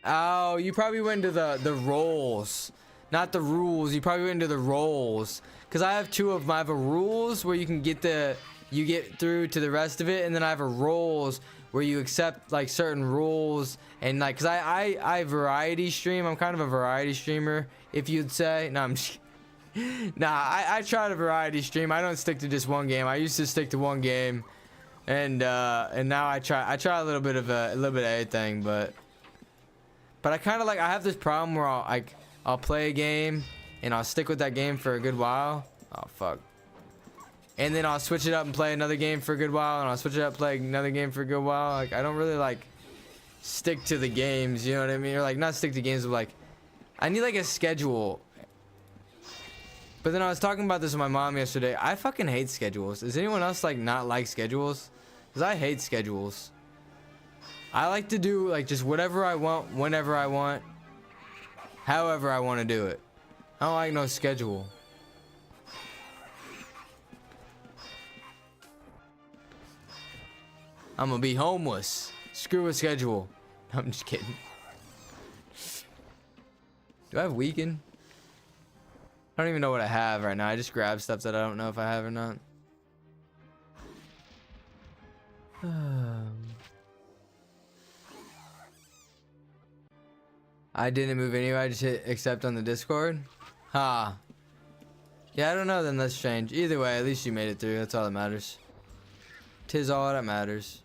Oh, you probably went to the roles, not the rules. You probably went into the roles, because I have two of them. I have a rules where you can get through to the rest of it, and then I have a roles where you accept like certain rules, and like, because I variety stream. I'm kind of a variety streamer, if you'd say. No, I'm just nah, I try to variety stream. I don't stick to just one game. I used to stick to one game, and now I try a little bit of everything, but I kind of like, I have this problem where I'll play a game and I'll stick with that game for a good while. Oh fuck. And then I'll switch it up and play another game for a good while, and I'll switch it up, play another game for a good while. Like, I don't really like stick to the games, you know what I mean? Or like, not stick to games, but like, I need like a schedule. But then I was talking about this with my mom yesterday. I fucking hate schedules. Does anyone else like not like schedules? Because I hate schedules. I like to do like just whatever I want, whenever I want, however I want to do it. I don't like no schedule. I'm gonna be homeless. Screw a schedule. I'm just kidding. Do I have weaken? I don't even know what I have right now. I just grab stuff that I don't know if I have or not. I didn't move anyway. I just hit accept on the Discord. Ha. Yeah, I don't know. Then let's change. Either way, at least you made it through. That's all that matters. 'Tis all that matters.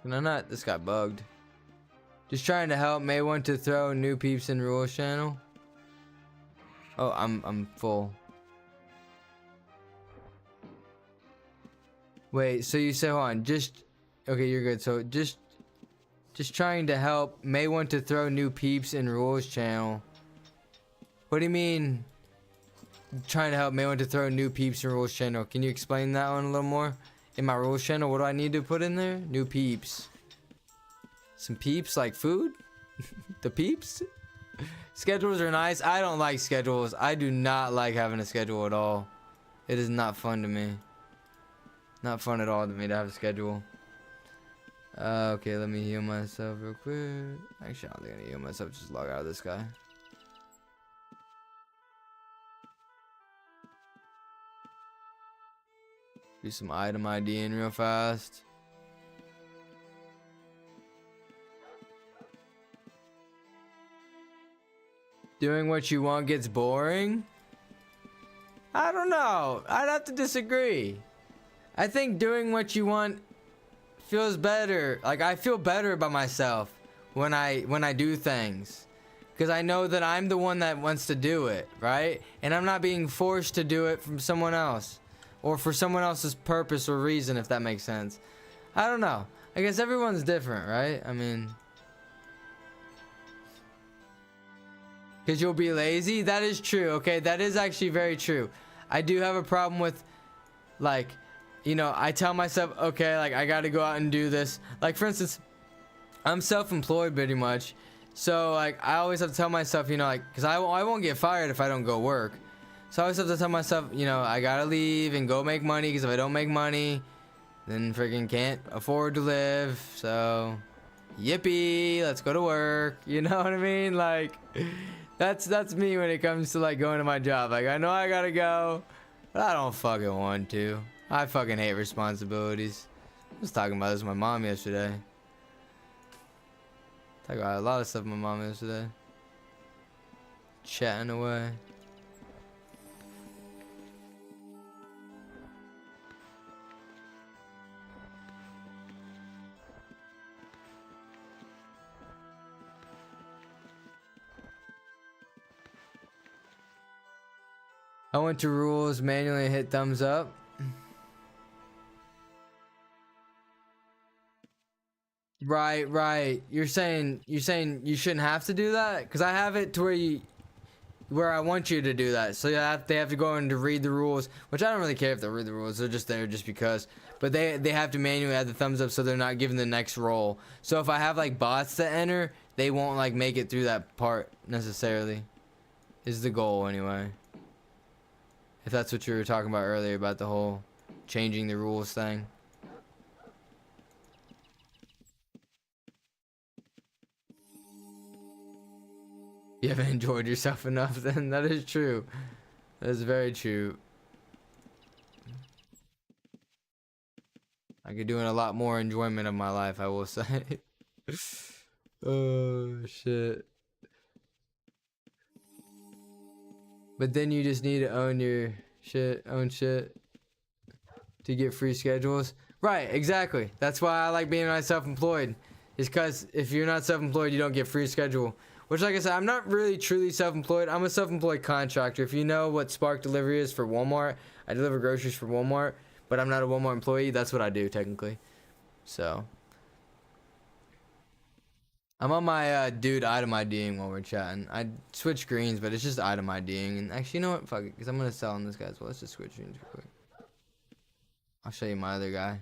Can I not? This got bugged. Just trying to help. May want to throw new peeps in rules channel. Oh, I'm full. Wait, so you say, hold on, just okay, you're good. So just Just trying to help. May want to throw new peeps in rules channel. What do you mean? Trying to help. May want to throw new peeps in rules channel. Can you explain that one a little more? In my rules channel, what do I need to put in there? New peeps. Some peeps like food? The peeps? Schedules are nice. I don't like schedules. I do not like having a schedule at all. It is not fun to me. Not fun at all to me to have a schedule. Okay, let me heal myself real quick. Actually, I don't think I need to heal myself. Just log out of this guy. Do some item IDing real fast. Doing what you want gets boring? I don't know. I'd have to disagree. I think doing what you want feels better. Like, I feel better about myself when I do things, because I know that I'm the one that wants to do it, right? And I'm not being forced to do it from someone else, or for someone else's purpose or reason, if that makes sense. I don't know. I guess everyone's different, right? I mean, because you'll be lazy. That is true. Okay, that is actually very true. I do have a problem with, like, you know, I tell myself, okay, like, I gotta go out and do this. Like, for instance, I'm self-employed pretty much. So, like, I always have to tell myself, you know, like, because I won't get fired if I don't go work. So I always have to tell myself, you know, I gotta leave and go make money, because if I don't make money, then freaking can't afford to live. So, yippee, let's go to work. You know what I mean? Like, that's me when it comes to, like, going to my job. Like, I know I gotta go, but I don't fucking want to. I fucking hate responsibilities. I was talking about this with my mom yesterday. Talking about a lot of stuff with my mom yesterday. Chatting away. I went to rules, manually hit thumbs up. Right. You're saying you shouldn't have to do that? Because I have it to where I want you to do that. So they have to go in to read the rules, which I don't really care if they read the rules. They're just there just because. But they have to manually add the thumbs up so they're not given the next roll. So if I have, like, bots that enter, they won't, like, make it through that part necessarily. Is the goal anyway. If that's what you were talking about earlier about the whole changing the rules thing. You haven't enjoyed yourself enough, then. That is true. That is very true. I could do a lot more enjoyment of my life, I will say. Oh, shit. But then you just need to own your shit, to get free schedules. Right, exactly. That's why I like being self-employed. Is because if you're not self-employed, you don't get free schedule. Which, like I said, I'm not really truly self-employed. I'm a self-employed contractor. If you know what Spark Delivery is for Walmart, I deliver groceries for Walmart, but I'm not a Walmart employee. That's what I do, technically. So, I'm on my dude item IDing while we're chatting. I switch screens, but it's just item IDing. And actually, you know what? Fuck it, because I'm going to sell on this guy as well. Let's just switch screens real quick. I'll show you my other guy.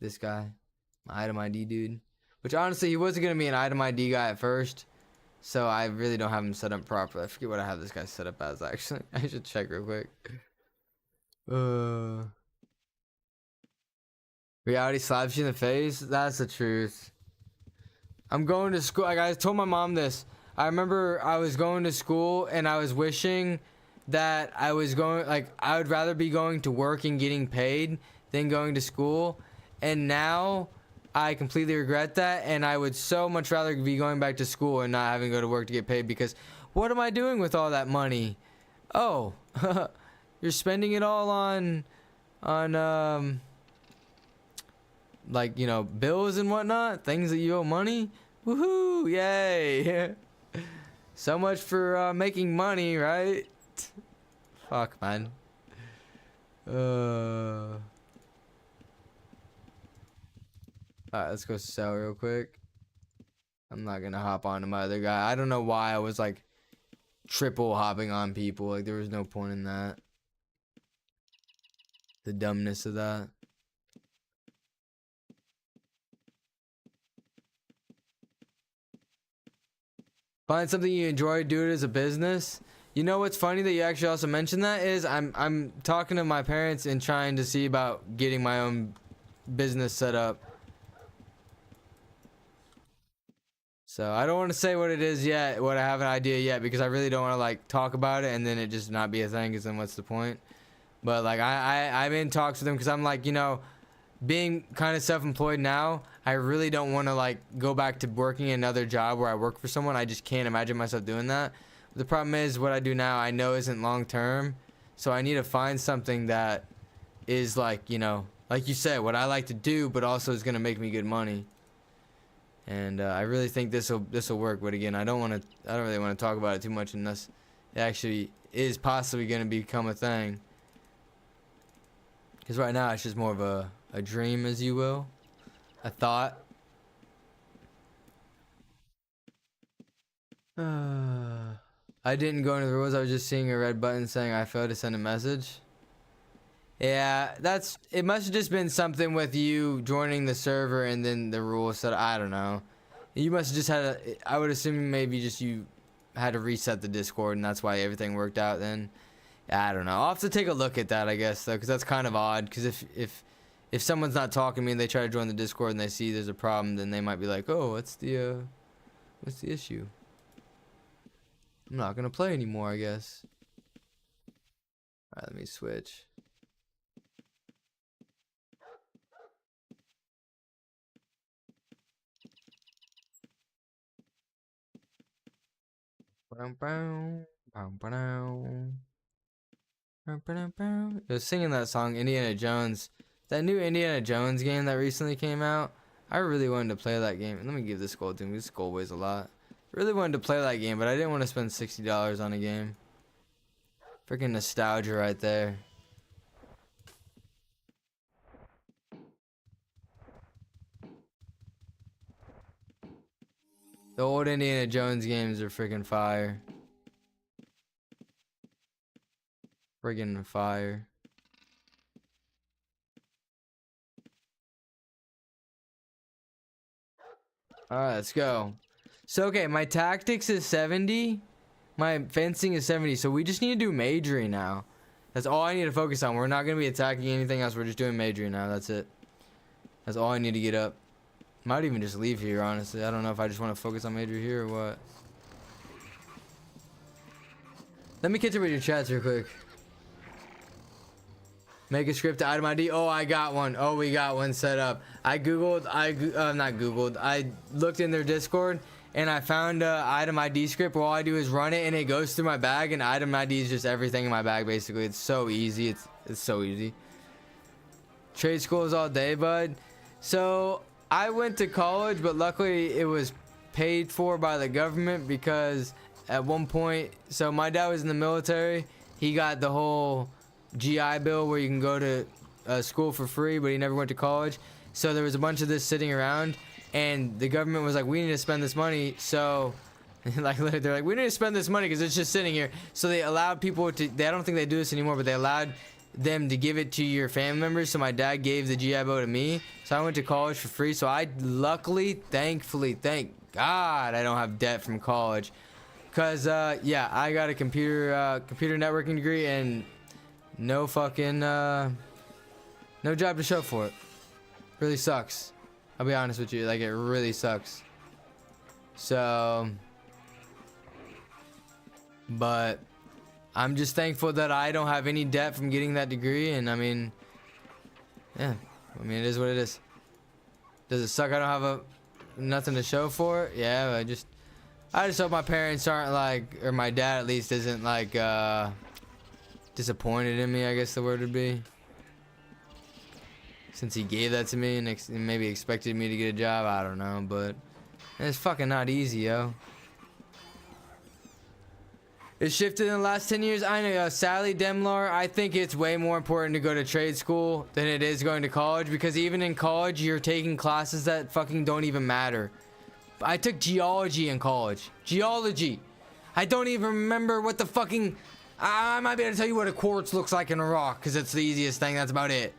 This guy. My item ID dude. Which, honestly, he wasn't going to be an item ID guy at first. So I really don't have him set up properly. I forget what I have this guy set up as, actually. I should check real quick. Reality slaps you in the face? That's the truth. I'm going to school. Like, I told my mom this. I remember I was going to school and I was wishing that I was going, like, I would rather be going to work and getting paid than going to school. And now I completely regret that, and I would so much rather be going back to school and not having to go to work to get paid, because what am I doing with all that money? Oh, you're spending it all on like, you know, bills and whatnot, things that you owe money. Woohoo, yay. So much for making money, right? Fuck, man. Alright, let's go sell real quick. I'm not gonna hop onto my other guy. I don't know why I was like triple hopping on people. Like there was no point in that. The dumbness of that. Find something you enjoy, do it as a business. You know what's funny that you actually also mentioned that is I'm talking to my parents and trying to see about getting my own business set up. So I don't want to say what it is yet, what I have an idea yet, because I really don't want to like talk about it and then it just not be a thing, because then what's the point? But like I'm in talks with them because I'm like, you know, being kind of self-employed now, I really don't want to like go back to working another job where I work for someone. I just can't imagine myself doing that. The problem is what I do now I know isn't long term, so I need to find something that is like, you know, like you said, what I like to do, but also is gonna make me good money. And I really think this will work. But again, I don't really want to talk about it too much unless it actually is possibly gonna become a thing. Because right now it's just more of a dream, as you will, a thought. I didn't go into the rules. I was just seeing a red button saying I failed to send a message. Yeah, it must have just been something with you joining the server and then the rules said, I don't know. You must have just had I would assume maybe just you had to reset the Discord and that's why everything worked out then. I don't know. I'll have to take a look at that, I guess, though, because that's kind of odd. Because if someone's not talking to me and they try to join the Discord and they see there's a problem, then they might be like, oh, what's the issue? I'm not gonna play anymore, I guess. Alright, let me switch. I was singing that song, Indiana Jones. That new Indiana Jones game that recently came out. I really wanted to play that game. Let me give this gold to me. This gold weighs a lot. Really wanted to play that game, but I didn't want to spend $60 on a game. Freaking nostalgia right there. The old Indiana Jones games are freaking fire. Friggin' fire. Alright, let's go. So, okay, my tactics is 70. My fencing is 70. So, we just need to do majoring now. That's all I need to focus on. We're not going to be attacking anything else. We're just doing majoring now. That's it. That's all I need to get up. Might even just leave here, honestly. I don't know if I just want to focus on major here or what. Let me catch up with your chats real quick. Make a script to item ID. Oh, I got one. Oh, we got one set up. I looked in their Discord and I found a item ID script where all I do is run it and it goes through my bag, and item ID is just everything in my bag basically. It's so easy. It's so easy. Trade schools all day, bud. So I went to college, but luckily it was paid for by the government, because at one point, so my dad was in the military. He got the whole GI Bill where you can go to school for free, but he never went to college. So there was a bunch of this sitting around, and the government was like, we need to spend this money. So like they're like, we need to spend this money because it's just sitting here. So they allowed people to, I don't think they do this anymore, but they allowed them to give it to your family members. So my dad gave the GI Bill to me, so I went to college for free. So I luckily, thankfully, thank God I don't have debt from college, because yeah, I got a computer networking degree and no fucking no job to show for it. Really sucks. I'll be honest with you, like, it really sucks. So, but I'm just thankful that I don't have any debt from getting that degree. And I mean, yeah, I mean, it is what it is. Does it suck I don't have nothing to show for it? Yeah, I just hope my parents aren't like, or my dad at least isn't like disappointed in me, I guess the word would be, since he gave that to me and maybe expected me to get a job. I don't know, but it's fucking not easy, yo. It's shifted in the last 10 years. I know, Sally Demlar, I think it's way more important to go to trade school than it is going to college, because even in college you're taking classes that fucking don't even matter. I took geology in college. Geology. I don't even remember what the fucking... I might be able to tell you what a quartz looks like in a rock, because it's the easiest thing. That's about it.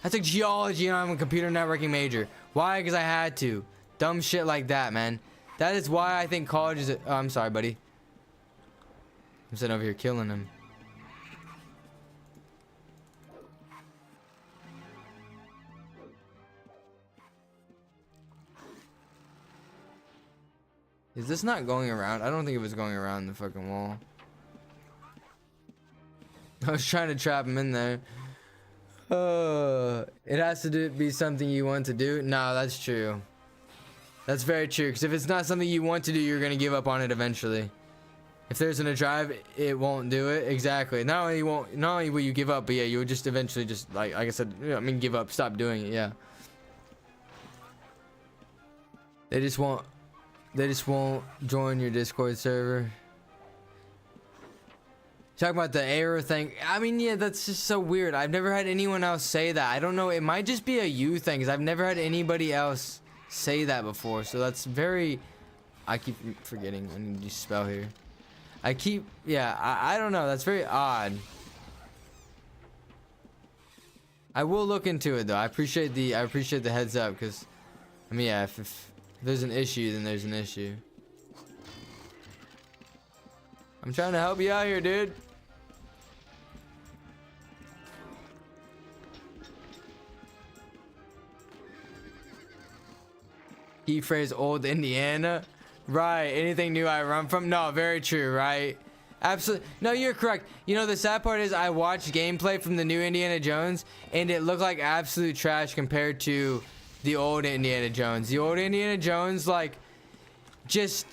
I took geology and I'm a computer networking major. Why? Because I had to. Dumb shit like that, man. That is why I think college is... Oh, I'm sorry, buddy. I'm sitting over here killing him. Is this not going around? I don't think it was going around the fucking wall. I was trying to trap him in there. It has to be something you want to do. No, that's true. That's very true. Because if it's not something you want to do, you're gonna give up on it eventually. If there isn't a drive, it won't do it. Exactly. Not only will you give up, but yeah, you would just eventually just like I said. I mean, give up, stop doing it. Yeah. They just won't join your Discord server. Talking about the error thing. I mean, yeah, that's just so weird. I've never had anyone else say that. I don't know. It might just be a you thing, because I've never had anybody else say that before. So that's very... I keep forgetting. I need to spell here. Yeah, I don't know. That's very odd. I will look into it, though. I appreciate the heads up, because... I mean, yeah, if there's an issue, then there's an issue. I'm trying to help you out here, dude. Key phrase old Indiana. Right. Anything new I run from? No, very true, right? Absolutely. No, you're correct. You know, the sad part is I watched gameplay from the new Indiana Jones and it looked like absolute trash compared to the old Indiana Jones. The old Indiana Jones, like, just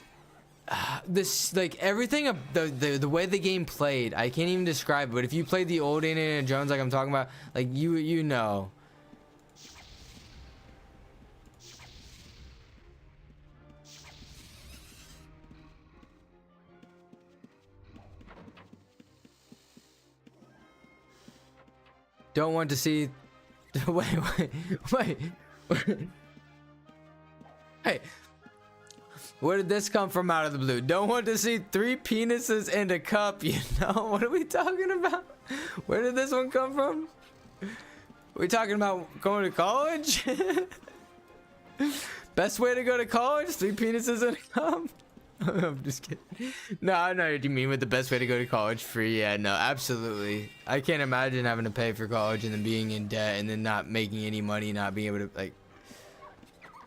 this, like, everything of the way the game played, I can't even describe it, but if you played the old Indiana Jones like I'm talking about, like, you know. Don't want to see... wait. Hey. Where did this come from out of the blue? Don't want to see 3 penises and a cup, you know? What are we talking about? Where did this one come from? We talking about going to college? Best way to go to college? 3 penises and a cup? I'm just kidding. No, I know what you mean with the best way to go to college, free. Yeah, no, absolutely. I can't imagine having to pay for college and then being in debt and then not making any money, not being able to, like...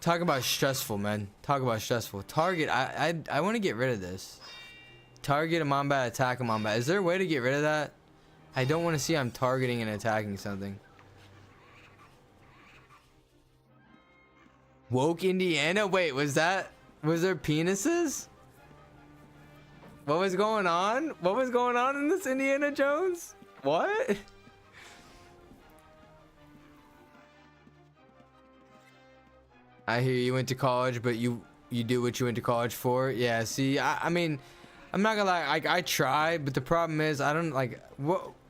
Talk about stressful, man. Talk about stressful. Target, I want to get rid of this. Target a Mombat, attack a Mombat. Is there a way to get rid of that? I don't want to see I'm targeting and attacking something. Woke Indiana? Wait, was there penises? What was going on? What was going on in this Indiana Jones? What? I hear you went to college, but you do what you went to college for. Yeah, see, I mean, I'm not gonna lie, I try, but the problem is I don't I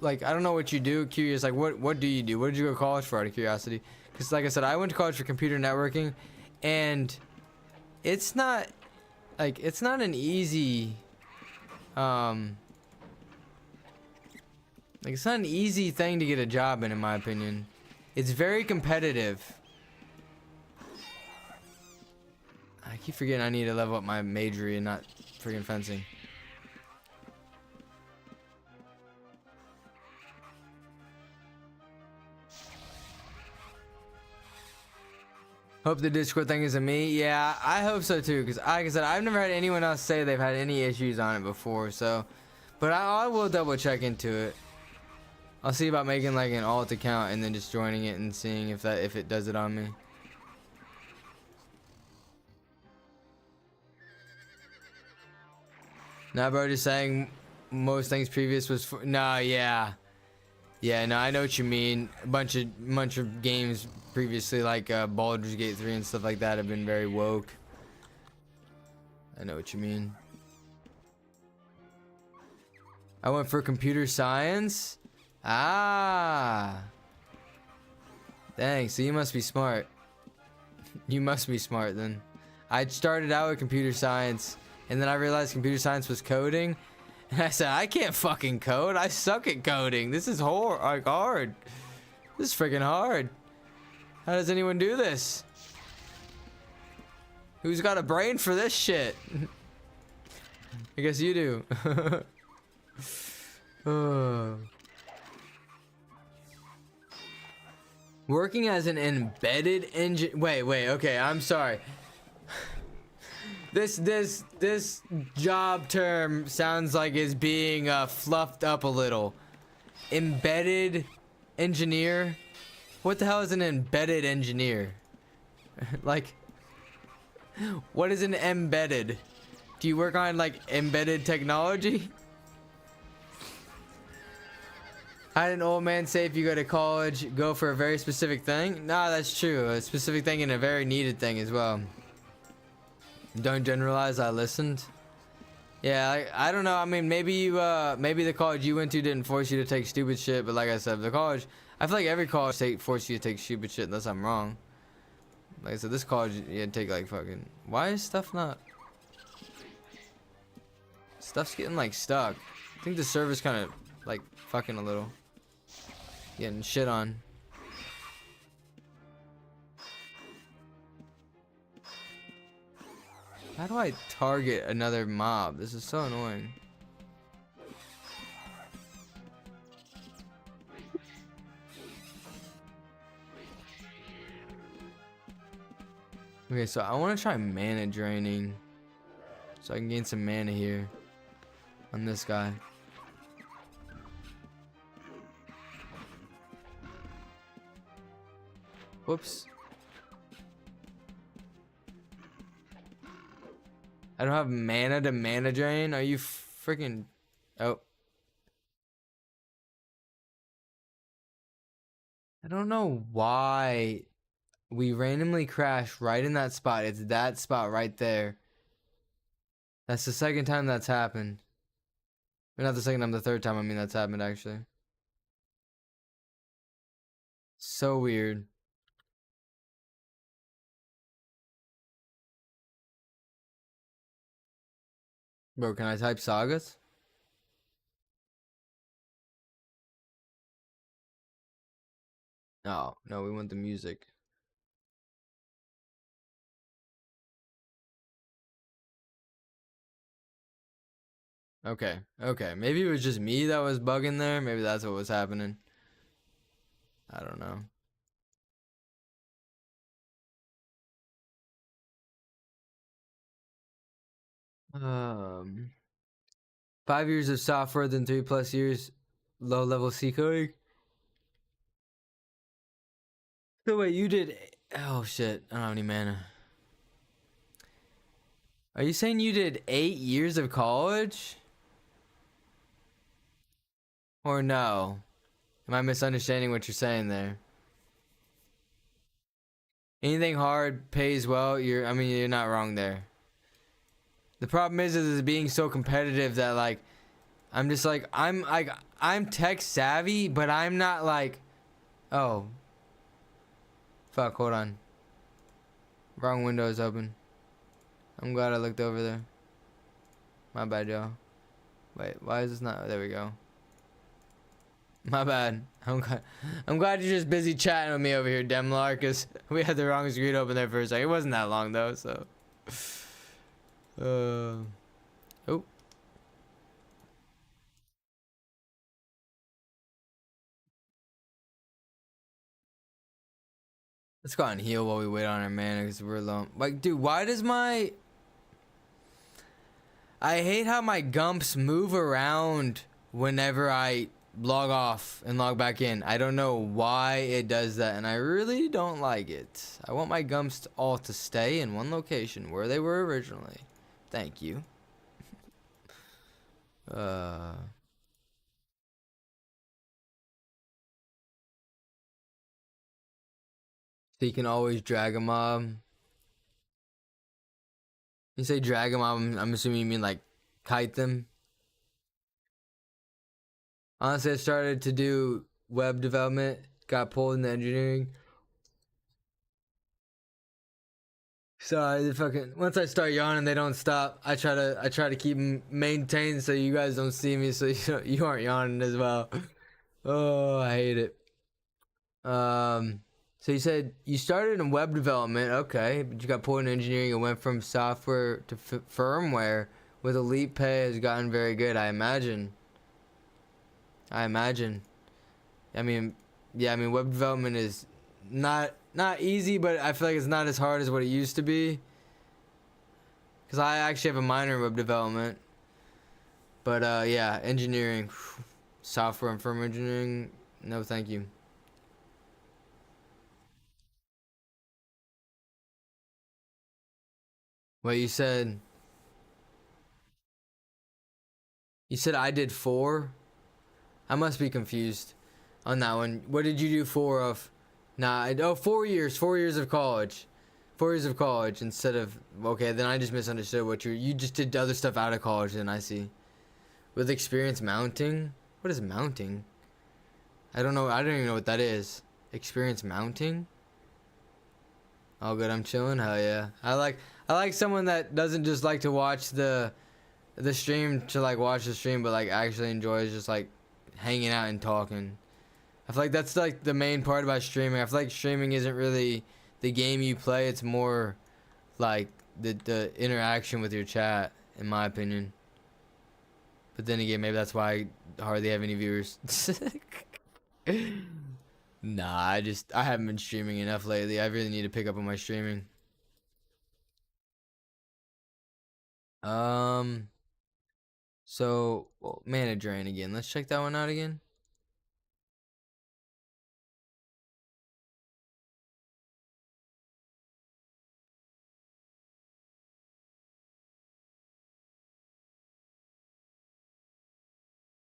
don't know what you do. Curious, like what do you do? What did you go to college for, out of curiosity? Because like I said, I went to college for computer networking, and it's not an easy it's not an easy thing to get a job in my opinion. It's very competitive. I keep forgetting I need to level up my majory and not freaking fencing. Hope the Discord thing isn't me. Yeah, I hope so too, because like I said, I've never had anyone else say they've had any issues on it before, so... But I will double check into it. I'll see about making like an alt account and then just joining it and seeing if it does it on me. Nah, bro, just saying most things previous was for... Nah, yeah. Yeah, no, I know what you mean. A bunch of games previously, like Baldur's Gate 3 and stuff like that, have been very woke. I know what you mean. I went for computer science? Ah. Dang, so you must be smart. You must be smart then. I started out with computer science, and then I realized computer science was coding, and I said, I can't fucking code. I suck at coding. This is hard. This is freaking hard. How does anyone do this? Who's got a brain for this shit? I guess you do. Working as an embedded engine. Wait, okay, I'm sorry. This job term sounds like it's being fluffed up a little. Embedded engineer? What the hell is an embedded engineer? Like, what is an embedded? Do you work on like embedded technology? I had an old man say if you go to college, go for a very specific thing. Nah, that's true. A specific thing and a very needed thing as well. Don't generalize. I listened. Yeah, I don't know. I mean, maybe the college you went to didn't force you to take stupid shit, but like I said, the college, I feel like every college forced you to take stupid shit unless I'm wrong. Like I said, this college you had to take like fucking. Why is stuff not? Stuff's getting like stuck. I think the server's kind of like fucking a little. Getting shit on. How do I target another mob? This is so annoying. Okay, so I want to try mana draining. So I can gain some mana here. On this guy. Whoops. I don't have mana to mana drain. Are you freaking... Oh. I don't know why we randomly crashed right in that spot. It's that spot right there. That's the second time that's happened. Or not the second time, the third time. I mean, that's happened actually. So weird. Bro, can I type Sagas? Oh, no, we want the music. Okay, okay. Maybe it was just me that was bugging there. Maybe that's what was happening. I don't know. 5 years of software, then 3+ years low level C coding. So wait, you did... Oh shit, I don't have any mana. Are you saying you did 8 years of college? Or no? Am I misunderstanding what you're saying there? Anything hard pays well. I mean, you're not wrong there. The problem is being so competitive that like, I'm just like, I'm tech savvy, but I'm not like, oh, fuck, hold on. Wrong window is open. I'm glad I looked over there. My bad, y'all. Wait, why is this not? There we go. My bad. I'm glad you're just busy chatting with me over here, Demlar, because we had the wrong screen open there for a second. It wasn't that long though, so. Oh. Let's go and heal while we wait on our mana because we're low. Like, dude, why does my... I hate how my gumps move around whenever I log off and log back in. I don't know why it does that, and I really don't like it. I want my gumps all to stay in one location where they were originally. Thank you. So you can always drag a mob. You say drag a mob, I'm assuming you mean like kite them. Honestly, I started to do web development, got pulled into engineering. Sorry, the fucking once I start yawning, they don't stop. I try to keep 'em maintained so you guys don't see me, so you aren't yawning as well. Oh, I hate it. So you said you started in web development, okay, but you got pulled in engineering and went from software to firmware with elite pay has gotten very good, I imagine. I mean, yeah, I mean, web development is not easy, but I feel like it's not as hard as what it used to be. Because I actually have a minor in web development. But yeah, engineering, software and firmware engineering, no thank you. Wait, you said I did 4? I must be confused on that one. What did you do 4 of? Nah, oh, 4 years. 4 years of college. 4 years of college instead of, okay, then I just misunderstood what you just did other stuff out of college, then I see. With experience mounting? What is mounting? I don't know. I don't even know what that is. Experience mounting? Oh, good. I'm chilling. Hell yeah. I like someone that doesn't just like to watch the stream to like watch the stream, but like actually enjoys just like hanging out and talking. I feel like that's like the main part about streaming. I feel like streaming isn't really the game you play. It's more like the interaction with your chat, in my opinion. But then again, maybe that's why I hardly have any viewers. Nah, I haven't been streaming enough lately. I really need to pick up on my streaming. Um, so well, mana drain again. Let's check that one out again.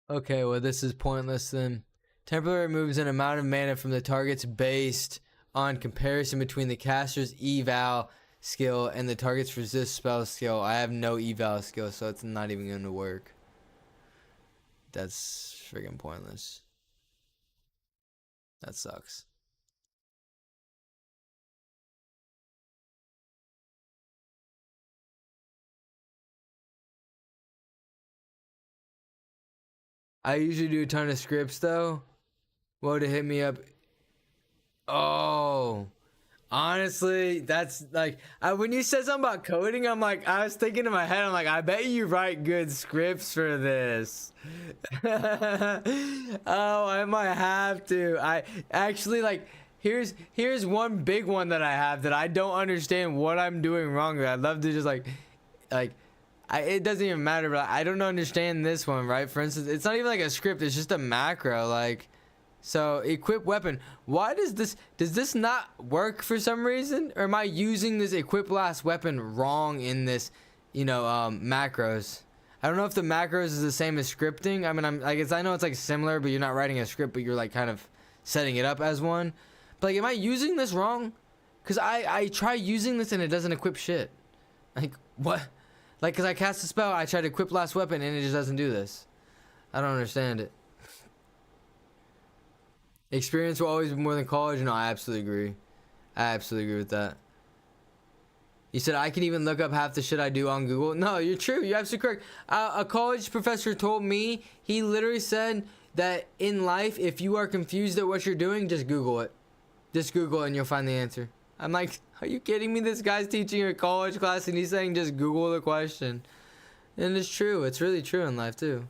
Okay, well this is pointless then. Temporary removes an amount of mana from the target's based on comparison between the caster's eval skill and the target's resist spell skill. I have no eval skill, so it's not even going to work. That's friggin' pointless. That sucks. I usually do a ton of scripts though. Whoa, to hit me up. Oh, honestly, that's like when you said something about coding, I'm like, I was thinking in my head, I'm like, I bet you write good scripts for this. Oh, I might have to. I actually like. Here's one big one that I have that I don't understand what I'm doing wrong with. I'd love to just like it doesn't even matter, but I don't understand this one, right? For instance, it's not even like a script, it's just a macro, like, so equip weapon. Why does this not work for some reason? Or am I using this equip last weapon wrong in this, macros? I don't know if the macros is the same as scripting. I mean, I know it's like similar, but you're not writing a script, but you're like kind of setting it up as one. But like, am I using this wrong? Because I try using this and it doesn't equip shit. Like, what? Like, because I cast a spell, I try to equip last weapon, and it just doesn't do this. I don't understand it. Experience will always be more than college? No, I absolutely agree. I absolutely agree with that. You said I can even look up half the shit I do on Google. No, you're true. You're absolutely correct. A college professor told me, he literally said that in life, if you are confused at what you're doing, just Google it. Just Google it and you'll find the answer. I'm like, are you kidding me? This guy's teaching a college class and he's saying just Google the question. And it's true. It's really true in life too.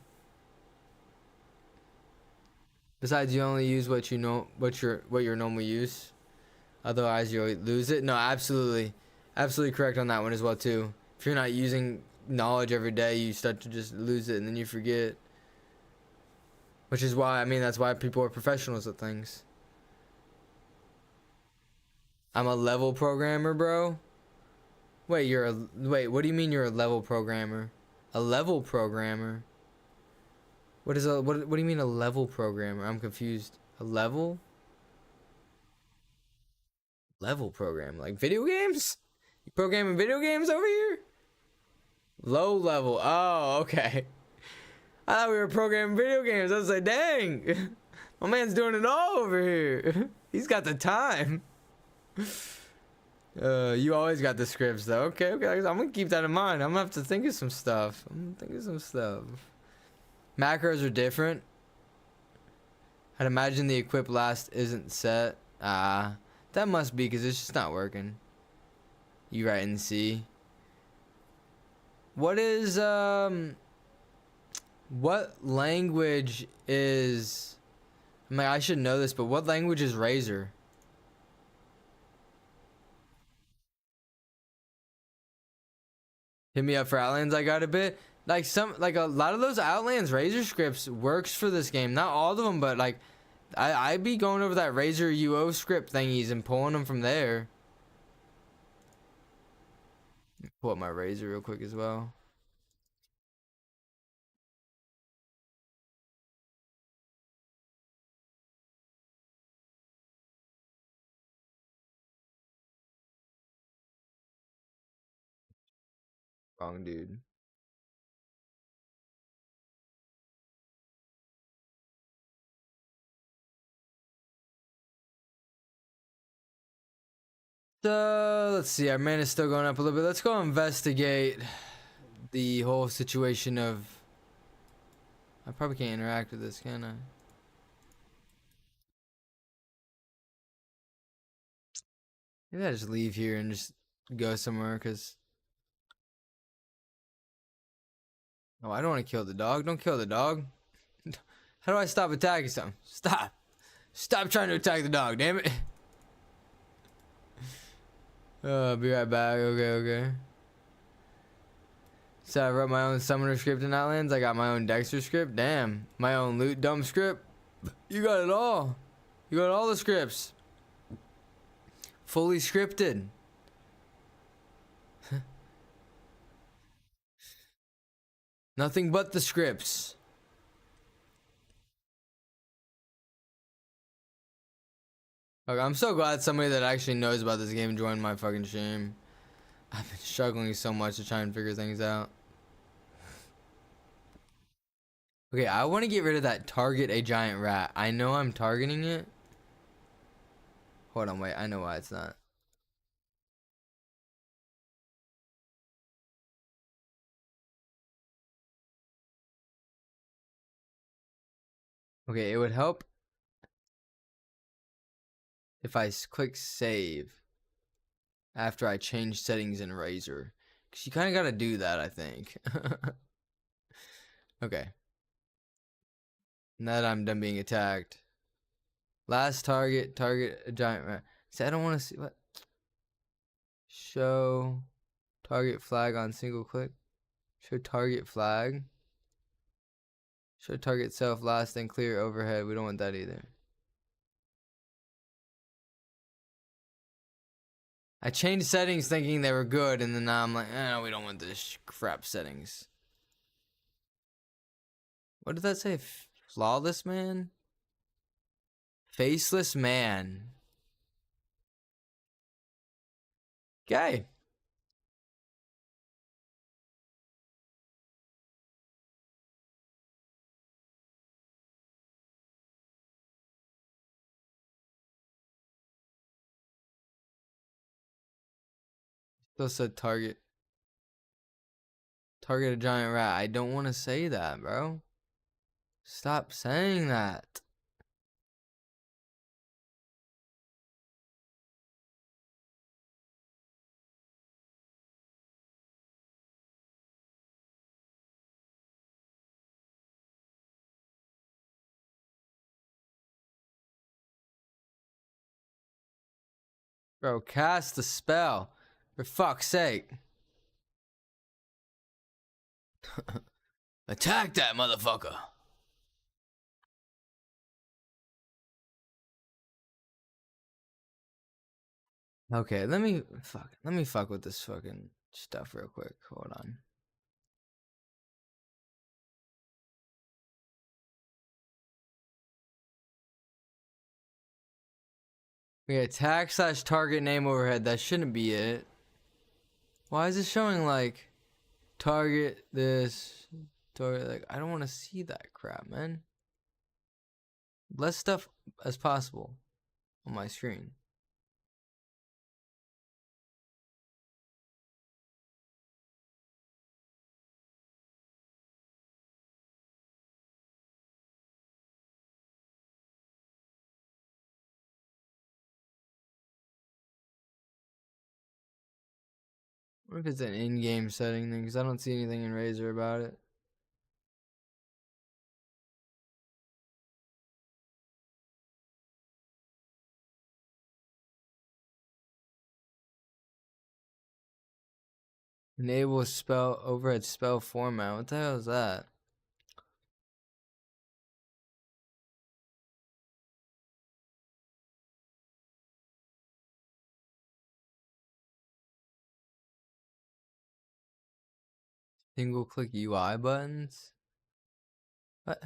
Besides, you only use what you know, what your normal use. Otherwise, you'll lose it. No, absolutely, absolutely correct on that one as well too. If you're not using knowledge every day, you start to just lose it and then you forget. Which is why, I mean, that's why people are professionals at things. I'm a level programmer, bro. Wait, what do you mean you're a level programmer? A level programmer? What do you mean a level programmer? I'm confused. A level? Level program, like video games? You programming video games over here? Low level. Oh, okay. I thought we were programming video games. I was like, dang, my man's doing it all over here. He's got the time. You always got the scripts though. Okay, I'm gonna keep that in mind. I'm gonna have to think of some stuff. Macros are different. I'd imagine the equip last isn't set. That must be because it's just not working. You write in C. What is what language is? I mean, I should know this, but what language is Razor? Hit me up for Outlands. I got a bit. Like a lot of those Outlands Razor scripts works for this game. Not all of them, but like I be going over that Razor UO script thingies and pulling them from there. Pull up my Razor real quick as well. Wrong dude. So let's see, our man is still going up a little bit. Let's go investigate the whole situation of. I probably can't interact with this, can I? Maybe I just leave here and just go somewhere, cause. Oh, I don't want to kill the dog. Don't kill the dog. How do I stop attacking something? Stop. Stop trying to attack the dog, damn it. I'll be right back. Okay. So I wrote my own summoner script in Outlands. I got my own Dexter script. Damn. My own loot dump script. You got it all. You got all the scripts. Fully scripted. Nothing but the scripts. Okay, I'm so glad somebody that actually knows about this game joined my fucking stream. I've been struggling so much to try and figure things out. Okay, I want to get rid of that target a giant rat. I know I'm targeting it. Hold on, wait. I know why it's not. Okay, it would help if I click save after I change settings in Razor. Because you kind of got to do that, I think. Okay. Now that I'm done being attacked. Last target a giant rat. See, I don't want to see what. Show target flag on single click. Show target flag. Show target self last and clear overhead. We don't want that either. I changed settings thinking they were good, and then now I'm like, we don't want this crap settings. What did that say? Flawless man? Faceless man. Okay. Still said target. Target a giant rat. I don't want to say that, bro. Stop saying that. Bro, cast the spell. For fuck's sake. Attack that motherfucker. Okay, let me fuck with this fucking stuff real quick. Hold on. Okay, attack / target name overhead. That shouldn't be it. Why is it showing like target this target? Like, I don't want to see that crap, man. Less stuff as possible on my screen. What if it's an in-game setting thing? Because I don't see anything in Razer about it. Enable spell overhead spell format. What the hell is that? Single click UI buttons? What?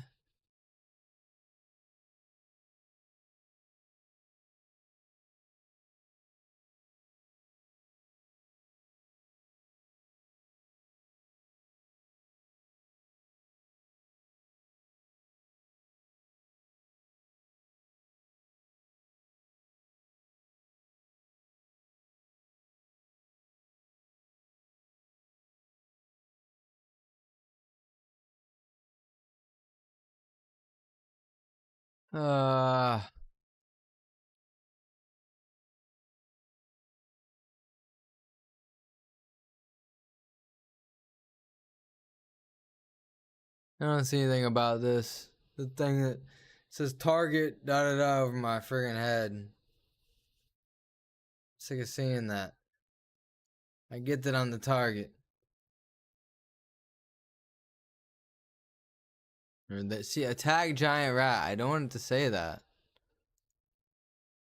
I don't see anything about this. The thing that says target da da da over my friggin' head. Sick of seeing that. I get that I'm the target. Or that, see, attack giant rat. I don't want it to say that.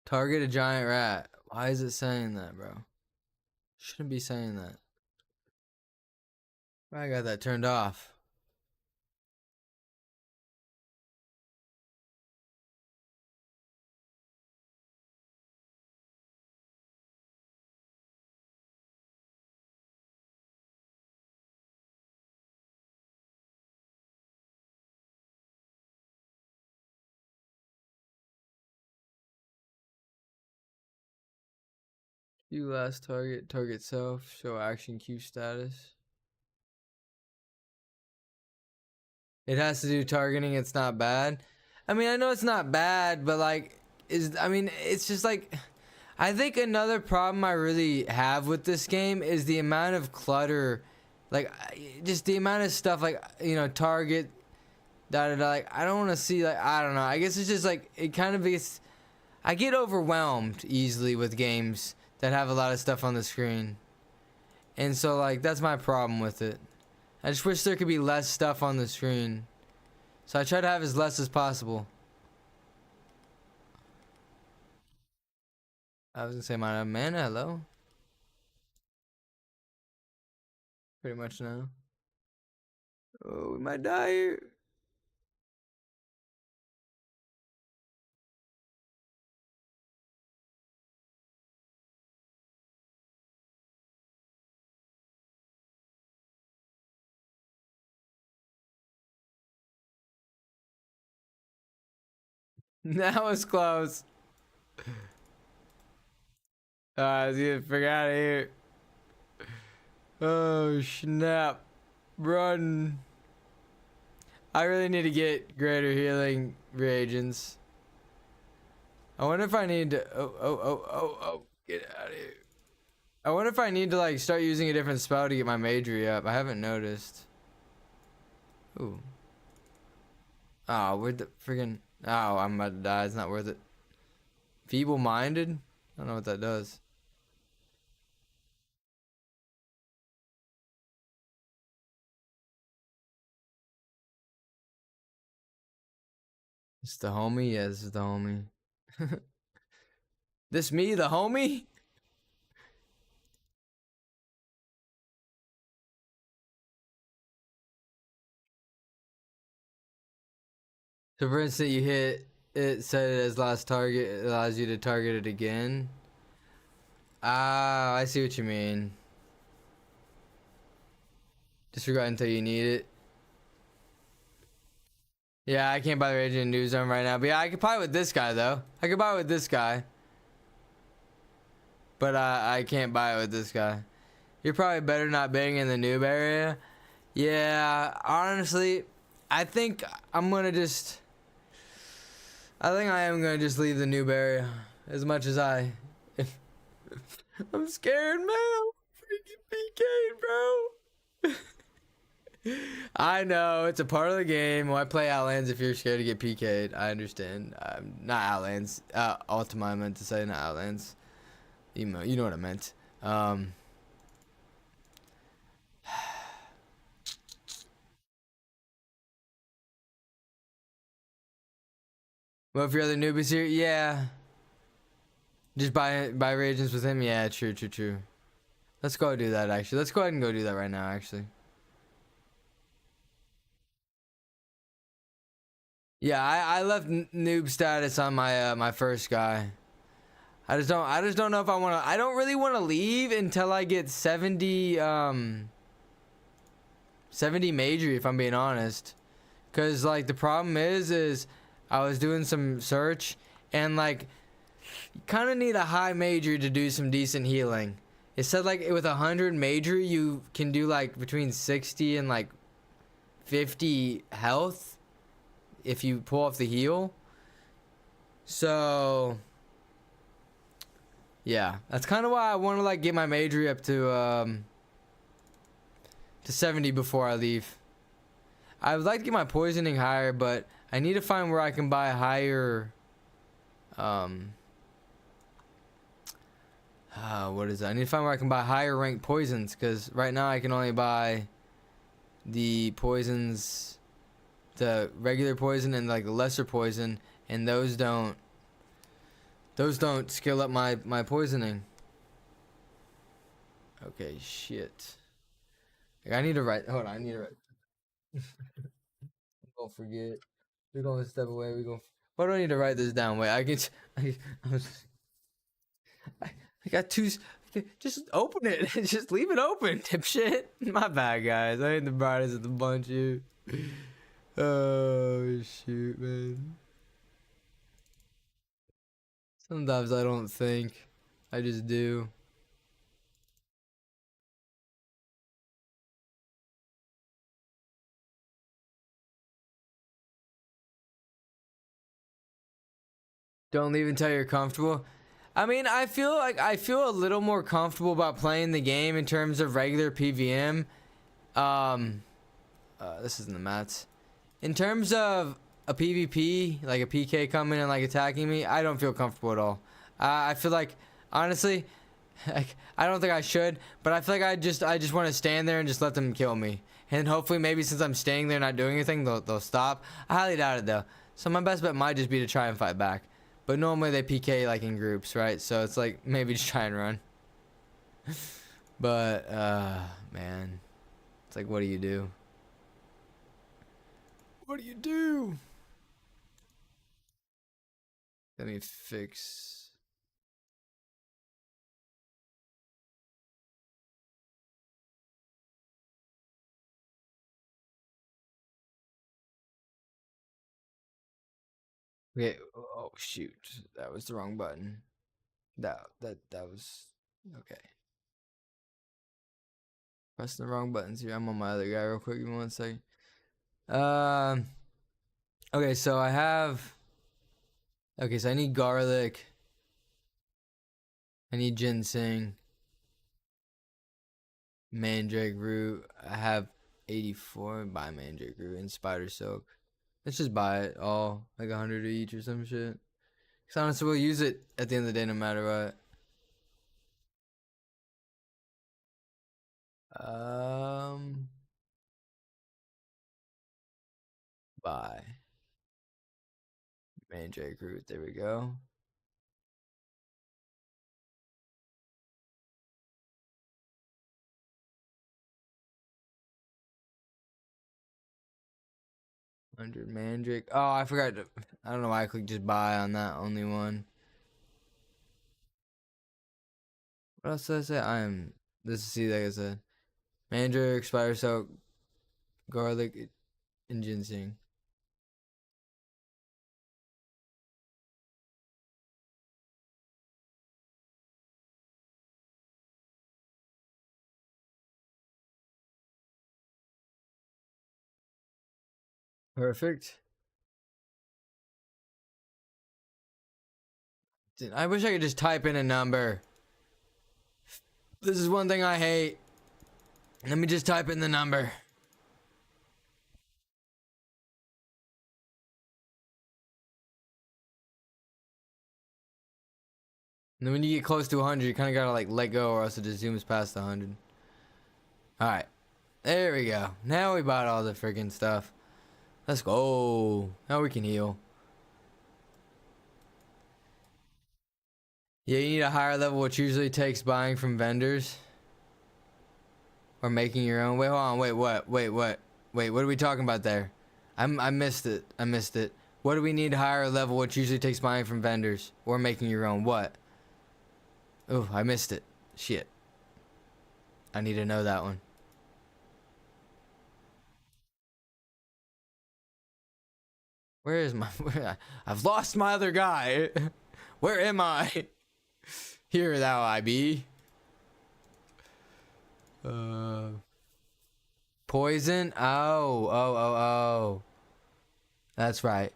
Target a giant rat. Why is it saying that, bro? Shouldn't be saying that. I got that turned off. View last target, target self, show action queue status. It has to do targeting, it's not bad. I mean, I know it's not bad, but like, it's just like, I think another problem I really have with this game is the amount of clutter, like, just the amount of stuff, like, you know, target, da da da, like, I don't want to see, like, I don't know, I guess it's just like, it kind of is, I get overwhelmed easily with games that have a lot of stuff on the screen. And so, like, that's my problem with it. I just wish there could be less stuff on the screen. So I try to have as less as possible. I was gonna say my man, hello. Pretty much now. Oh, we might die here. That was close. Let's get the frick out of here. Oh, snap. Run. I really need to get greater healing reagents. I wonder if I need to... Oh. Get out of here. I wonder if I need to, like, start using a different spell to get my magery up. I haven't noticed. Ooh. Oh, where'd the friggin... Oh, I'm about to die. It's not worth it. Feeble-minded? I don't know what that does. It's the homie? Yeah, this is the homie. This me, the homie? So for instance, you hit it, set it as last target, it allows you to target it again. Ah, I see what you mean. Disregard until you need it. Yeah, I can't buy the Raging New Zone right now. But yeah, I could buy it with this guy, though. I could buy it with this guy. But I can't buy it with this guy. You're probably better not being in the noob area. Yeah, honestly, I think I'm gonna just... I think I am gonna just leave the noob area. As much as I'm scared, man. PK'd, bro. I know it's a part of the game. Why play Outlands if you're scared to get PK'd? I understand. Not Outlands. Ultima, I meant to say, not Outlands. You know what I meant. Well, if your other newbies here, yeah. Just buy reagents with him. Yeah, true. Let's go do that. Actually, let's go ahead and go do that right now. Actually. Yeah, I left noob status on my my first guy. I just don't know if I want to. I don't really want to leave until I get 70 major, if I'm being honest. Cause like the problem is I was doing some search and like you kind of need a high major to do some decent healing. It said like with 100 major you can do like between 60 and like 50 health if you pull off the heal. So yeah, that's kind of why I want to like get my major up to 70 before I leave. I would like to get my poisoning higher, but I need to find where I can buy higher what is that? I need to find where I can buy higher ranked poisons, because right now I can only buy the poisons, the regular poison and like the lesser poison, and those don't skill up my poisoning. Okay, shit. Like, I need to write. Hold on, I need to write. Don't forget. We're gonna step away. We're gonna. Why do I need to write this down? Wait, I can. I got two. Just open it. Just leave it open, dipshit. My bad, guys. I ain't the brightest of the bunch, you. Oh shoot, man. Sometimes I don't think. I just do. Don't leave until you're comfortable. I mean, I feel a little more comfortable about playing the game in terms of regular PVM. This isn't the mats. In terms of a PvP, like a PK coming and like attacking me, I don't feel comfortable at all. I feel like, honestly, like, I don't think I should, but I feel like I just want to stand there and just let them kill me. And hopefully, maybe since I'm staying there not doing anything, they'll stop. I highly doubt it though. So my best bet might just be to try and fight back. But normally they PK like in groups, right? So it's like maybe just try and run. But man, it's like, what do you do? What do you do? Let me fix. Okay. Oh shoot, that was the wrong button. That was okay. Pressing the wrong buttons here. I'm on my other guy real quick. Give me 1 second. Um. Okay, so I have. Okay, so I need garlic. I need ginseng. Mandrake root. I have 84. Buy mandrake root and spider silk. Let's just buy it all, like 100 each or some shit. Cause honestly, we'll use it at the end of the day, no matter what. Um, buy mandrake root. There we go. Hundred mandrake. Oh, I forgot to. I don't know why I clicked just buy on that only one. What else did I say? I am. This is see, like I said, mandrake, spider silk, garlic, and ginseng. Perfect. Dude, I wish I could just type in a number. This is one thing I hate. Let me just type in the number. And then when you get close to 100, you kind of gotta like let go, or else it just zooms past 100. All right, there we go. Now we bought all the freaking stuff. Let's go. Now we can heal. Yeah, you need a higher level, which usually takes buying from vendors or making your own. Wait, hold on. Wait, what? Wait, what? Wait, what are we talking about there? I missed it. I missed it. What do we need higher level, which usually takes buying from vendors or making your own? What? Oh, I missed it. Shit. I need to know that one. Where is my... I've lost my other guy. Where am I? Here thou I be. Poison? Oh. That's right.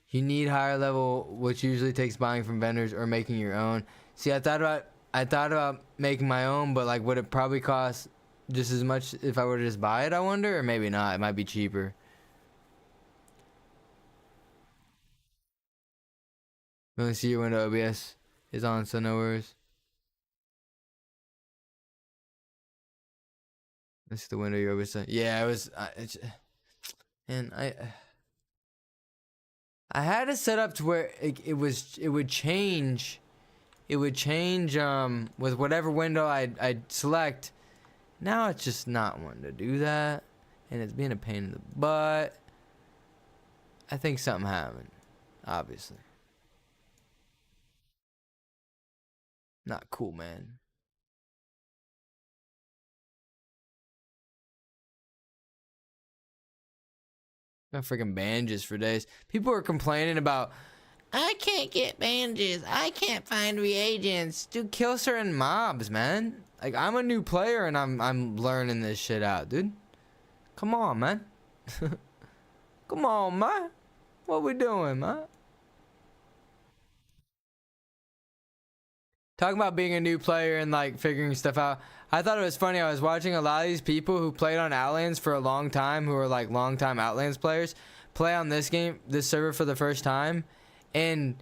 You need higher level, which usually takes buying from vendors or making your own. See, I thought about making my own, but like, would it probably cost just as much if I were to just buy it? I wonder, or maybe not. It might be cheaper. Let me see your window. OBS is on, so no worries. Let's see the window your OBS. Yeah, it was. And I had it set up to where it would change. It would change with whatever window I'd select. Now it's just not wanting to do that, and it's being a pain in the butt. I think something happened, obviously. Not cool, man. Got freaking bandages for days. People are complaining about, I can't get bandages. I can't find reagents. Dude, kill certain mobs, man. Like, I'm a new player and I'm learning this shit out, dude. Come on, man. Come on, man. What we doing, man? Talking about being a new player and like figuring stuff out. I thought it was funny. I was watching a lot of these people who played on Outlands for a long time, who are like long time Outlands players, play on this server for the first time, and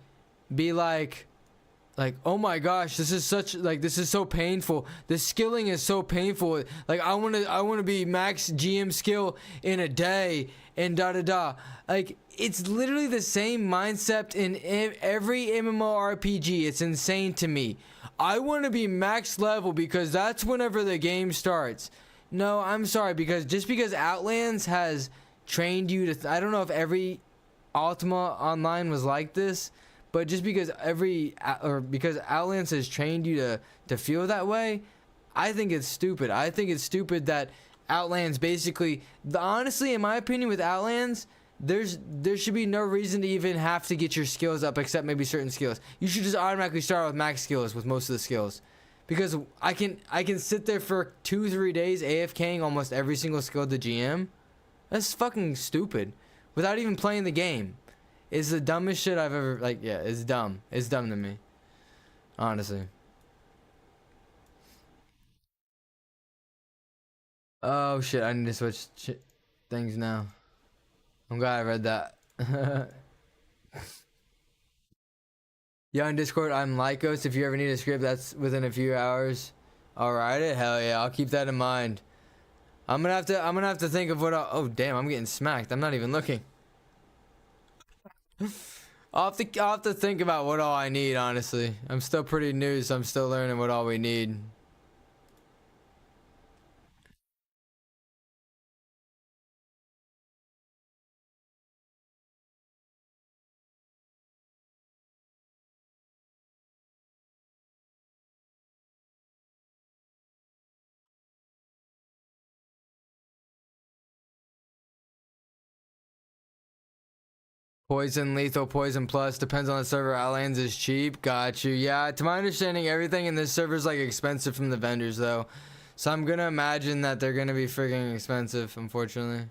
be like, oh my gosh, this is so painful. The skilling is so painful. Like, I wanna be max GM skill in a day and da da da. Like, it's literally the same mindset in every MMORPG. It's insane to me. I want to be max level because that's whenever the game starts. No, I'm sorry, because just because Outlands has trained you to, I don't know if every Ultima Online was like this, but just because because Outlands has trained you to feel that way, I think it's stupid. I think it's stupid that Outlands basically, honestly, in my opinion, with Outlands, there should be no reason to even have to get your skills up, except maybe certain skills. You should just automatically start with max skills with most of the skills, because I can sit there for 2-3 days AFKing almost every single skill to GM. That's fucking stupid, without even playing the game. It's the dumbest shit I've ever, like, yeah, it's dumb. It's dumb to me, honestly. Oh shit, I need to switch things now. I'm glad I read that. Yeah, on Discord, I'm Lycos. If you ever need a script that's within a few hours, I'll write it. Hell yeah, I'll keep that in mind. I'm gonna have to think of what oh damn, I'm getting smacked. I'm not even looking. I'll have to think about what all I need, honestly. I'm still pretty new, so I'm still learning what all we need. Poison, lethal, poison plus, depends on the server. Outlands is cheap. Got you. Yeah, to my understanding, everything in this server is like expensive from the vendors though. So I'm gonna imagine that they're gonna be friggin' expensive, unfortunately.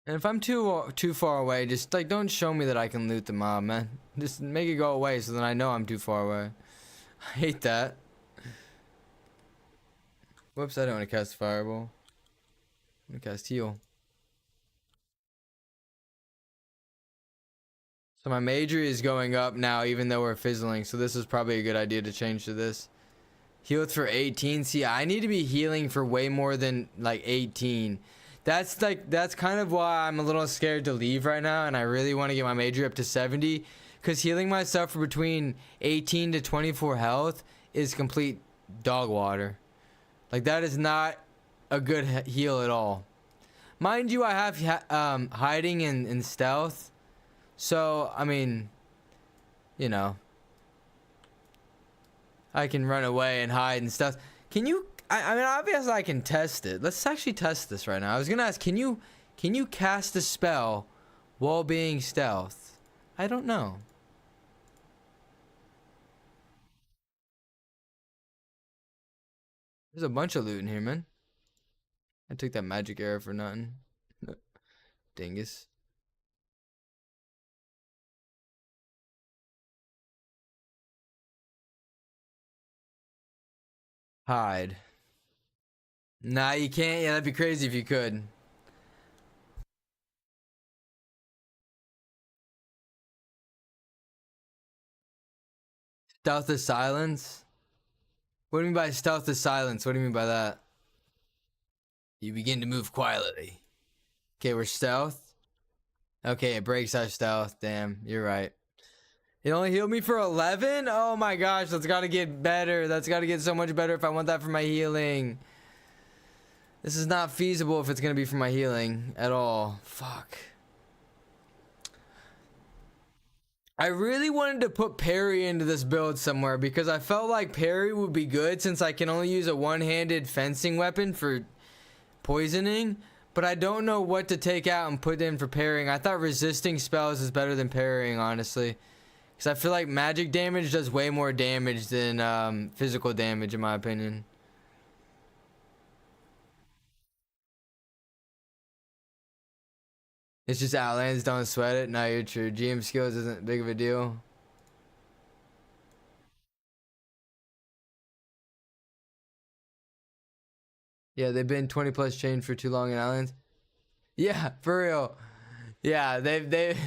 And if I'm too far away, just like don't show me that I can loot the mob, man. Just make it go away so then I know I'm too far away. I hate that. Whoops, I don't want to cast Fireball. I'm gonna cast Heal. So my major is going up now even though we're fizzling, so this is probably a good idea to change to this. Healed for 18. See, I need to be healing for way more than like 18. That's kind of why I'm a little scared to leave right now, and I really want to get my major up to 70, because healing myself for between 18 to 24 health is complete dog water. Like, that is not a good heal at all. Mind you, I have hiding and stealth, so I mean, you know, I can run away and hide and stuff. Can you? I mean, obviously I can test it. Let's actually test this right now. I was gonna ask, can you cast a spell while being stealth? I don't know. There's a bunch of loot in here, man. I took that magic arrow for nothing. Dingus. Hide. Nah, you can't. Yeah, that'd be crazy if you could. Stealth is silence? What do you mean by stealth is silence? What do you mean by that? You begin to move quietly. Okay, we're stealth. Okay, it breaks our stealth. Damn, you're right. It only healed me for 11? Oh my gosh, that's gotta get better. That's gotta get so much better if I want that for my healing. This is not feasible if it's gonna be for my healing at all. Fuck. I really wanted to put parry into this build somewhere because I felt like parry would be good since I can only use a one-handed fencing weapon for poisoning, but I don't know what to take out and put in for parrying. I thought resisting spells is better than parrying, honestly, because I feel like magic damage does way more damage than physical damage, in my opinion. It's just Outlands, don't sweat it. No, you're true. GM skills isn't big of a deal. Yeah, they've been 20 plus chained for too long in Outlands. Yeah, for real. Yeah, they've they've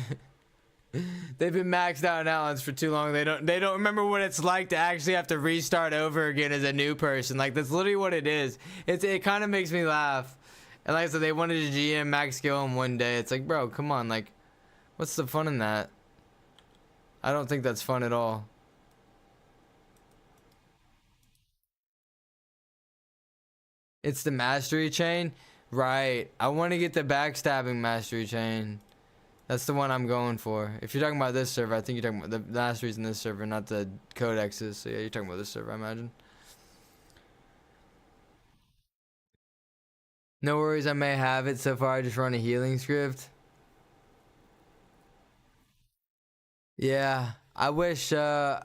been maxed out in Outlands for too long. They don't remember what it's like to actually have to restart over again as a new person. Like, that's literally what it is. It kind of makes me laugh. And like I said, they wanted to GM max skill in one day. It's like, bro, come on. Like, what's the fun in that? I don't think that's fun at all. It's the mastery chain? Right. I want to get the backstabbing mastery chain. That's the one I'm going for. If you're talking about this server, I think you're talking about the masteries in this server, not the codexes. So yeah, you're talking about this server, I imagine. No worries, I may have it. So far, I just run a healing script. Yeah, I wish, I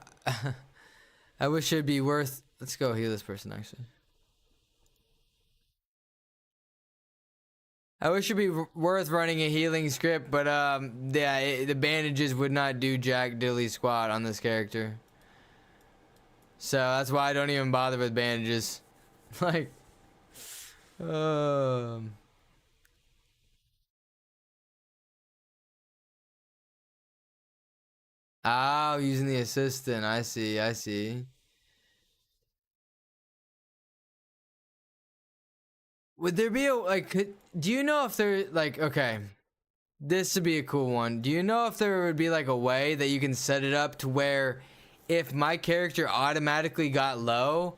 wish it'd be worth... Let's go heal this person, actually. I wish it'd be worth running a healing script, but, yeah, the bandages would not do jack diddly squat on this character. So, that's why I don't even bother with bandages. Like... Oh, using the assistant. I see, I see. Would there be a, like, do you know if there, like, okay, this would be a cool one. Do you know if there would be, like, a way that you can set it up to where if my character automatically got low,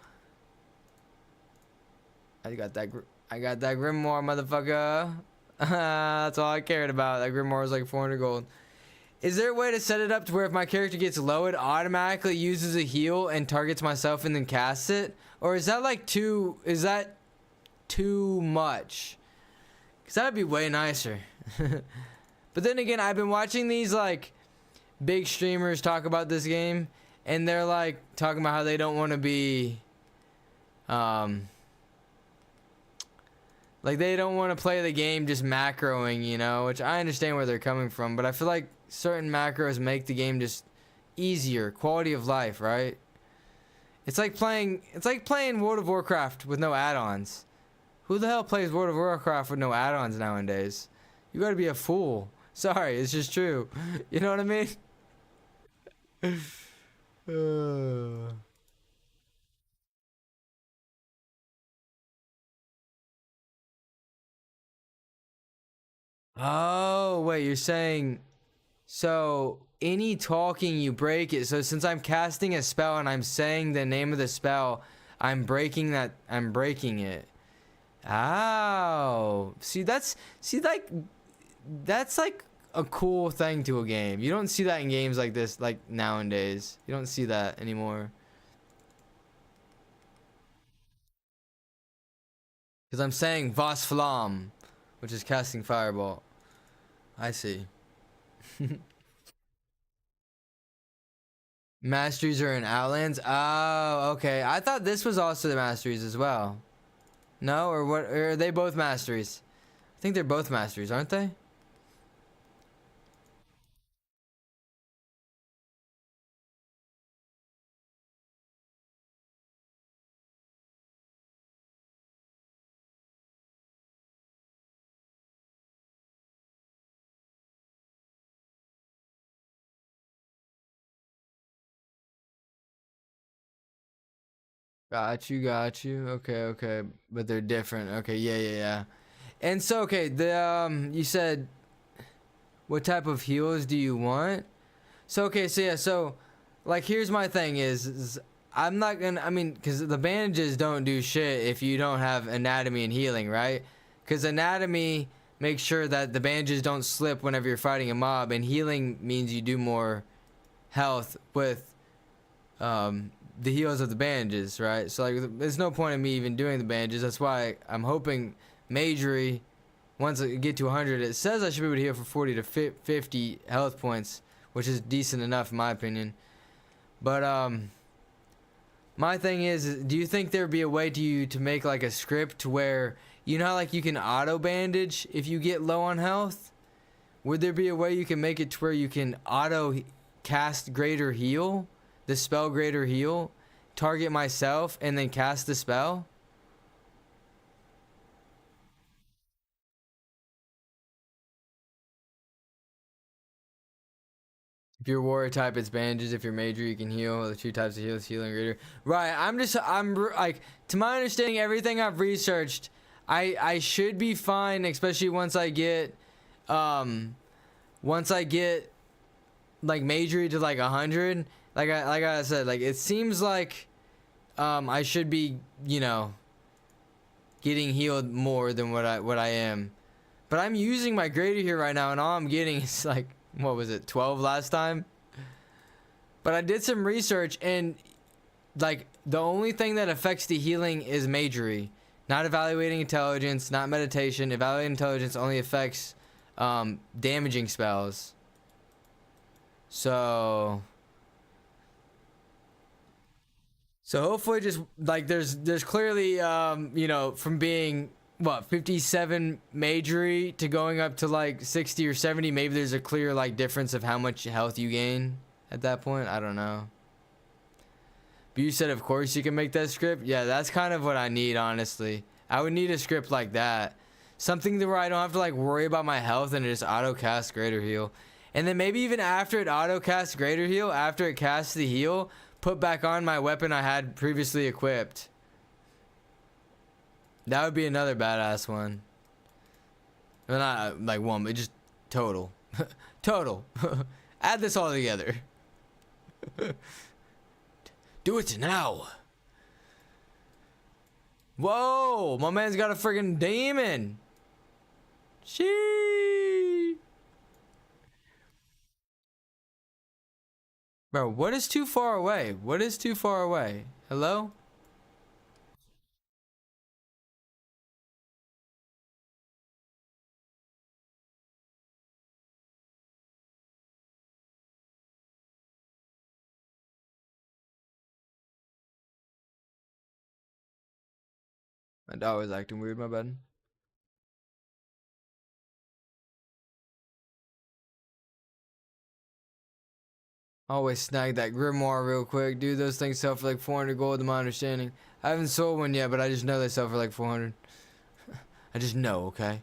I got that Grimoire, motherfucker. That's all I cared about. That Grimoire was like 400 gold. Is there a way to set it up to where if my character gets low, it automatically uses a heal and targets myself and then casts it? Or is that like is that too much? Because that would be way nicer. But then again, I've been watching these like big streamers talk about this game, and they're like talking about how they don't want to be Like they don't want to play the game just macroing, you know, which I understand where they're coming from, but I feel like certain macros make the game just easier, quality of life, right? It's like playing World of Warcraft with no add-ons. Who the hell plays World of Warcraft with no add-ons nowadays? You gotta be a fool. Sorry, it's just true. You know what I mean? Oh, wait, you're saying so any talking you break it. So since I'm casting a spell and I'm saying the name of the spell, I'm breaking it. Oh. That's like a cool thing to a game. You don't see that in games like this like nowadays. You don't see that anymore. Cuz I'm saying Vas Flam, which is casting fireball. I see. Masteries are in Outlands. Oh, okay. I thought this was also the Masteries as well. No, or what? Or are they both Masteries? I think they're both Masteries, aren't they? Got you. Okay, okay. But they're different. Okay, yeah, yeah, yeah. And so, okay, you said what type of heals do you want? So, okay, so yeah, so like here's my thing is I'm not gonna. I mean, because the bandages don't do shit if you don't have anatomy and healing, right? Because anatomy makes sure that the bandages don't slip whenever you're fighting a mob, and healing means you do more health with the heals of the bandages, right? So like, there's no point in me even doing the bandages. That's why I'm hoping Majory, once I get to 100, it says I should be able to heal for 40 to 50 health points, which is decent enough in my opinion. But my thing is, do you think there'd be a way to make like a script where you know how like you can auto bandage if you get low on health? Would there be a way you can make it to where you can auto cast greater heal, the spell greater heal, target myself, and then cast the spell? If you're warrior type, it's bandages. If you're major, you can heal. The two types of heals, healing greater. Right. Like, to my understanding, everything I've researched, I should be fine, especially um, once I get like majory to like 100. Like I said, like it seems like I should be, you know, getting healed more than what I am. But I'm using my greater here right now, and all I'm getting is like, what was it, 12 last time? But I did some research, and like the only thing that affects the healing is majory, not evaluating intelligence, not meditation. Evaluating intelligence only affects damaging spells. So So hopefully, just like there's clearly you know, from being what 57 majory to going up to like 60 or 70, maybe there's a clear like difference of how much health you gain at that point. I don't know. But you said of course you can make that script. Yeah, that's kind of what I need, honestly. I would need a script like that. Something where I don't have to like worry about my health and it just auto cast greater heal. And then maybe even after it auto casts greater heal, after it casts the heal, put back on my weapon I had previously equipped. That would be another badass one. Well, not like one, but just total. Total. Add this all together. Do it now. Whoa, my man's got a friggin' demon. Sheesh. Bro, what is too far away? What is too far away? Hello? My dog was acting weird, my bad. Always snag that grimoire real quick, dude. Those things sell for like 400 gold, to my understanding. I haven't sold one yet, but I just know they sell for like 400. I just know, okay?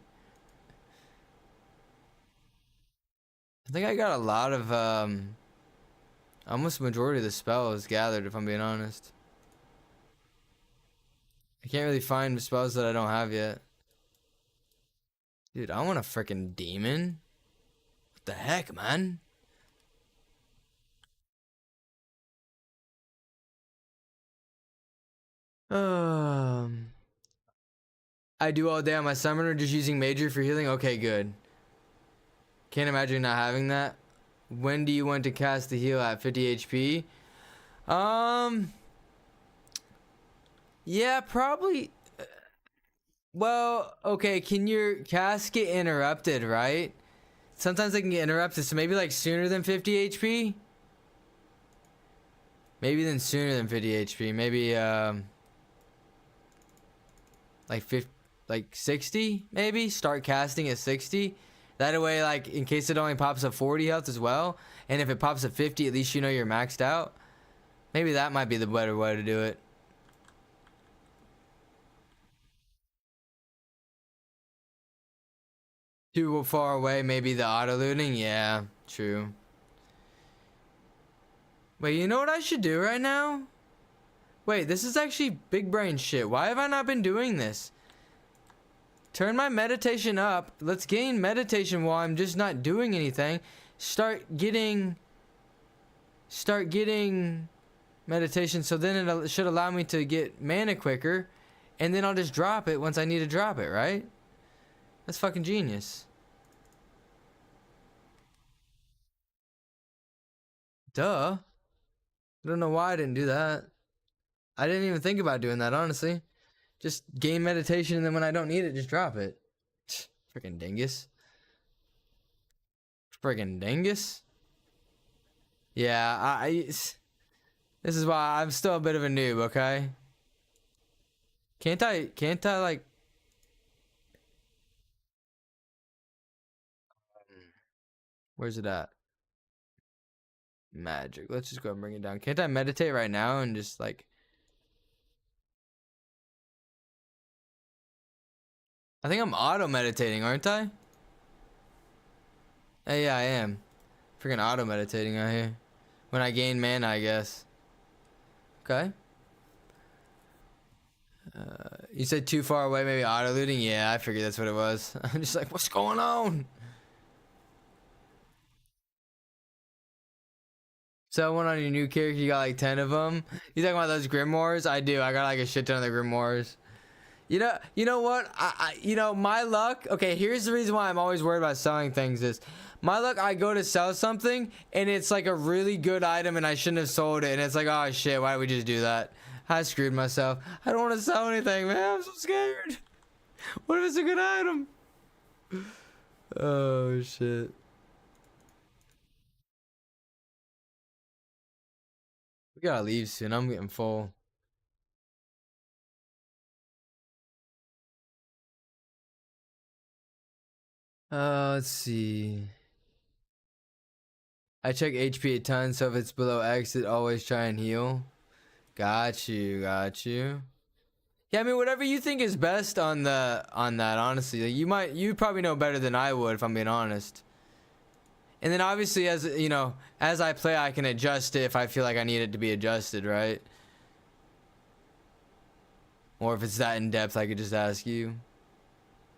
I think I got a lot of, almost the majority of the spells gathered, if I'm being honest. I can't really find spells that I don't have yet. Dude, I want a freaking demon. What the heck, man? I do all day on my summoner, just using major for healing. Okay, good. Can't imagine not having that. When do you want to cast the heal at 50 HP? Yeah, probably. Well, okay, can your cast get interrupted, right? Sometimes they can get interrupted, so maybe like sooner than 50 HP? Maybe then sooner than 50 HP. Maybe, like 50, like 60, maybe? Start casting at 60. That way, like, in case it only pops up 40 health as well, and if it pops up 50, at least you know you're maxed out. Maybe that might be the better way to do it. Too far away, maybe the auto looting. Yeah, true. Wait, you know what I should do right now? Wait, this is actually big brain shit. Why have I not been doing this? Turn my meditation up. Let's gain meditation while I'm just not doing anything. Start getting meditation, so then it should allow me to get mana quicker, and then I'll just drop it once I need to drop it, right? That's fucking genius. Duh. I don't know why I didn't do that. I didn't even think about doing that, honestly. Just gain meditation, and then when I don't need it, just drop it. Freaking dingus. Freaking dingus. Yeah, this is why I'm still a bit of a noob, okay? Can't I like... Where's it at? Magic. Let's just go and bring it down. Can't I meditate right now and just like... I think I'm auto meditating, aren't I? Hey, yeah, I am. Freaking auto meditating out here. When I gain mana, I guess. Okay. You said too far away, maybe auto looting? Yeah, I figured that's what it was. I'm just like, what's going on? So one on your new character, you got like 10 of them. You talking about those grimoires? I do. I got like a shit ton of the grimoires. You know what? You know, my luck. Okay, here's the reason why I'm always worried about selling things is my luck. I go to sell something and it's like a really good item and I shouldn't have sold it. And it's like, oh shit, why did we just do that? I screwed myself. I don't want to sell anything, man. I'm so scared. What if it's a good item? Oh shit. We gotta leave soon. I'm getting full. Let's see. I check HP a ton, so if it's below X, it always try and heal. Got you, got you. Yeah, I mean, whatever you think is best on that, honestly. Like, you probably know better than I would, if I'm being honest. And then obviously, as you know, as I play, I can adjust it if I feel like I need it to be adjusted, right? Or if it's that in depth, I could just ask you.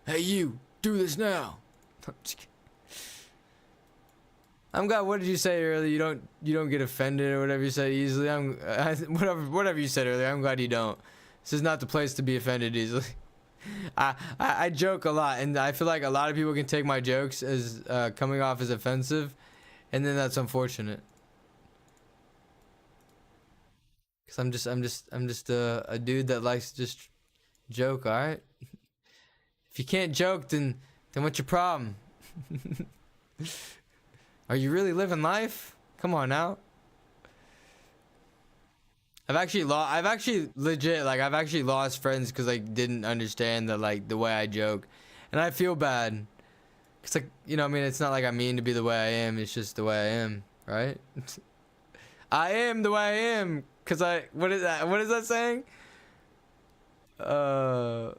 Hey, you, do this now. I'm glad. What did you say earlier? You don't get offended or whatever you said easily. Whatever you said earlier. I'm glad you don't. This is not the place to be offended easily. I joke a lot, and I feel like a lot of people can take my jokes as coming off as offensive, and then that's unfortunate. Cause I'm just a dude that likes to just joke. All right. If you can't joke, then what's your problem? Are you really living life? Come on now. I've actually legit, like, I've actually lost friends because I didn't understand the way I joke, and I feel bad. Cause like, you know, I mean, it's not like I mean to be the way I am. It's just the way I am, right? I am the way I am. Cause what is that? What is that saying? I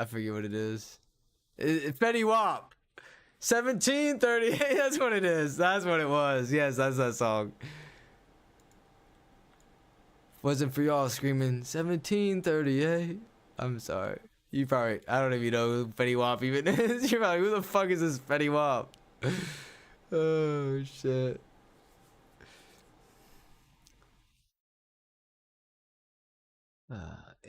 forget what it is. Fetty Wap. 1738. That's what it is. That's what it was. Yes, that's that song. Wasn't for y'all screaming 1738. I'm sorry. You probably, I don't even know who Fetty Wap even is. You're probably, who the fuck is this Fetty Wap? Oh shit.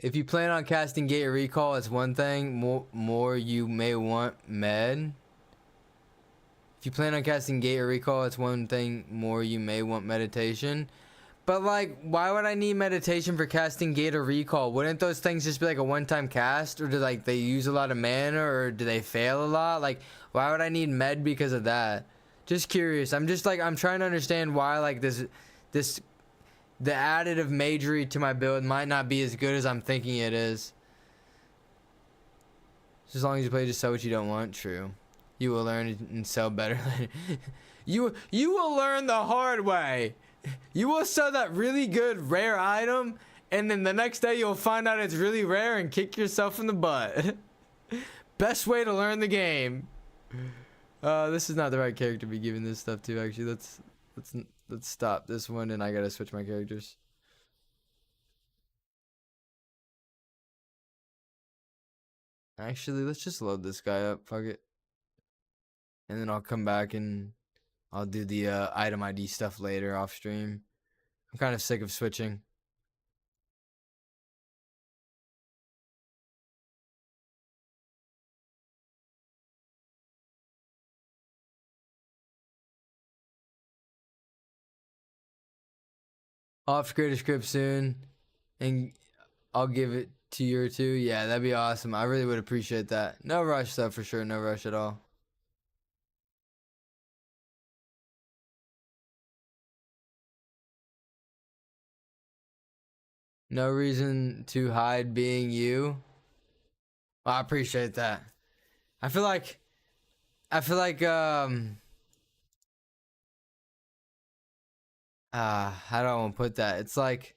If you plan on casting Gate or Recall, it's one thing. More you may want Med. If you plan on casting Gate or Recall, it's one thing. More you may want Meditation. But like, why would I need Meditation for casting Gate or Recall? Wouldn't those things just be like a one-time cast, or do like they use a lot of mana, or do they fail a lot? Like, why would I need Med because of that? Just curious. I'm just like, I'm trying to understand why like the additive magery to my build might not be as good as I'm thinking it is. Just as long as you play just sell what you don't want. True. You will learn and sell better later. you will learn the hard way. You will sell that really good rare item, and then the next day you'll find out it's really rare and kick yourself in the butt. Best way to learn the game. This is not the right character to be giving this stuff to. Actually, let's stop this one, and I gotta switch my characters. Actually, let's just load this guy up. Fuck it. And then I'll come back and I'll do the item ID stuff later off stream. I'm kind of sick of switching. I'll have to create a script soon, and I'll give it to you or two. Yeah, that'd be awesome. I really would appreciate that. No rush though, for sure. No rush at all. No reason to hide being you. Well, I appreciate that. I feel like how do I want to put that? It's like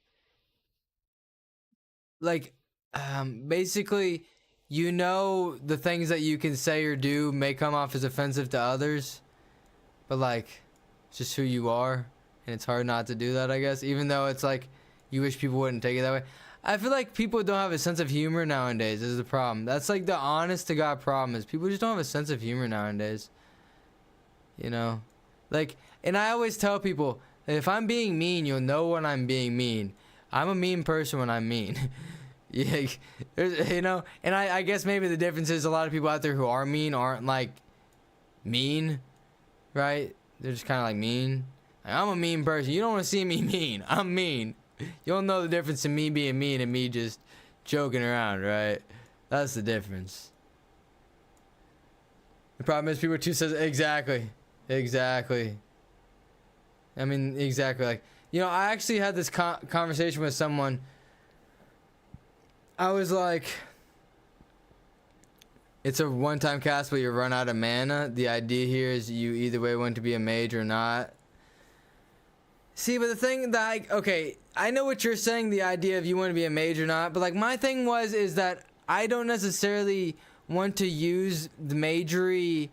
basically, you know, the things that you can say or do may come off as offensive to others, but like, it's just who you are, and it's hard not to do that, I guess, even though it's like you wish people wouldn't take it that way. I feel like people don't have a sense of humor nowadays is the problem. That's like the honest to God problem, is people just don't have a sense of humor nowadays. You know? Like, and I always tell people, if I'm being mean, you'll know when I'm being mean. I'm a mean person when I'm mean. Yeah, you know? And I guess maybe the difference is a lot of people out there who are mean aren't like mean, right? They're just kind of like mean. Like, I'm a mean person. You don't want to see me mean. I'm mean. You'll know the difference in me being mean and me just joking around, right? That's the difference. The problem is people too says exactly. I mean, exactly. Like, you know, I actually had this conversation with someone. I was like, it's a one-time cast, but you run out of mana. The idea here is you either way want to be a mage or not. See, but the thing that okay, I know what you're saying, the idea of you want to be a mage or not, but like my thing is that I don't necessarily want to use the magery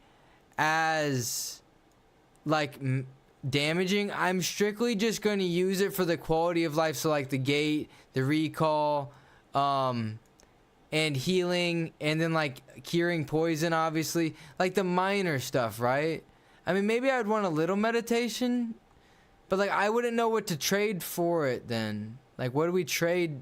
as like damaging. I'm strictly just going to use it for the quality of life, so like the gate, the recall, and healing, and then like curing poison, obviously, like the minor stuff, right? I mean, maybe I'd want a little meditation, but like I wouldn't know what to trade for it then. Like, what do we trade?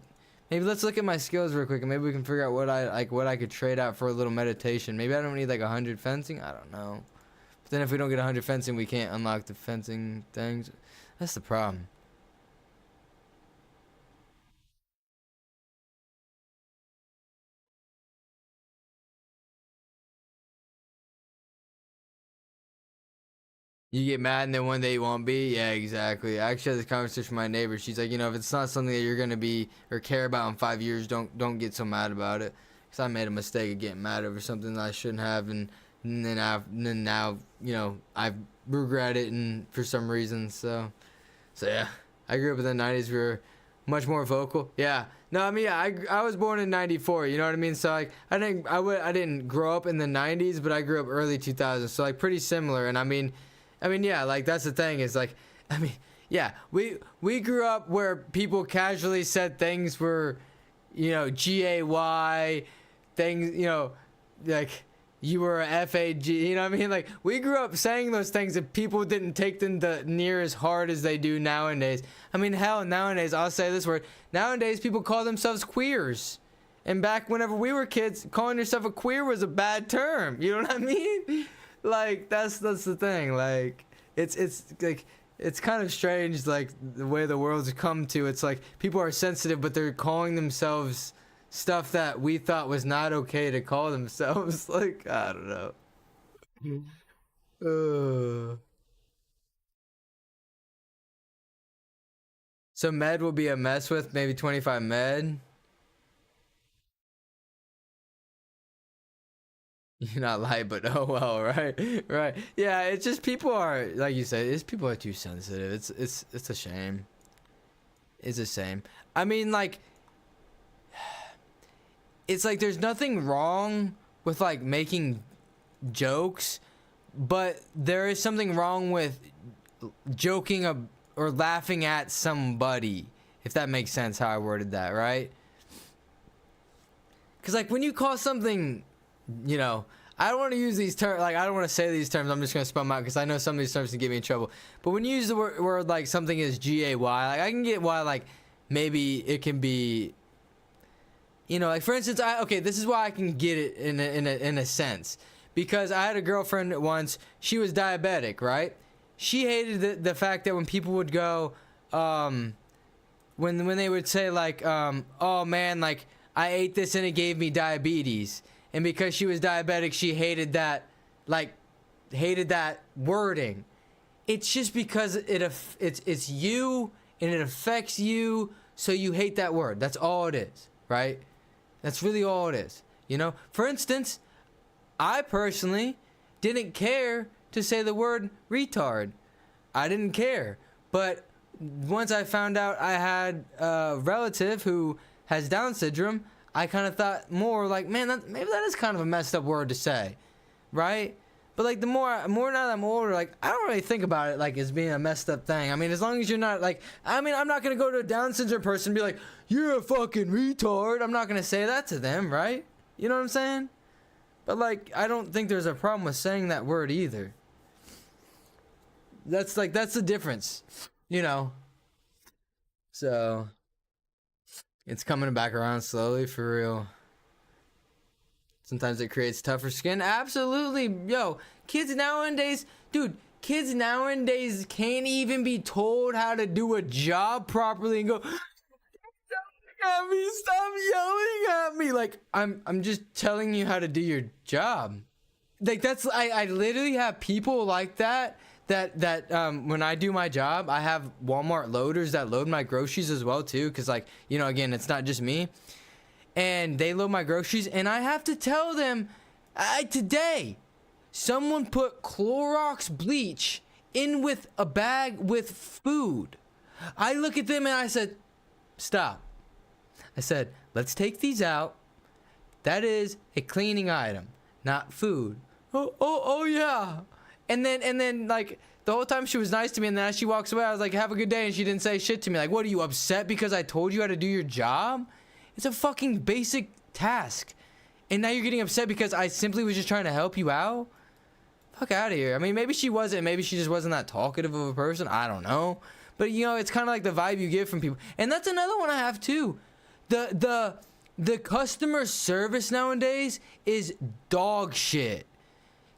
Maybe let's look at my skills real quick, and maybe we can figure out what I could trade out for a little meditation. Maybe I don't need like 100 fencing. I don't know. But then if we don't get 100 fencing, we can't unlock the fencing things. That's the problem. You get mad and then one day you won't be? Yeah, exactly. I actually had this conversation with my neighbor. She's like, you know, if it's not something that you're going to be or care about in 5 years, don't get so mad about it. Because I made a mistake of getting mad over something that I shouldn't have. And then now, you know, I regret it and for some reason. So yeah. I grew up in the 90s. We were much more vocal. Yeah. No, I mean, yeah, I was born in 94, you know what I mean? So like I didn't grow up in the 90s, but I grew up early 2000s. So like pretty similar. And I mean yeah, like that's the thing is like yeah, we grew up where people casually said things were, you know, GAY things, you know, like you were a FAG, you know what I mean? Like we grew up saying those things and people didn't take them near as hard as they do nowadays. I mean, hell, nowadays, I'll say this word, nowadays people call themselves queers. And back whenever we were kids, calling yourself a queer was a bad term. You know what I mean? Like that's the thing. Like it's like it's kind of strange, like the way the world's come to. It's like people are sensitive, but they're calling themselves stuff that we thought was not okay to call themselves. Like I don't know. So med will be a mess with maybe 25 med. You're not lying, but oh well, right? Right. Yeah, it's just people are, like you said, people are too sensitive. It's a shame. It's a shame. I mean, like, it's like there's nothing wrong with like making jokes, but there is something wrong with joking or laughing at somebody, if that makes sense how I worded that, right? Because like when you call something, you know, I don't want to use these terms, like I don't want to say these terms, I'm just going to spell them out because I know some of these terms can get me in trouble. But when you use the word like something is GAY, like I can get why like maybe it can be, you know, like for instance, okay, this is why I can get it in a sense. Because I had a girlfriend once, she was diabetic, right? She hated the fact that when people would go, when they would say like, oh man, like I ate this and it gave me diabetes. And because she was diabetic, she hated that wording. It's just because it's you and it affects you, so you hate that word. That's all it is, right? That's really all it is. You know, for instance, I personally didn't care to say the word retard. I didn't care. But once I found out I had a relative who has Down syndrome, I kind of thought more like, man, maybe that is kind of a messed up word to say, right? But like the more now that I'm older, like I don't really think about it like as being a messed up thing. I mean, as long as you're not like, I mean, I'm not gonna go to a Down syndrome person and be like, you're a fucking retard. I'm not gonna say that to them, right? You know what I'm saying? But like, I don't think there's a problem with saying that word either. That's the difference, you know? So it's coming back around slowly, for real. Sometimes it creates tougher skin. Absolutely. Yo, kids nowadays, dude, kids nowadays can't even be told how to do a job properly and go, stop yelling at me. Like, I'm just telling you how to do your job. Like, that's, I literally have people like that when I do my job, I have Walmart loaders that load my groceries as well too, because like, you know, again, it's not just me, and they load my groceries and I have to tell them, today someone put Clorox bleach in with a bag with food. I look at them and I said, stop. I said, let's take these out. That is a cleaning item, not food. Oh yeah. And then like the whole time she was nice to me, and then as she walks away, I was like, have a good day, and she didn't say shit to me. Like, what, are you upset because I told you how to do your job? It's a fucking basic task. And now you're getting upset because I simply was just trying to help you out? Fuck out of here. I mean, maybe she wasn't. Maybe she just wasn't that talkative of a person. I don't know. But, you know, it's kind of like the vibe you get from people. And that's another one I have, too. The customer service nowadays is dog shit.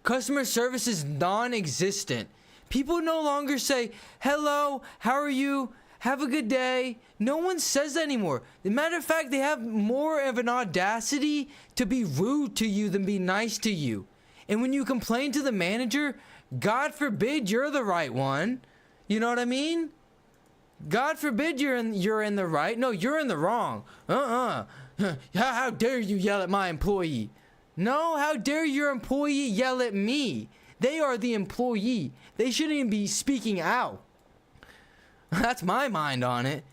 Customer service is non-existent. People no longer say, hello, how are you? Have a good day. No one says that anymore. As a matter of fact, they have more of an audacity to be rude to you than be nice to you. And when you complain to the manager, God forbid you're the right one. You know what I mean? God forbid you're in the right. No, you're in the wrong. How dare you yell at my employee? No, how dare your employee yell at me? They are the employee. They shouldn't even be speaking out. That's my mind on it.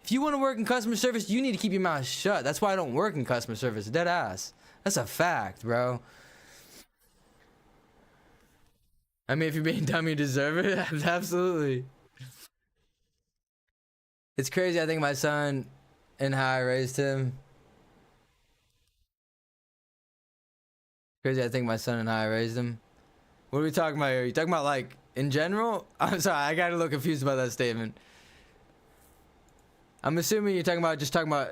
If you want to work in customer service, you need to keep your mouth shut. That's why I don't work in customer service. Dead ass. That's a fact, bro. I mean, if you're being dumb, you deserve it. Absolutely. It's crazy. I think my son and how I raised him. Crazy. I think my son and how I raised him. What are we talking about here? Are you talking about like in general? I'm sorry. I got a little confused about that statement. I'm assuming you're talking about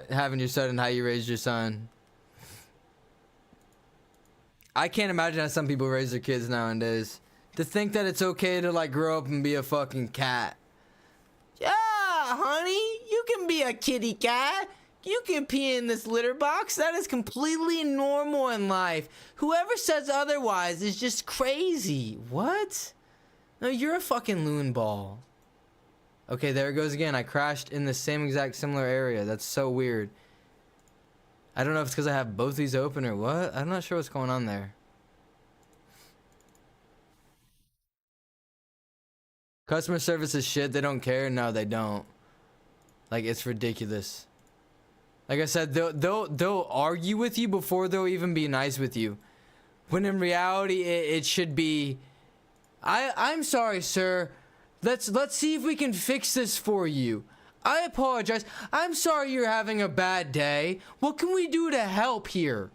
having your son and how you raised your son. I can't imagine how some people raise their kids nowadays. To think that it's okay to like grow up and be a fucking cat. Yeah, honey, you can be a kitty cat. You can pee in this litter box. That is completely normal in life. Whoever says otherwise is just crazy. What? No, you're a fucking loon ball. Okay, there it goes again. I crashed in the same exact similar area. That's so weird. I don't know if it's because I have both these open or what. I'm not sure what's going on there. Customer service is shit. They don't care. No, they don't. Like, it's ridiculous. Like I said, they'll argue with you before they'll even be nice with you. When in reality, it should be, I'm sorry, sir. Let's see if we can fix this for you. I apologize. I'm sorry you're having a bad day. What can we do to help here?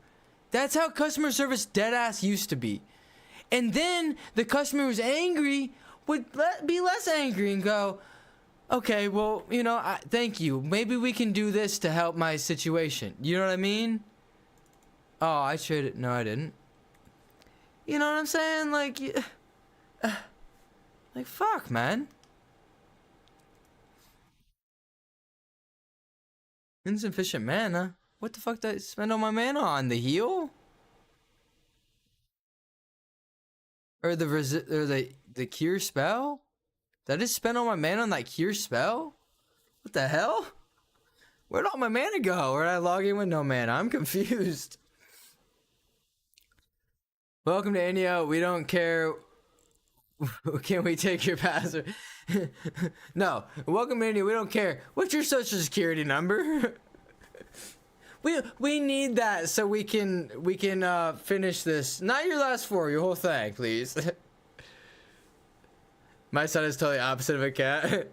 That's how customer service deadass used to be. And then the customer who's angry would be less angry and go, okay, well, you know, thank you. Maybe we can do this to help my situation. You know what I mean? Oh, I traded. No, I didn't. You know what I'm saying? Like, like, fuck, man. Insufficient mana? What the fuck did I spend all my mana on? The heal? Or the cure spell? Did I just spend all my mana on that cure spell? What the hell? Where'd all my mana go? Or did I log in with no mana? I'm confused. Welcome to India. We don't care. Can we take your password? No. Welcome to India. We don't care. What's your social security number? we need that so we can finish this. Not your last four, your whole thing, please. My son is totally opposite of a cat.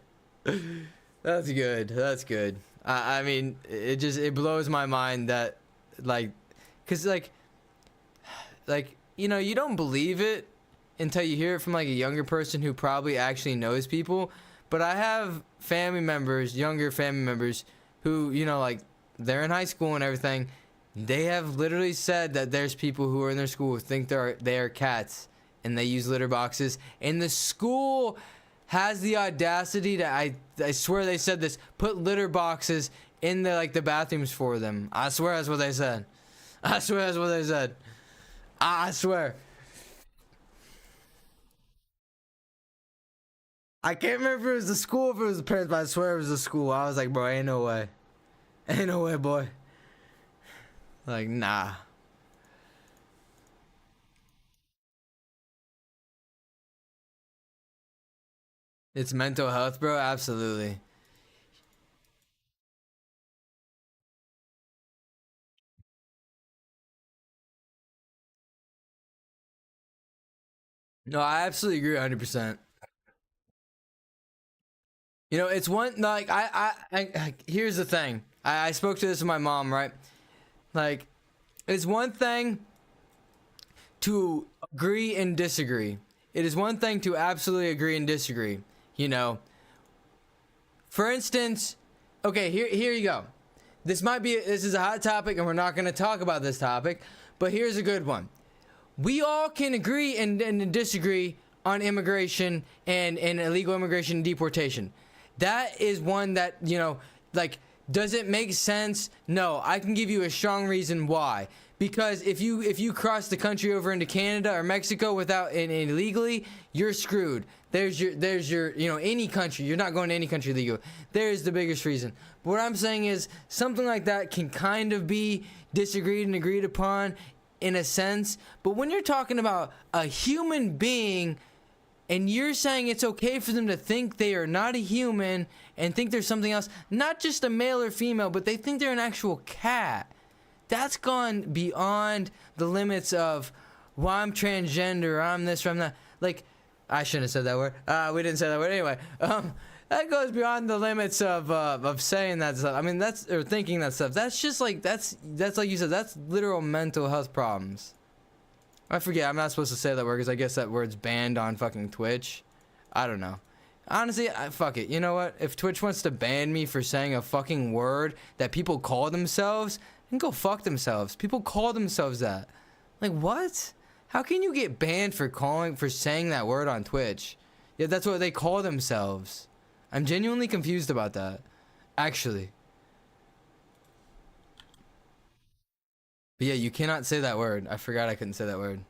That's good. That's good. I mean, it blows my mind that, like, cause like, you know, you don't believe it until you hear it from like a younger person who probably actually knows people. But I have family members, younger family members, who, you know, like, they're in high school and everything. They have literally said that there's people who are in their school who think they are cats and they use litter boxes. And the school has the audacity to, I swear they said this, put litter boxes in the bathrooms for them. I swear that's what they said. I swear that's what they said. I swear. I can't remember if it was the school or if it was the parents, but I swear it was the school. I was like, bro, ain't no way. Ain't no way, boy. Like, nah. It's mental health, bro. Absolutely. No, I absolutely agree 100%. You know, it's one, like, here's the thing. I spoke to this with my mom, right? Like, it's one thing to agree and disagree. It is one thing to absolutely agree and disagree. You know, for instance, okay, here you go. This is a hot topic and we're not going to talk about this topic, but here's a good one. We all can agree and disagree on immigration and illegal immigration and deportation. That is one that, you know, like, does it make sense? No, I can give you a strong reason why. Because if you cross the country over into Canada or Mexico without and illegally, you're screwed. There's your you know, any country. You're not going to any country legal. There's the biggest reason. But what I'm saying is something like that can kind of be disagreed and agreed upon in a sense. But when you're talking about a human being And you're saying it's okay for them to think they are not a human and think there's something else, not just a male or female, but they think they're an actual cat. That's gone beyond the limits of, well, I'm transgender, or I'm this, or I'm that. Like, I shouldn't have said that word. We didn't say that word anyway. That goes beyond the limits of saying that stuff. I mean, that's, or thinking that stuff. That's just like, that's like you said, that's literal mental health problems. I forget, I'm not supposed to say that word because I guess that word's banned on fucking Twitch. I don't know. Honestly, fuck it. You know what? If Twitch wants to ban me for saying a fucking word that people call themselves, then go fuck themselves. People call themselves that. Like, what? How can you get banned for saying that word on Twitch? Yeah, that's what they call themselves. I'm genuinely confused about that. Actually. But yeah, you cannot say that word. I forgot I couldn't say that word.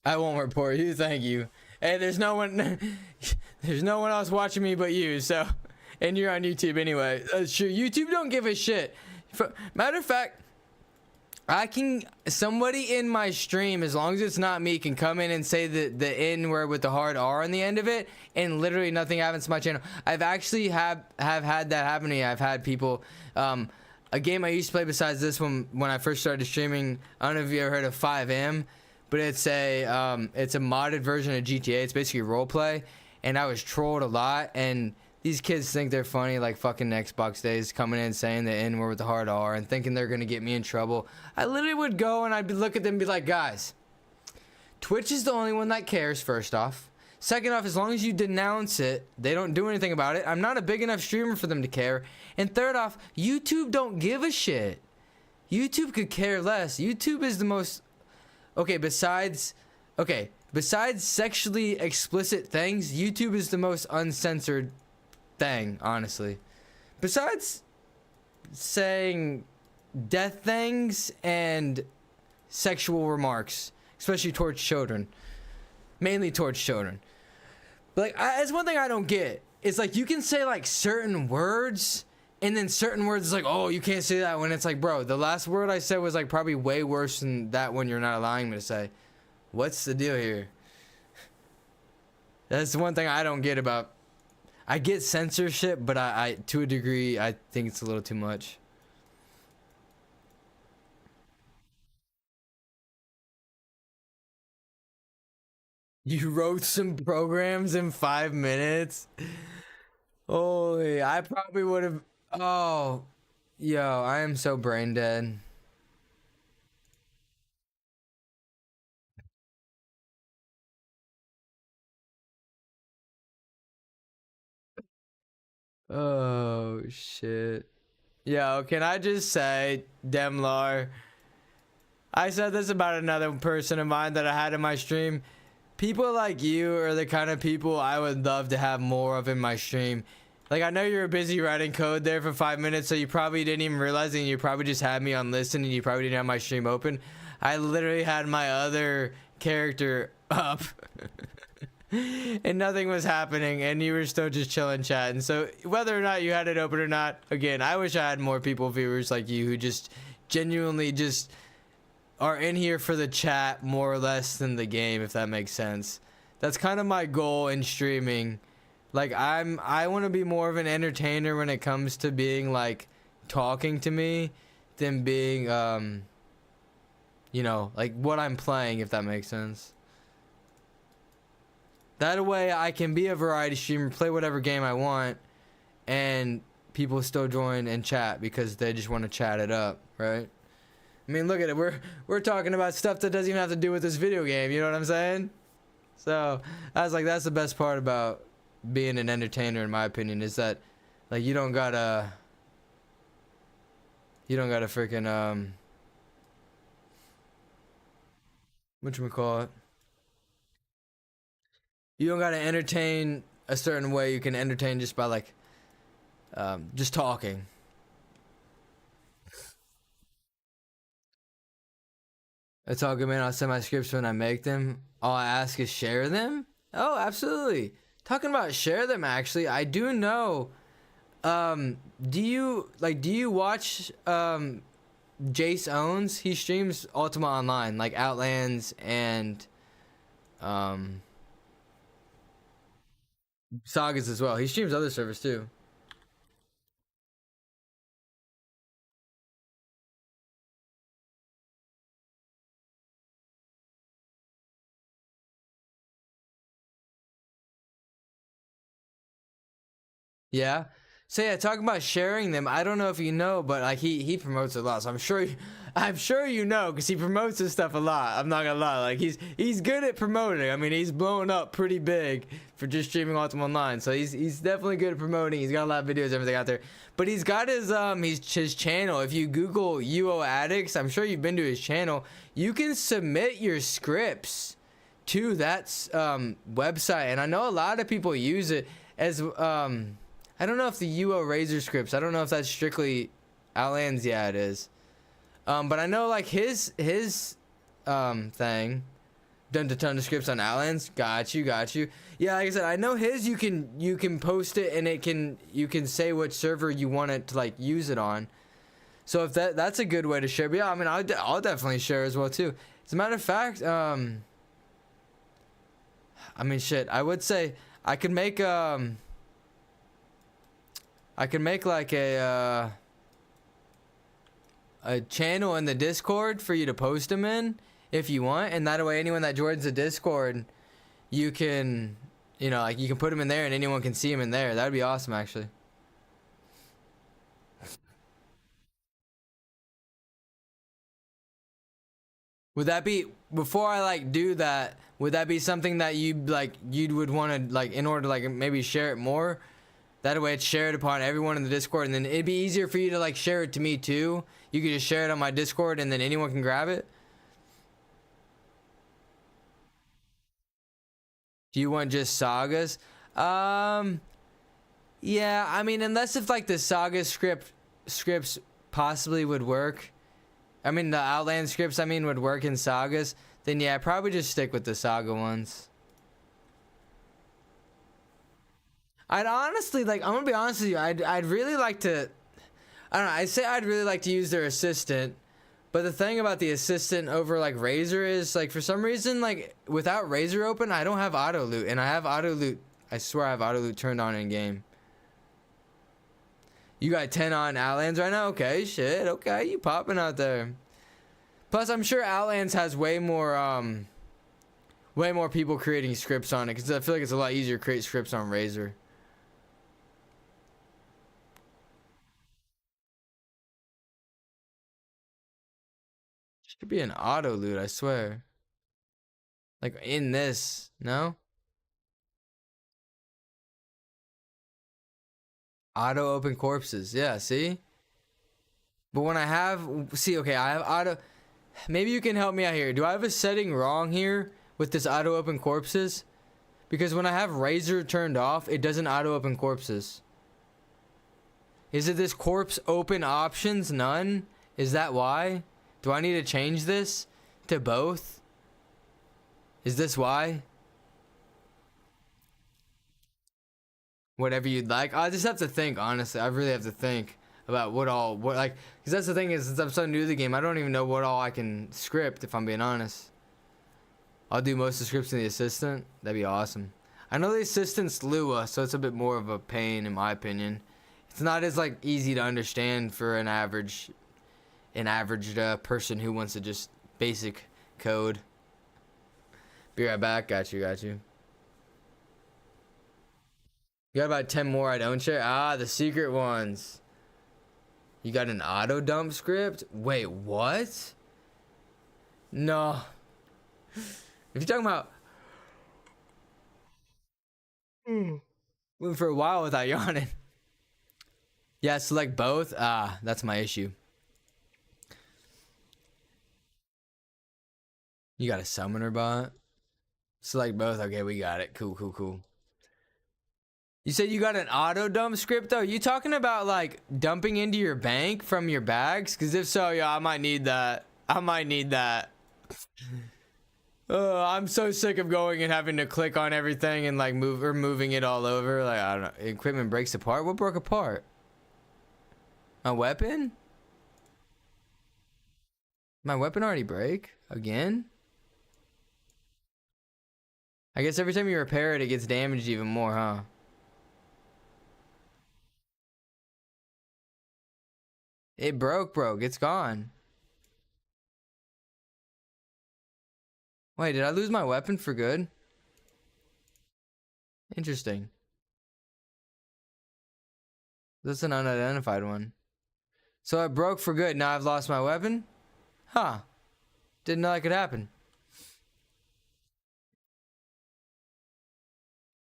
I won't report you, thank you. Hey, there's no one else watching me but you, so, and you're on YouTube anyway. Sure, YouTube don't give a shit. Matter of fact, somebody in my stream, as long as it's not me, can come in and say the N word with the hard R on the end of it, and literally nothing happens to my channel. I've actually have had that happen to me. I've had people, a game I used to play besides this one when I first started streaming, I don't know if you ever heard of 5M, but it's a modded version of GTA. It's basically roleplay, and I was trolled a lot, and these kids think they're funny like fucking Xbox days, coming in saying the N word with the hard R and thinking they're gonna get me in trouble. I literally would go and I'd look at them and be like, guys, Twitch is the only one that cares, first off. Second off, as long as you denounce it, they don't do anything about it. I'm not a big enough streamer for them to care. And third off, YouTube don't give a shit. YouTube could care less. YouTube is the most, besides sexually explicit things, YouTube is the most uncensored thing, honestly. Besides saying death things and sexual remarks, especially towards children, mainly towards children. But like, that's one thing I don't get. It's like you can say like certain words, and then certain words is like, oh, you can't say that, when it's like, bro, the last word I said was like probably way worse than that one you're not allowing me to say. What's the deal here? That's the one thing I don't get about. I get censorship, but I to a degree, I think it's a little too much. You wrote some programs in 5 minutes? Holy, I probably would have. Oh, yo, I am so brain dead. Oh, shit. Yo, can I just say, Demlar, I said this about another person of mine that I had in my stream. People like you are the kind of people I would love to have more of in my stream. Like, I know you were busy writing code there for 5 minutes, so you probably didn't even realize it, and you probably just had me on listen, and you probably didn't have my stream open. I literally had my other character up. And nothing was happening, and you were still just chilling chatting. So whether or not you had it open or not, again, I wish I had more people, viewers like you, who just genuinely just are in here for the chat more or less than the game, if that makes sense. That's kind of my goal in streaming. Like, I want to be more of an entertainer when it comes to being like talking to me than being you know, like what I'm playing, if that makes sense. That way I can be a variety streamer, play whatever game I want, and people still join and chat because they just want to chat it up, right? I mean, look at it. We're talking about stuff that doesn't even have to do with this video game, you know what I'm saying? So, I was like, that's the best part about being an entertainer, in my opinion, is that like you don't gotta freaking whatchamacallit? You don't gotta entertain a certain way. You can entertain just by like just talking. It's all good, man. I'll send my scripts when I make them. All I ask is share them. Oh, absolutely. Talking about share them, actually, I do know. Do you watch Jace Owns? He streams Ultima Online, like Outlands and Sagas as well. He streams other servers too. Yeah. So yeah, talking about sharing them, I don't know if you know, but like he promotes a lot. So I'm sure you know because he promotes his stuff a lot. I'm not gonna lie, like he's good at promoting. I mean, he's blowing up pretty big for just streaming Ultima Online. So he's definitely good at promoting. He's got a lot of videos, everything out there. But he's got his channel. If you Google UO Addicts, I'm sure you've been to his channel. You can submit your scripts to that website, and I know a lot of people use it as I don't know if the UO Razor scripts, I don't know if that's strictly Outlands. Yeah, it is. But I know like his thing done a ton of scripts on Outlands. Got you. Yeah, like I said, I know his you can post it and you can say which server you want it to like use it on. So if that's a good way to share. But yeah, I mean I'll definitely share as well too. As a matter of fact, I mean shit, I would say I could make like a channel in the Discord for you to post them in if you want, and that way anyone that joins the Discord, you can, you know, like you can put them in there and anyone can see them in there. That'd be awesome, actually. Would that be before I like do that? Would that be something that you would want to like in order to like maybe share it more? That way it's shared upon everyone in the Discord, and then it'd be easier for you to like share it to me too. You could just share it on my Discord and then anyone can grab it. Do you want just sagas? Um, yeah, I mean, unless if like the saga scripts possibly would work. I mean, the Outland scripts, I mean, would work in sagas. Then yeah, probably just stick with the saga ones. I'd honestly like. I'm gonna be honest with you. I'd really like to. I don't know. I say I'd really like to use their assistant, but the thing about the assistant over like Razor is like for some reason like without Razor open, I don't have auto loot, and I have auto loot. I swear I have auto loot turned on in game. You got 10 on Outlands right now? Okay, shit. Okay, you popping out there. Plus, I'm sure Outlands has way more people creating scripts on it because I feel like it's a lot easier to create scripts on Razor. Should be an auto loot, I swear. Like in this, no? Auto open corpses. Yeah, see? But when I have, see, okay, I have auto. Maybe you can help me out here. Do I have a setting wrong here with this auto open corpses? Because when I have Razor turned off, it doesn't auto open corpses. Is it this corpse open options none? Is that why? Do I need to change this to both? Is this why? Whatever you'd like. I just have to think, honestly. I really have to think about what like, because that's the thing is, since I'm so new to the game, I don't even know what all I can script, if I'm being honest. I'll do most of the scripts in the assistant. That'd be awesome. I know the assistant's Lua, so it's a bit more of a pain in my opinion. It's not as like easy to understand for an average person who wants to just basic code. Be right back. Got you. You got about 10 more I don't share. Ah, the secret ones. You got an auto dump script? Wait, what? No. If you're talking about went for a while without yawning. Yeah, select both. Ah, that's my issue. You got a summoner bot? Select both. Okay, we got it. Cool. You said you got an auto dump script though? You talking about like dumping into your bank from your bags? Because if so, yeah, I might need that. I'm so sick of going and having to click on everything and like moving it all over. Like I don't know. Equipment breaks apart. What broke apart? My weapon? My weapon already break again? I guess every time you repair it, it gets damaged even more, huh? It broke. It's gone. Wait, did I lose my weapon for good? Interesting. This is an unidentified one. So it broke for good. Now I've lost my weapon? Huh. Didn't know that could happen.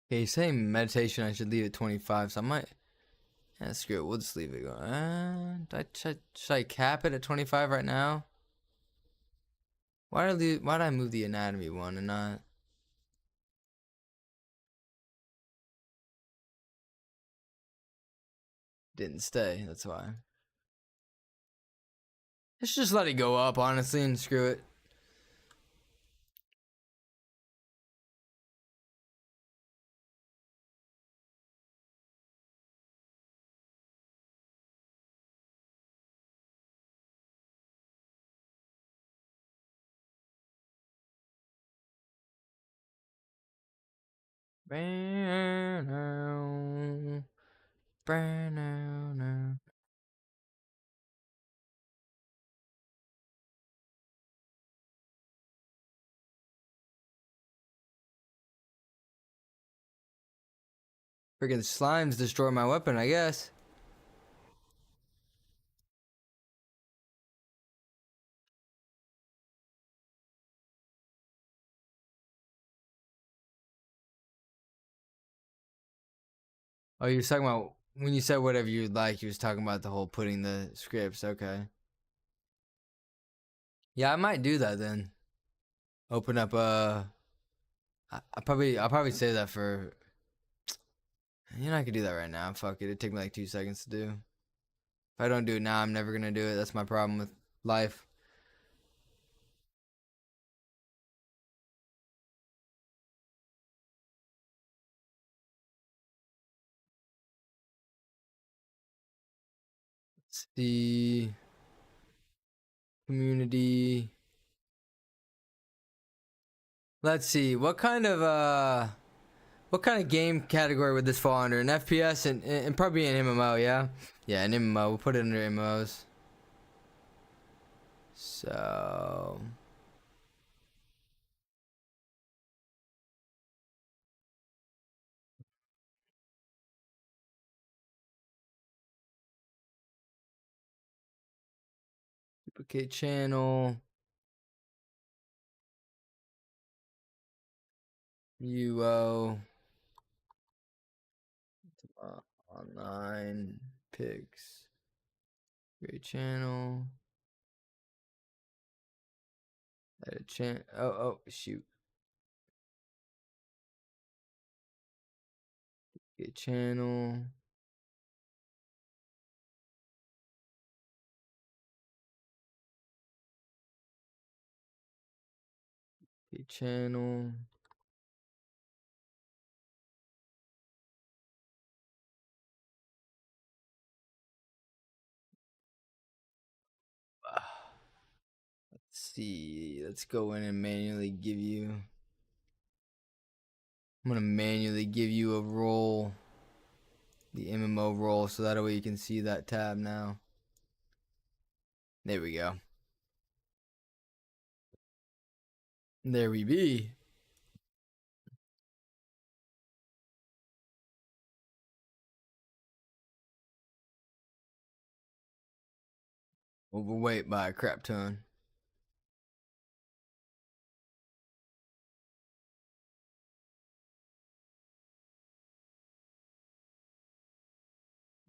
Okay, he's saying meditation I should leave at 25, so I might... Yeah, screw it. We'll just leave it going. Should I cap it at 25 right now? Why did I move the anatomy one and not... Didn't stay, that's why. I should just let it go up, honestly, and screw it. Freaking slimes destroy my weapon, I guess. Oh, you was talking about when you said whatever you'd like, you was talking about the whole putting the scripts, okay. Yeah, I might do that then. Open up I'll probably save that for, you know, I could do that right now. Fuck it. It'd take me like 2 seconds to do. If I don't do it now, I'm never gonna do it. That's my problem with life. Let's see. Community. Let's see. What kind of game category would this fall under? An FPS and probably an MMO, yeah? Yeah, an MMO. We'll put it under MMOs. So duplicate channel. UO Online pics. Create channel. Edit channel. Oh, shoot. Get channel. Get channel. Let's see. Let's go in and manually give you. I'm gonna manually give you a role. The MMO role, so that way you can see that tab now. There we go. There we be. Overweight by a crap ton.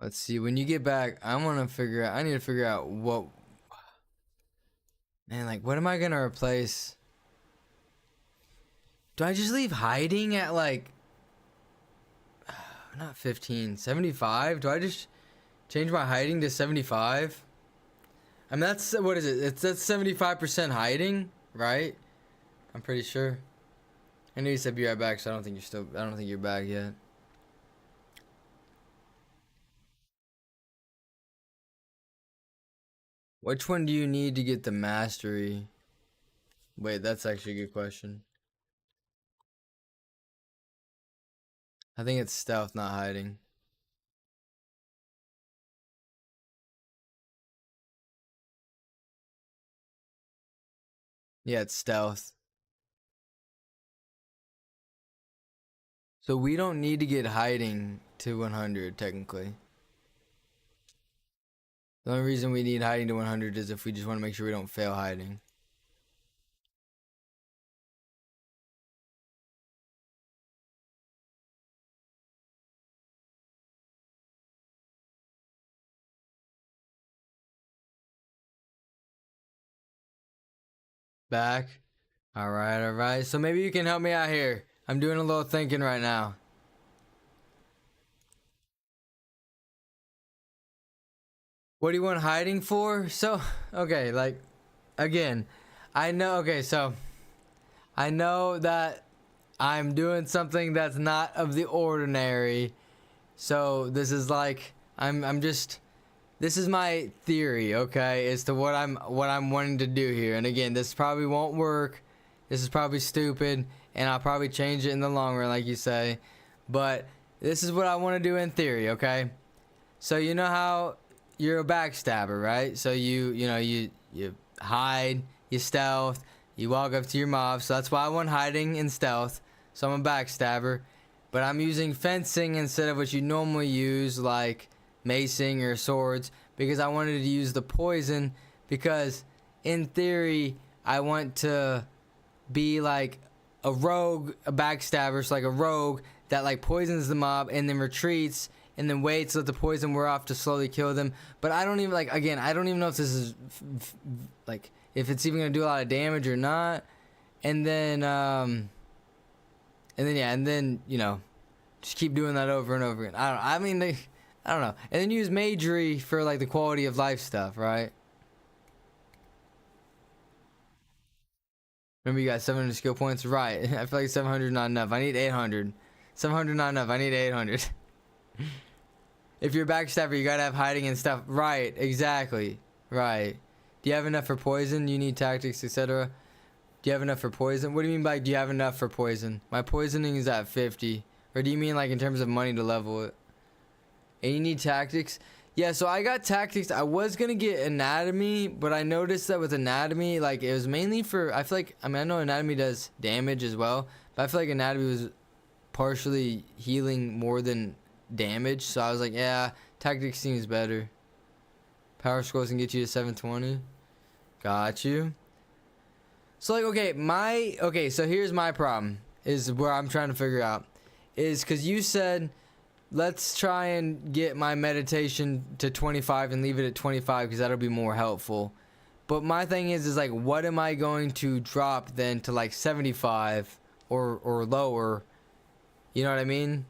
Let's see. When you get back, I need to figure out what. Man, like, what am I gonna replace? Do I just leave hiding at like, not 15, 75? Do I just change my hiding to 75? I mean, that's, what is it? That's 75% hiding, right? I'm pretty sure. I know you said be right back, so I don't think you're back yet. Which one do you need to get the mastery? Wait, that's actually a good question. I think it's stealth, not hiding. Yeah, it's stealth. So we don't need to get hiding to 100 technically. The only reason we need hiding to 100 is if we just want to make sure we don't fail hiding. Back. All right, all right. So maybe you can help me out here. I'm doing a little thinking right now. What do you want hiding for? So, okay, like, again, I know, okay, so I know that I'm doing something that's not of the ordinary. So this is like, I'm just, this is my theory, okay, as to what I'm wanting to do here. And again, this probably won't work. This is probably stupid, and I'll probably change it in the long run, like you say. But this is what I want to do in theory, okay? So you know how you're a backstabber, right? So you hide, you stealth, you walk up to your mob. So that's why I want hiding and stealth. So I'm a backstabber, but I'm using fencing instead of what you normally use, like macing or swords, because I wanted to use the poison, because in theory I want to be like a rogue, a backstabber, so like a rogue that like poisons the mob and then retreats and then waits to let the poison wear off to slowly kill them. But I don't even, like, again, I don't even know if this is like if it's even gonna do a lot of damage or not. And then you know, just keep doing that over and over again. I don't know. And then use magery for like the quality of life stuff, right? Remember, you got 700 skill points, right? I feel like 700 not enough. I need 800. 700 not enough. I need 800. If you're a backstabber, you gotta have hiding and stuff. Right, exactly. Right. Do you have enough for poison? You need tactics, etc. Do you have enough for poison? What do you mean by do you have enough for poison? My poisoning is at 50. Or do you mean like in terms of money to level it? And you need tactics? Yeah, so I got tactics. I was gonna get anatomy, but I noticed that with anatomy, like it was mainly for, I feel like, I mean, I know anatomy does damage as well, but I feel like anatomy was partially healing more than damage. So I was like, yeah, tactics seems better. Power scrolls can get you to 720. Got you. So like, okay, so here's my problem, is where I'm trying to figure out, is because you said let's try and get my meditation to 25 and leave it at 25 because that'll be more helpful. But my thing is like, what am I going to drop then to like 75 or lower? You know what I mean?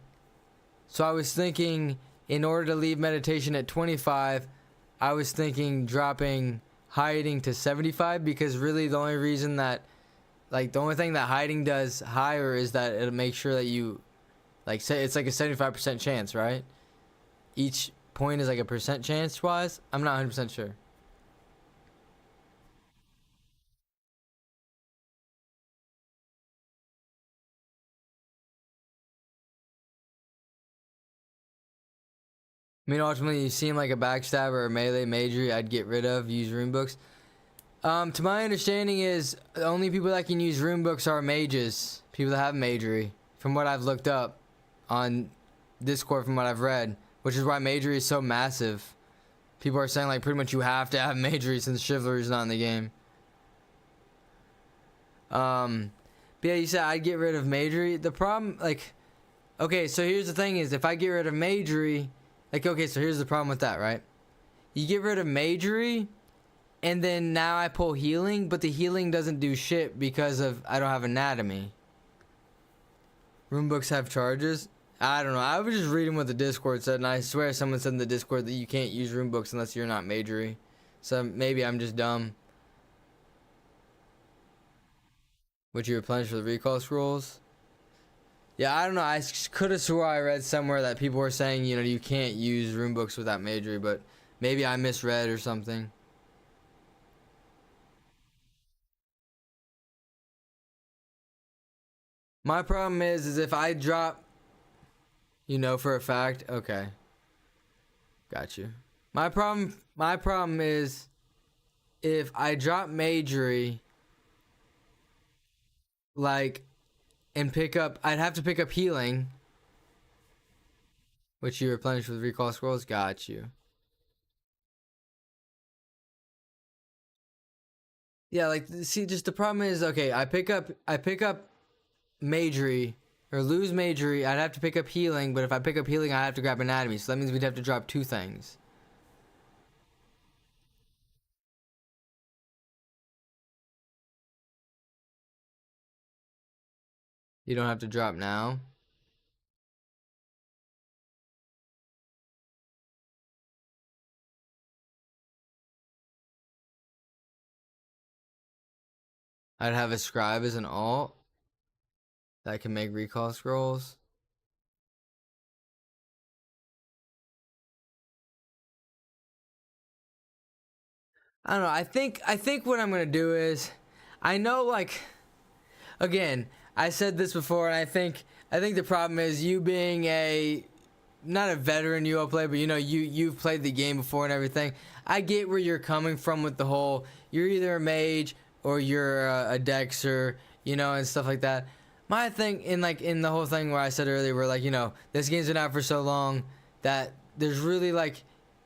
So I was thinking, in order to leave meditation at 25, I was thinking dropping hiding to 75, because really the only reason that, like, the only thing that hiding does higher is that it'll make sure that you, like, say it's like a 75% chance, right? Each point is like a percent chance wise. I'm not 100% sure. I mean, ultimately, you seem like a backstabber or melee magery I'd get rid of, use rune books. To my understanding is the only people that can use rune books are mages, people that have magery, from what I've looked up on Discord, from what I've read, which is why magery is so massive. People are saying like pretty much you have to have magery since chivalry is not in the game. But yeah, you said I'd get rid of magery. The problem, like, okay, so here's the thing is, if I get rid of magery, like, okay, so here's the problem with that, right? You get rid of magery, and then now I pull healing, but the healing doesn't do shit because of I don't have anatomy. Rune books have charges? I don't know. I was just reading what the Discord said, and I swear someone said in the Discord that you can't use rune books unless you're not magery. So maybe I'm just dumb. Would you replenish for the recall scrolls? Yeah, I don't know. I could have swore I read somewhere that people were saying, you know, you can't use rune books without magery, but maybe I misread or something. My problem is if I drop, you know, for a fact, okay, got you. My problem is if I drop magery like, and pick up. I'd have to pick up healing, which you replenish with recall scrolls. Got you. Yeah, like, see, just the problem is, okay, I pick up magery or lose magery. I'd have to pick up healing, but if I pick up healing, I have to grab anatomy. So that means we'd have to drop 2 things. You don't have to drop now. I'd have a scribe as an alt that can make recall scrolls. I don't know. I think what I'm gonna do is, I know, like, again, I said this before, and I think the problem is you being a, not a veteran UO player, but you know, you've played the game before and everything. I get where you're coming from with the whole, you're either a mage or you're a dexer, you know, and stuff like that. My thing in the whole thing where I said earlier, where, like, you know, this game's been out for so long that there's really, like,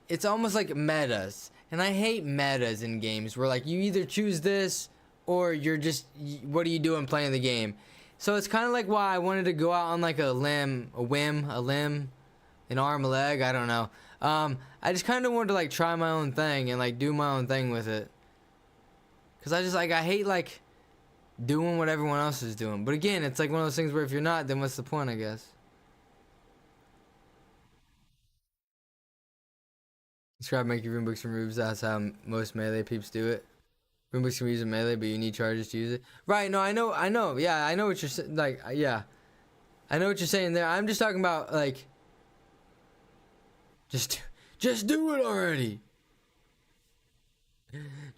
it's almost like metas, and I hate metas in games where, like, you either choose this or you're just, what are you doing playing the game? So it's kind of like why I wanted to go out on, like, a limb, an arm, a leg, I don't know. I just kind of wanted to, like, try my own thing and, like, do my own thing with it. Cause I just, like, I hate, like, doing what everyone else is doing. But again, it's like one of those things where if you're not, then what's the point, I guess? Describe making rune books from rubes. That's how most melee peeps do it. Rune books can be used in melee, but you need charges to use it. Right? No, I know. Yeah, I know what you're saying. Like, yeah, I know what you're saying there. I'm just talking about, like, just, just do it already.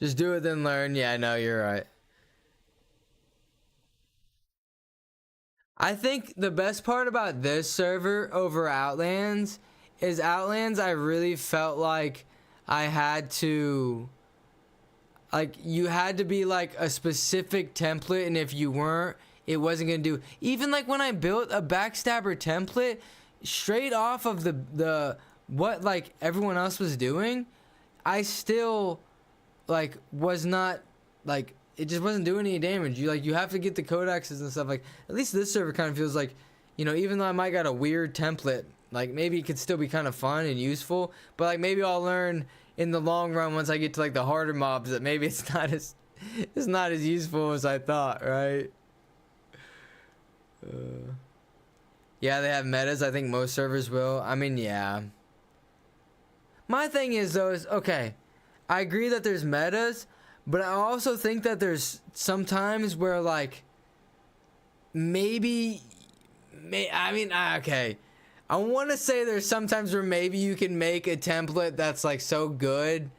Just do it, then learn. Yeah, I know, you're right. I think the best part about this server over Outlands is Outlands, I really felt like I had to, like, you had to be like a specific template, and if you weren't, it wasn't gonna do. Even like when I built a backstabber template straight off of the what, like, everyone else was doing, I still, like, was not, like, it just wasn't doing any damage. You have to get the codexes and stuff. Like, at least this server kind of feels like, you know, even though I might got a weird template, like, maybe it could still be kind of fun and useful, but, like, maybe I'll learn in the long run once I get to, like, the harder mobs that maybe it's not as useful as I thought, right? Yeah, they have metas. I think most servers will. I mean, yeah. My thing is, though, is, okay, I agree that there's metas, but I also think that there's sometimes where, like, okay. I want to say there's sometimes where maybe you can make a template that's, like, so good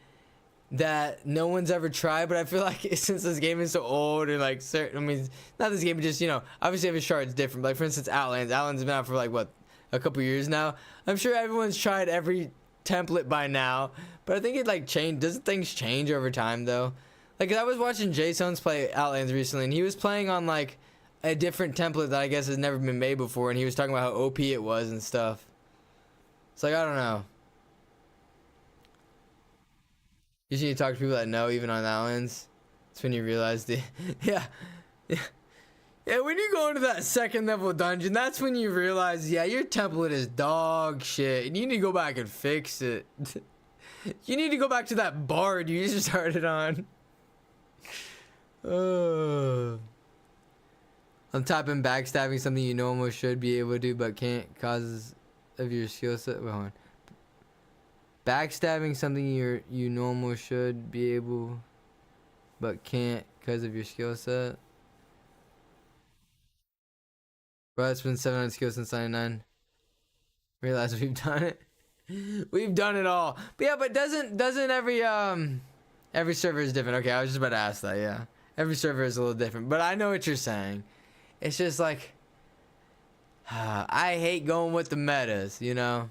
that no one's ever tried, but I feel like since this game is so old and, like, certain, I mean, not this game, but just, you know, obviously every shard's different. Like, for instance, Outlands has been out for, like, what, a couple years now. I'm sure everyone's tried every template by now, but I think it, like, changed. Doesn't things change over time, though? Like, I was watching Jason's play Outlands recently, and he was playing on, like, a different template that I guess has never been made before, and he was talking about how OP it was and stuff. It's like, I don't know. You just need to talk to people that know, even on Outlands. That's when you realize the yeah, yeah, yeah. When you go into that second level dungeon, that's when you realize, yeah, your template is dog shit, and you need to go back and fix it. You need to go back to that bard you just started on. I'm typing backstabbing, something you normally should be able to do but can't causes of your skill set. Wait, hold on. Backstabbing, something you normally should be able but can't because of your skill set. Bro, it's been 700 skills since 99. Realize we've done it. We've done it all. But yeah, but doesn't every server is different. Okay, I was just about to ask that. Yeah, every server is a little different. But I know what you're saying. It's just like, I hate going with the metas, you know?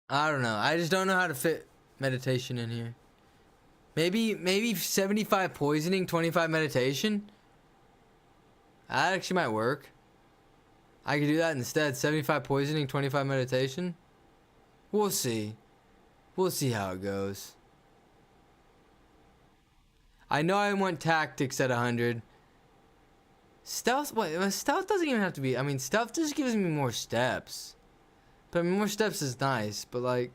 I don't know. I just don't know how to fit meditation in here. Maybe 75 poisoning, 25 meditation. That actually might work. I could do that instead. 75 poisoning, 25 meditation. We'll see. We'll see how it goes. I know I want tactics at 100. Stealth, what? Stealth doesn't even have to be. I mean, stealth just gives me more steps. But I mean, more steps is nice. But like,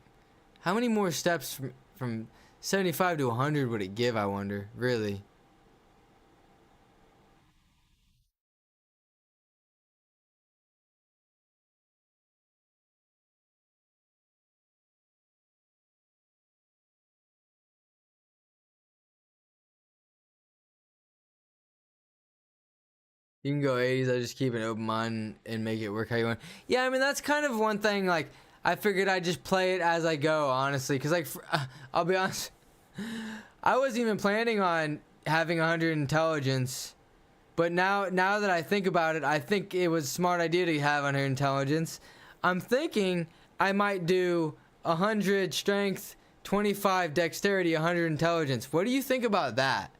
how many more steps from 75 to 100 would it give? I wonder. Really. You can go 80s. I just keep an open mind and make it work how you want. Yeah, I mean that's kind of one thing. Like I figured I'd just play it as I go, honestly. Cause like I'll be honest, I wasn't even planning on having 100 intelligence, but now that I think about it, I think it was a smart idea to have 100 intelligence. I'm thinking I might do 100 strength, 25 dexterity, 100 intelligence. What do you think about that?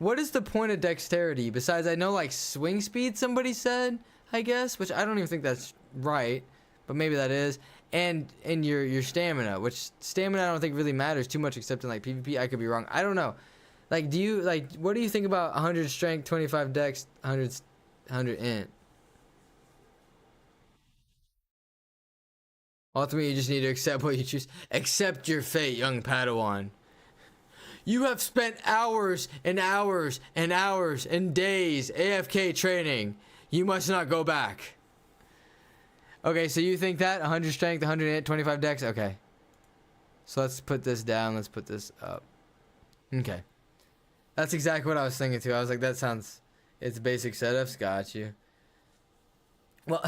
What is the point of dexterity besides I know like swing speed somebody said, I guess, which I don't even think that's right, but maybe that is. And your stamina, which stamina I don't think really matters too much except in like PvP. I could be wrong. I don't know. Like do you like what do you think about 100 strength, 25 dex, 100 int? Ultimately you just need to accept what you choose. Accept your fate, young Padawan. You have spent hours and hours and hours and days AFK training. You must not go back. Okay, so you think that 100 strength, 100 25 dex? Okay. So let's put this down. Let's put this up. Okay. That's exactly what I was thinking too. I was like, that sounds... It's basic setups. Got you. Well,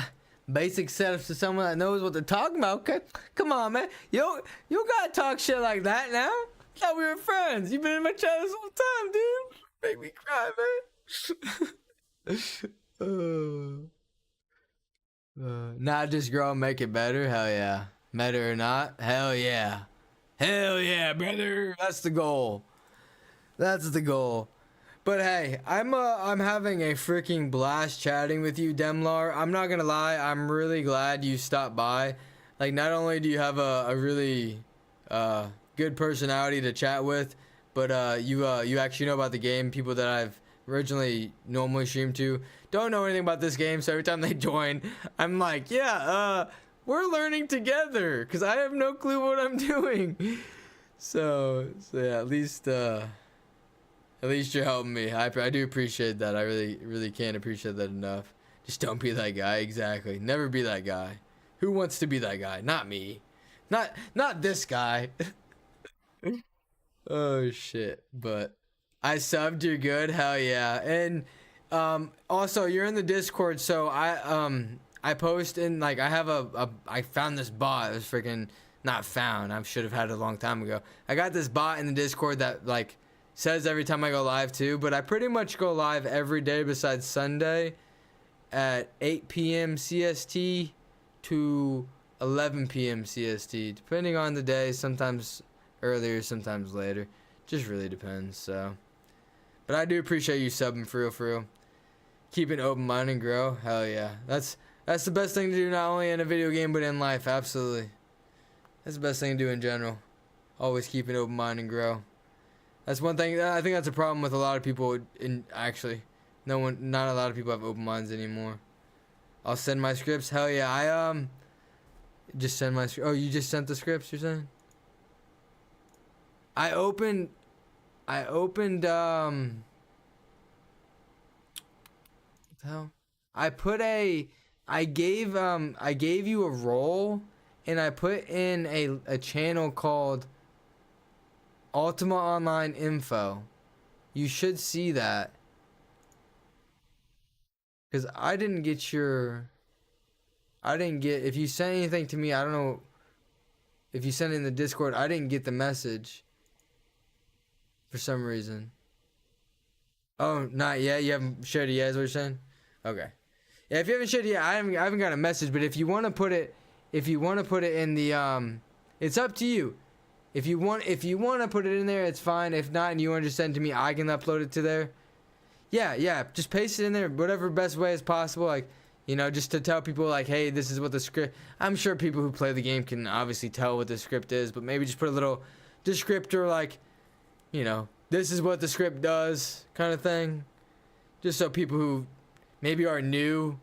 basic setups to someone that knows what they're talking about. Okay? Come on, man. You gotta talk shit like that now. Thought we were friends. You've been in my chat this whole time, dude. Make me cry, man. Not just grow and make it better. Hell yeah. Meta or not. Hell yeah. Hell yeah, brother. That's the goal. That's the goal. But hey, I'm having a freaking blast chatting with you, Demlar. I'm not gonna lie. I'm really glad you stopped by. Like, not only do you have a really good personality to chat with, but you actually know about the game. People that I've originally normally streamed to don't know anything about this game, so every time they join, I'm like, yeah, we're learning together because I have no clue what I'm doing. So yeah, at least you're helping me. I do appreciate that. I really can't appreciate that enough. Just don't be that guy. Exactly. Never be that guy. Who wants to be that guy? Not me. Not this guy. Oh shit. But I subbed. You're good. Hell yeah. And also you're in the Discord, so I post in like I found this bot. It was freaking not found. I should have had it a long time ago. I got this bot in the Discord that like says every time I go live too, but I pretty much go live every day besides Sunday at 8 p.m. CST to 11 p.m. CST, depending on the day, sometimes earlier, sometimes later. Just really depends, so. But I do appreciate you subbing for real. Keep an open mind and grow. Hell yeah. That's the best thing to do, not only in a video game, but in life. Absolutely. That's the best thing to do in general. Always keep an open mind and grow. That's one thing. I think that's a problem with a lot of people. Actually, not a lot of people have open minds anymore. I'll send my scripts. Hell yeah. I just send my. Oh, you just sent the scripts, you're saying? I opened what the hell? I gave you a role, and I put in a channel called Ultima Online Info. You should see that. Cause I didn't get, if you sent anything to me, I don't know if you sent it in the Discord, I didn't get the message for some reason. Oh, not yet. You haven't shared it yet, is what you're saying? Okay. Yeah, if you haven't shared it yet, I haven't got a message. But if you want to put it in the It's up to you. If you want to put it in there, it's fine. If not, and you want to just send it to me, I can upload it to there. Yeah, just paste it in there, whatever best way is possible. Like, you know, just to tell people like, hey, this is what the script. I'm sure people who play the game can obviously tell what the script is, but maybe just put a little descriptor like, you know, this is what the script does, kind of thing. Just so people who maybe are new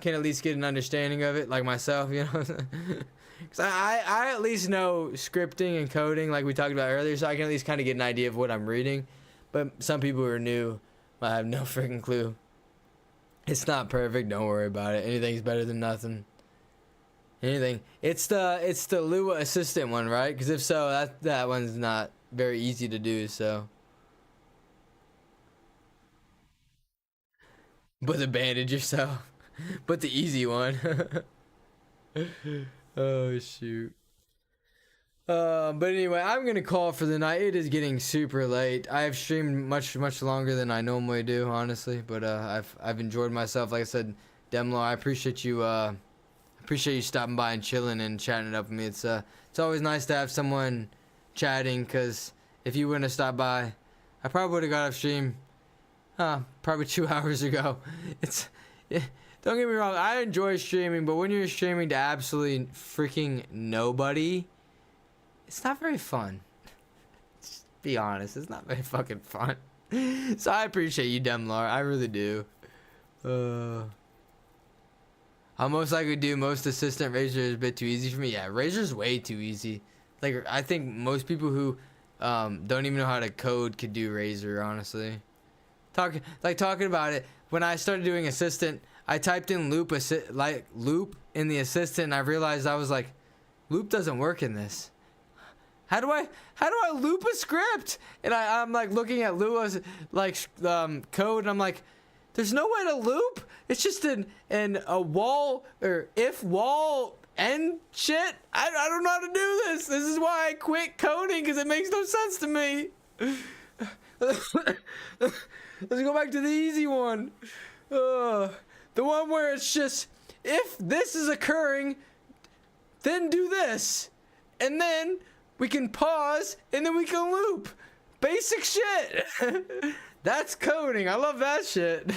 can at least get an understanding of it, like myself, you know. Because I at least know scripting and coding, like we talked about earlier, so I can at least kind of get an idea of what I'm reading. But some people who are new might have no freaking clue. It's not perfect. Don't worry about it. Anything's better than nothing. Anything. It's the Lua assistant one, right? Because if so, that one's not very easy to do. So, but the bandage yourself. But the easy one. Oh shoot. But anyway, I'm gonna call for the night. It is getting super late. I have streamed much longer than I normally do, honestly. But I've enjoyed myself. Like I said, Demlo, I appreciate you. Appreciate you stopping by and chilling and chatting it up with me. It's always nice to have someone chatting. Cause if you wouldn't have stopped by, I probably would have got off stream. Probably 2 hours ago. Don't get me wrong. I enjoy streaming, but when you're streaming to absolutely freaking nobody, it's not very fun. Just be honest, it's not very fucking fun. So I appreciate you, Demlar. I really do. I'll most likely do most assistant. Razor is a bit too easy for me. Yeah, Razor's way too easy. Like, I think most people who don't even know how to code could do Razor, honestly. Talking about it, when I started doing assistant, I typed in loop in the assistant, and I realized I was like, loop doesn't work in this. How do I loop a script? And I'm like looking at Lua's code, and I'm like, there's no way to loop. It's just a wall or if wall end shit. I don't know how to do this. This is why I quit coding, because it makes no sense to me. Let's go back to the easy one. The one where it's just, if this is occurring, then do this. And then we can pause, and then we can loop. Basic shit. That's coding. I love that shit.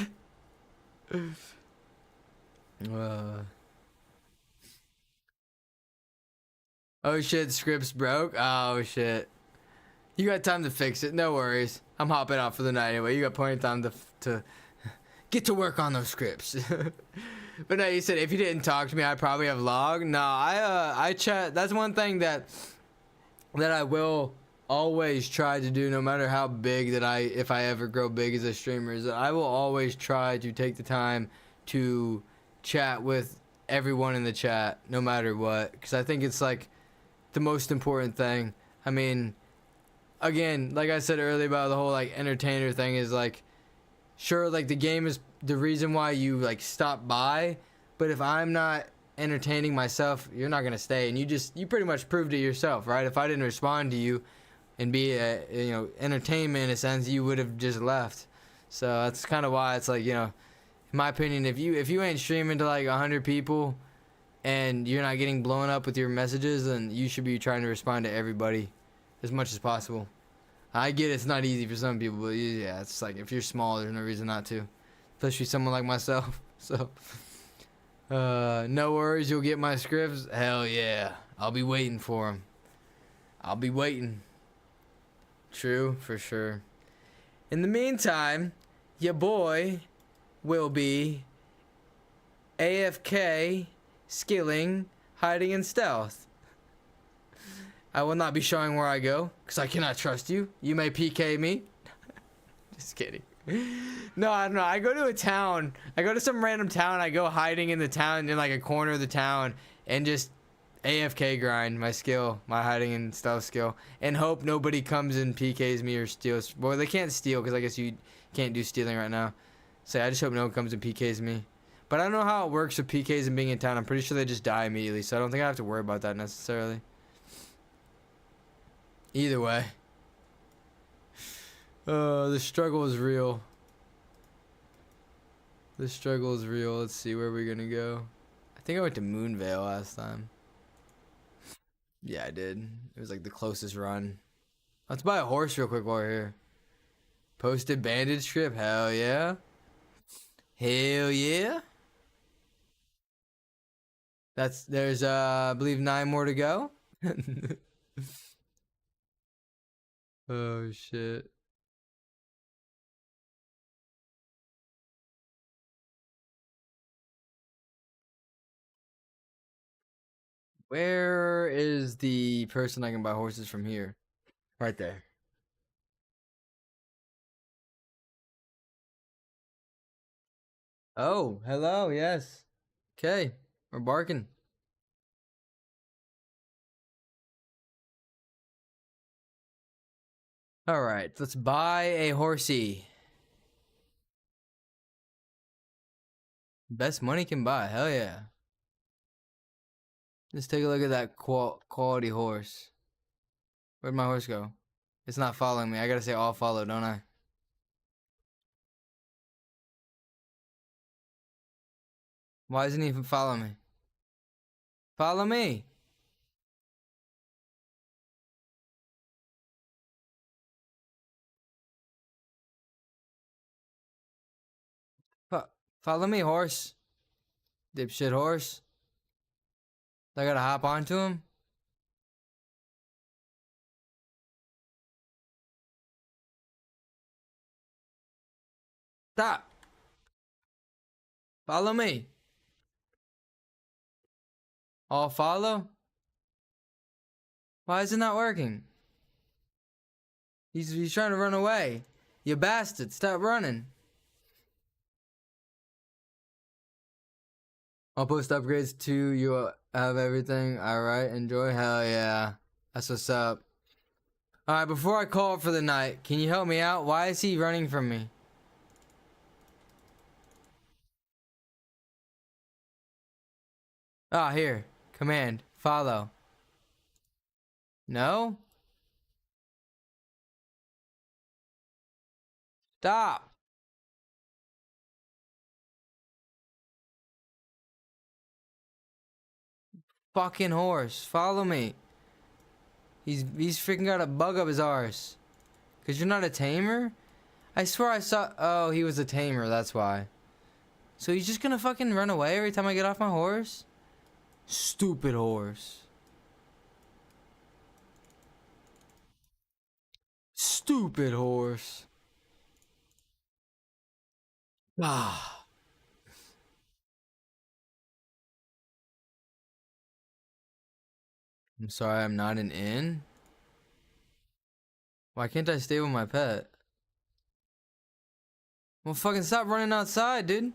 Oh shit, scripts broke. Oh shit. You got time to fix it. No worries. I'm hopping out for the night anyway. You got plenty of time to get to work on those scripts. But no, you said if you didn't talk to me, I'd probably have logged. No, I chat. That's one thing that I will always try to do, no matter how big if I ever grow big as a streamer, is that I will always try to take the time to chat with everyone in the chat, no matter what, because I think it's like the most important thing. I mean, again, like I said earlier about the whole like entertainer thing, is like, sure, like the game is the reason why you like stop by, but if I'm not entertaining myself, you're not gonna stay, and you pretty much proved it yourself, right? If I didn't respond to you and be entertainment in a sense, you would have just left. So that's kind of why it's like, in my opinion, if you ain't streaming to like 100 people and you're not getting blown up with your messages, then you should be trying to respond to everybody as much as possible. I get it's not easy for some people, but yeah, it's like if you're small, there's no reason not to, especially someone like myself. So no worries, you'll get my scripts. Hell yeah, I'll be waiting for them. I'll be waiting. True, for sure. In the meantime, your boy will be AFK, skilling, hiding in stealth. I will not be showing where I go, because I cannot trust you. You may PK me. Just kidding. No, I don't know. I go to a town. I go to some random town. I go hiding in the town, in like a corner of the town, and just AFK grind my skill, my hiding and stealth skill, and hope nobody comes and PKs me or steals. Well, they can't steal, because I guess you can't do stealing right now. So I just hope no one comes and PKs me. But I don't know how it works with PKs and being in town. I'm pretty sure they just die immediately, so I don't think I have to worry about that necessarily. Either way. The struggle is real. The struggle is real. Let's see where we're gonna go. I think I went to Moonvale last time. Yeah, I did. It was like the closest run. Let's buy a horse real quick while we're here. Posted bandage strip. Hell yeah. Hell yeah. There's I believe 9 more to go. Oh shit. Where is the person I can buy horses from here? Right there. Oh, hello, yes. Okay, we're barking. All right, let's buy a horsey. Best money can buy. Hell yeah. Let's take a look at that quality horse. Where'd my horse go? It's not following me. I gotta say all follow, don't I? Why isn't he even following me? Follow me. Fo- Follow me, horse. Dipshit horse. I gotta hop onto him. Stop. Follow me. All follow? Why is it not working? He's trying to run away. You bastard, stop running. I'll post upgrades to you have everything. Alright, enjoy. Hell yeah. That's what's up. Alright, before I call it for the night, can you help me out? Why is he running from me? Ah, here. Command. Follow. No? Stop. Fucking horse. Follow me. He's freaking got a bug up his arse. Cause you're not a tamer? I swear I saw. Oh, he was a tamer. That's why. So he's just gonna fucking run away every time I get off my horse? Stupid horse. Stupid horse. Ah. I'm sorry, I'm not an inn. Why can't I stay with my pet? Well, fucking stop running outside, dude.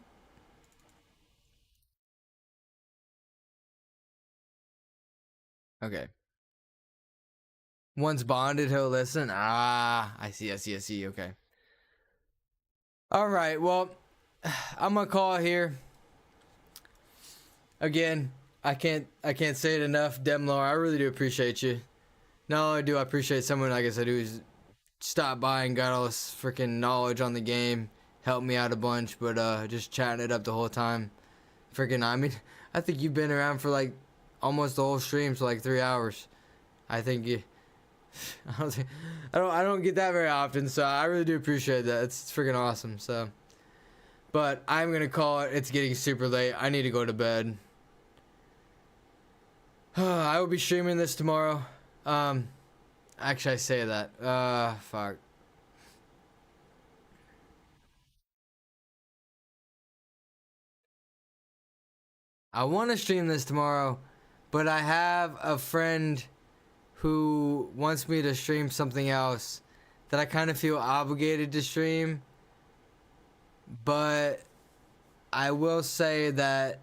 Okay. Once bonded, he'll listen. Ah, I see. Okay. All right. Well, I'm gonna call it here. Again, I can't say it enough, Demlore. I really do appreciate you. Not only do I appreciate someone like I said who's stopped by and got all this freaking knowledge on the game, helped me out a bunch, but just chatting it up the whole time. Freaking, I mean, I think you've been around for like almost the whole stream, so like 3 hours. I think you. I don't get that very often, so I really do appreciate that. It's freaking awesome. So, but I'm gonna call it. It's getting super late. I need to go to bed. I will be streaming this tomorrow. Actually, I say that. Fuck. I want to stream this tomorrow, but I have a friend who wants me to stream something else that I kind of feel obligated to stream. But I will say that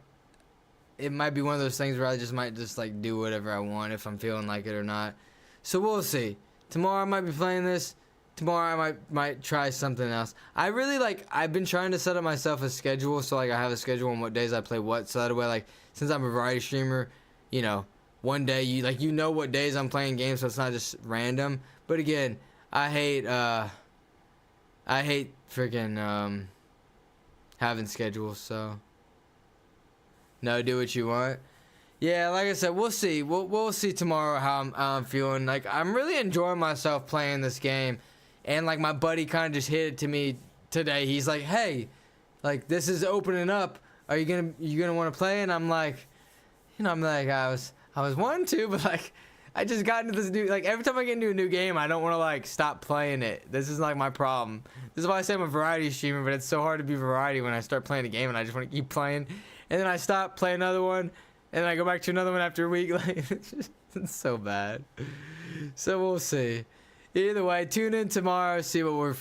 it might be one of those things where I just might just like do whatever I want if I'm feeling like it or not. So we'll see. Tomorrow I might be playing this. Tomorrow I might try something else. I really like. I've been trying to set up myself a schedule, so like I have a schedule on what days I play what. So that way, like since I'm a variety streamer, you know, one day you know what days I'm playing games, so it's not just random. But again, I hate freaking having schedules. So no, do what you want. Yeah, like I said, we'll see. We'll see tomorrow how I'm feeling. Like, I'm really enjoying myself playing this game, and like my buddy kind of just hit it to me today. He's like, "Hey, like this is opening up. Are you gonna want to play?" And I'm like, I'm like, I was wanting to, but like I just got into this new, like every time I get into a new game, I don't want to like stop playing it. This is like my problem. This is why I say I'm a variety streamer, but it's so hard to be variety when I start playing a game and I just want to keep playing, and then I stop, play another one. And then I go back to another one after a week. Like, it's so bad. So we'll see. Either way, tune in tomorrow, see what we're